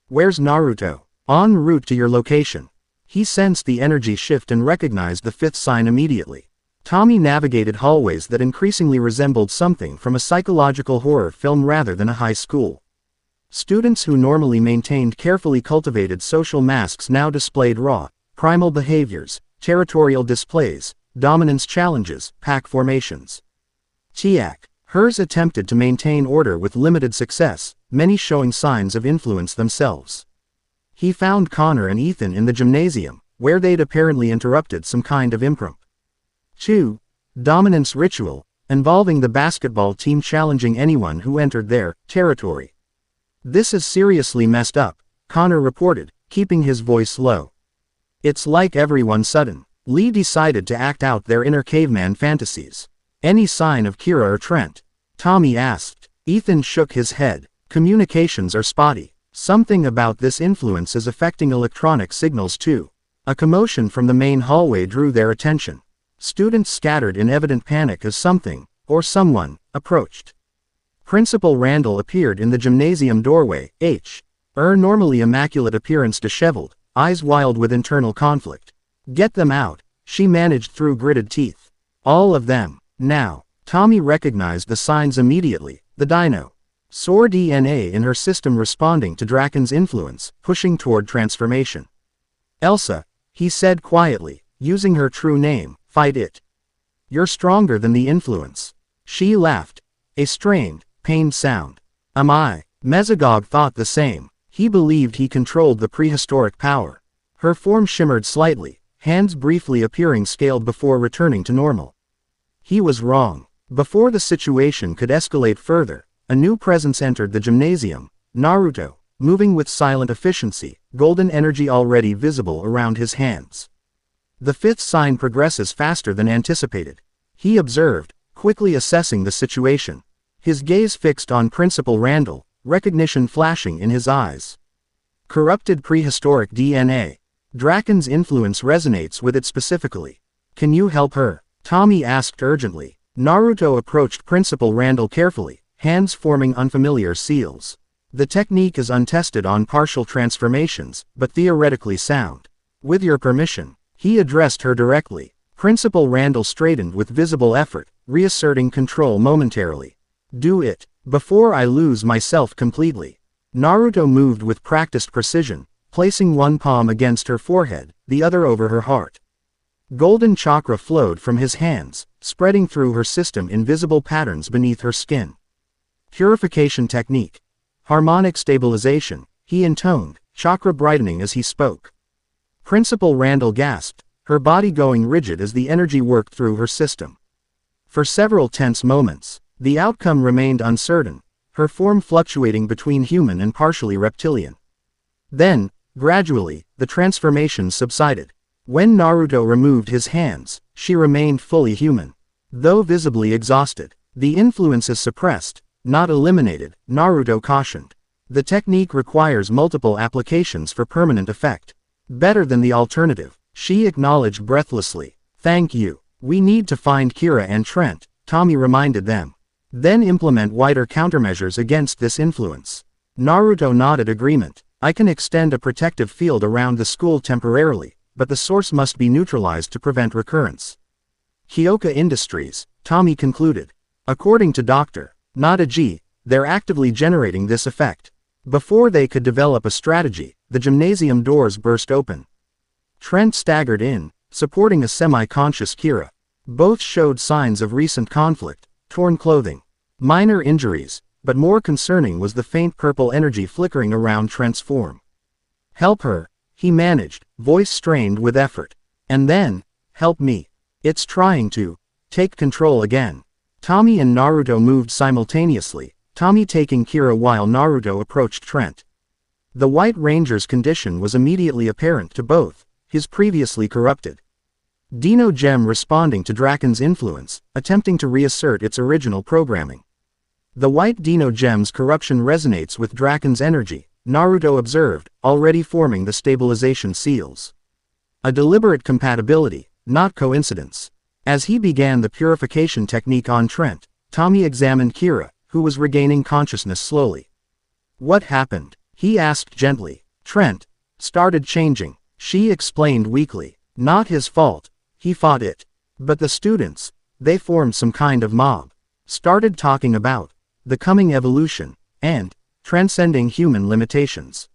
Where's Naruto? En route to your location. He sensed the energy shift and recognized the fifth sign immediately. Tommy navigated hallways that increasingly resembled something from a psychological horror film rather than a high school. Students who normally maintained carefully cultivated social masks now displayed raw, primal behaviors, territorial displays, dominance challenges, pack formations. Chiak, hers attempted to maintain order with limited success, many showing signs of influence themselves. He found Connor and Ethan in the gymnasium, where they'd apparently interrupted some kind of impromp. 2. Dominance ritual, involving the basketball team challenging anyone who entered their territory. This is seriously messed up, Connor reported, keeping his voice low. It's like everyone sudden. Lee decided to act out their inner caveman fantasies. Any sign of Kira or Trent? Tommy asked. Ethan shook his head. Communications are spotty. Something about this influence is affecting electronic signals too. A commotion from the main hallway drew their attention. Students scattered in evident panic as something, or someone, approached. Principal Randall appeared in the gymnasium doorway, her normally immaculate appearance disheveled, eyes wild with internal conflict. Get them out, she managed through gritted teeth. All of them. Now, Tommy recognized the signs immediately, the Dino. SOAR DNA in her system responding to Draken's influence, pushing toward transformation. Elsa, he said quietly, using her true name, fight it. You're stronger than the influence. She laughed. A strained, pained sound. Am I? Mesogog thought the same. He believed he controlled the prehistoric power. Her form shimmered slightly, hands briefly appearing scaled before returning to normal. He was wrong. Before the situation could escalate further, a new presence entered the gymnasium, Naruto, moving with silent efficiency, golden energy already visible around his hands. The fifth sign progresses faster than anticipated. He observed, quickly assessing the situation. His gaze fixed on Principal Randall, recognition flashing in his eyes. Corrupted prehistoric DNA. Draken's influence resonates with it specifically. Can you help her? Tommy asked urgently. Naruto approached Principal Randall carefully, hands forming unfamiliar seals. The technique is untested on partial transformations, but theoretically sound. With your permission, he addressed her directly. Principal Randall straightened with visible effort, reasserting control momentarily. Do it, before I lose myself completely. Naruto moved with practiced precision, placing one palm against her forehead, the other over her heart. Golden chakra flowed from his hands, spreading through her system in visible patterns beneath her skin. Purification technique. Harmonic stabilization, he intoned, chakra brightening as he spoke. Principal Randall gasped, her body going rigid as the energy worked through her system. For several tense moments, the outcome remained uncertain, her form fluctuating between human and partially reptilian. Then, gradually, the transformation subsided. When Naruto removed his hands, she remained fully human. Though visibly exhausted, the influence is suppressed, not eliminated, Naruto cautioned. The technique requires multiple applications for permanent effect. Better than the alternative, she acknowledged breathlessly. Thank you. We need to find Kira and Trent, Tommy reminded them. Then implement wider countermeasures against this influence. Naruto nodded agreement. I can extend a protective field around the school temporarily, but the source must be neutralized to prevent recurrence. Kyoka Industries, Tommy concluded. According to Dr. Nadaji, they're actively generating this effect. Before they could develop a strategy, the gymnasium doors burst open. Trent staggered in, supporting a semi-conscious Kira. Both showed signs of recent conflict, torn clothing, minor injuries, but more concerning was the faint purple energy flickering around Trent's form. Help her, he managed, voice strained with effort. And then, help me. It's trying to take control again. Tommy and Naruto moved simultaneously, Tommy taking Kira while Naruto approached Trent. The White Ranger's condition was immediately apparent to both, his previously corrupted Dino gem responding to Draken's influence, attempting to reassert its original programming. The White Dino gem's corruption resonates with Draken's energy, Naruto observed, already forming the stabilization seals. A deliberate compatibility, not coincidence. As he began the purification technique on Trent, Tommy examined Kira, who was regaining consciousness slowly. What happened? He asked gently. Trent started changing, she explained weakly. Not his fault. He fought it. But the students, they formed some kind of mob. Started talking about the coming evolution, and transcending human limitations.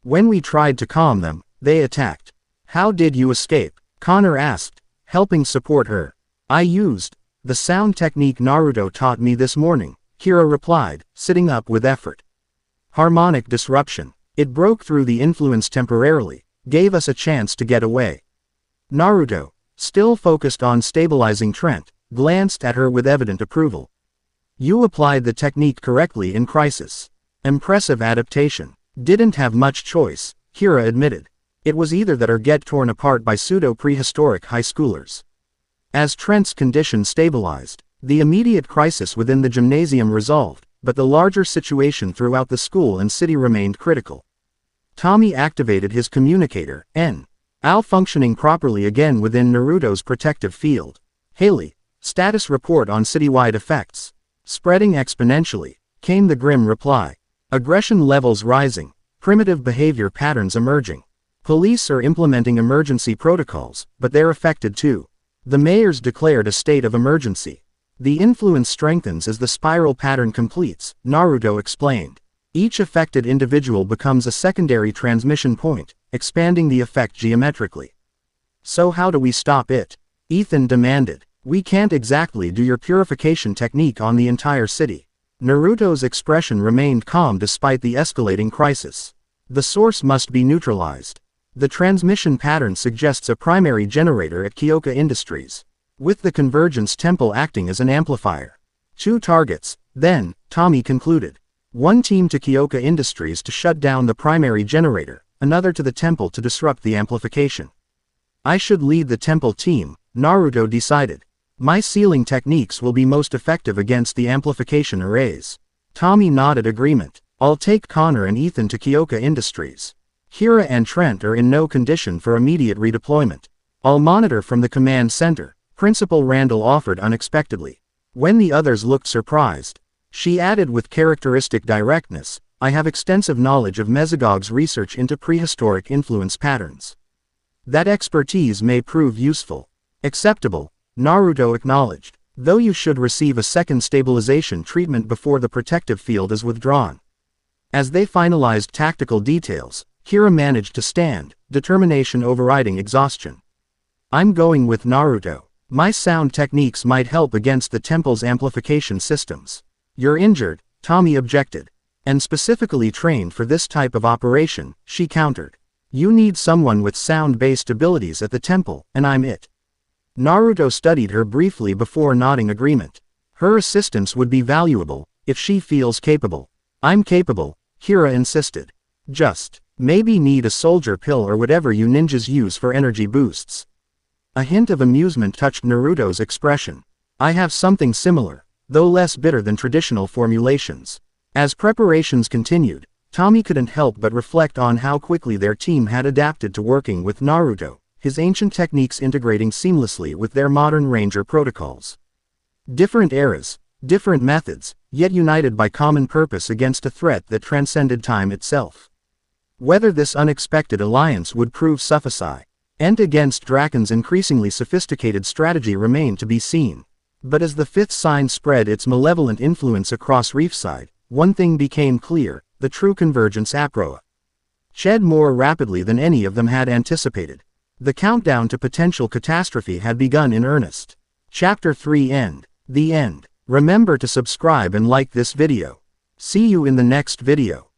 When we tried to calm them, they attacked. How did you escape? Connor asked, helping support her. I used the sound technique Naruto taught me this morning, Kira replied, sitting up with effort. Harmonic disruption. It broke through the influence temporarily, gave us a chance to get away. Naruto, still focused on stabilizing Trent, glanced at her with evident approval. You applied the technique correctly in crisis. Impressive adaptation. Didn't have much choice, Kira admitted. It was either that or get torn apart by pseudo-prehistoric high schoolers. As Trent's condition stabilized, the immediate crisis within the gymnasium resolved, but the larger situation throughout the school and city remained critical. Tommy activated his communicator, Now functioning properly again within Naruto's protective field. Haley, status report on citywide effects. Spreading exponentially, came the grim reply. Aggression levels rising, primitive behavior patterns emerging. Police are implementing emergency protocols, but they're affected too. The mayors declared a state of emergency. The influence strengthens as the spiral pattern completes, Naruto explained. Each affected individual becomes a secondary transmission point, expanding the effect geometrically. So how do we stop it? Ethan demanded. We can't exactly do your purification technique on the entire city. Naruto's expression remained calm despite the escalating crisis. The source must be neutralized. The transmission pattern suggests a primary generator at Kyoka Industries, with the Convergence Temple acting as an amplifier. 2 targets, then, Tommy concluded. One team to Kyoka Industries to shut down the primary generator, another to the temple to disrupt the amplification. I should lead the temple team, Naruto decided. My sealing techniques will be most effective against the amplification arrays. Tommy nodded agreement. I'll take Connor and Ethan to Kyoka Industries. Kira and Trent are in no condition for immediate redeployment. I'll monitor from the command center, Principal Randall offered unexpectedly. When the others looked surprised, she added with characteristic directness, I have extensive knowledge of Mesogog's research into prehistoric influence patterns. That expertise may prove useful. Acceptable, Naruto acknowledged, though you should receive a second stabilization treatment before the protective field is withdrawn. As they finalized tactical details, Kira managed to stand, determination overriding exhaustion. I'm going with Naruto. My sound techniques might help against the temple's amplification systems. You're injured, Tommy objected. And specifically trained for this type of operation, she countered. You need someone with sound-based abilities at the temple, and I'm it. Naruto studied her briefly before nodding agreement. Her assistance would be valuable, If she feels capable. I'm capable, Kira insisted. Just, maybe need a soldier pill or whatever you ninjas use for energy boosts. A hint of amusement touched Naruto's expression. I have something similar, though less bitter than traditional formulations. As preparations continued, Tommy couldn't help but reflect on how quickly their team had adapted to working with Naruto, his ancient techniques integrating seamlessly with their modern ranger protocols. Different eras, different methods, yet united by common purpose against a threat that transcended time itself. Whether this unexpected alliance would prove sufficient against Draken's increasingly sophisticated strategy remained to be seen. But as the fifth sign spread its malevolent influence across Reefside, one thing became clear: the true convergence approached more rapidly than any of them had anticipated. The countdown to potential catastrophe had begun in earnest. Chapter 3 End. The End. Remember to subscribe and like this video. See you in the next video.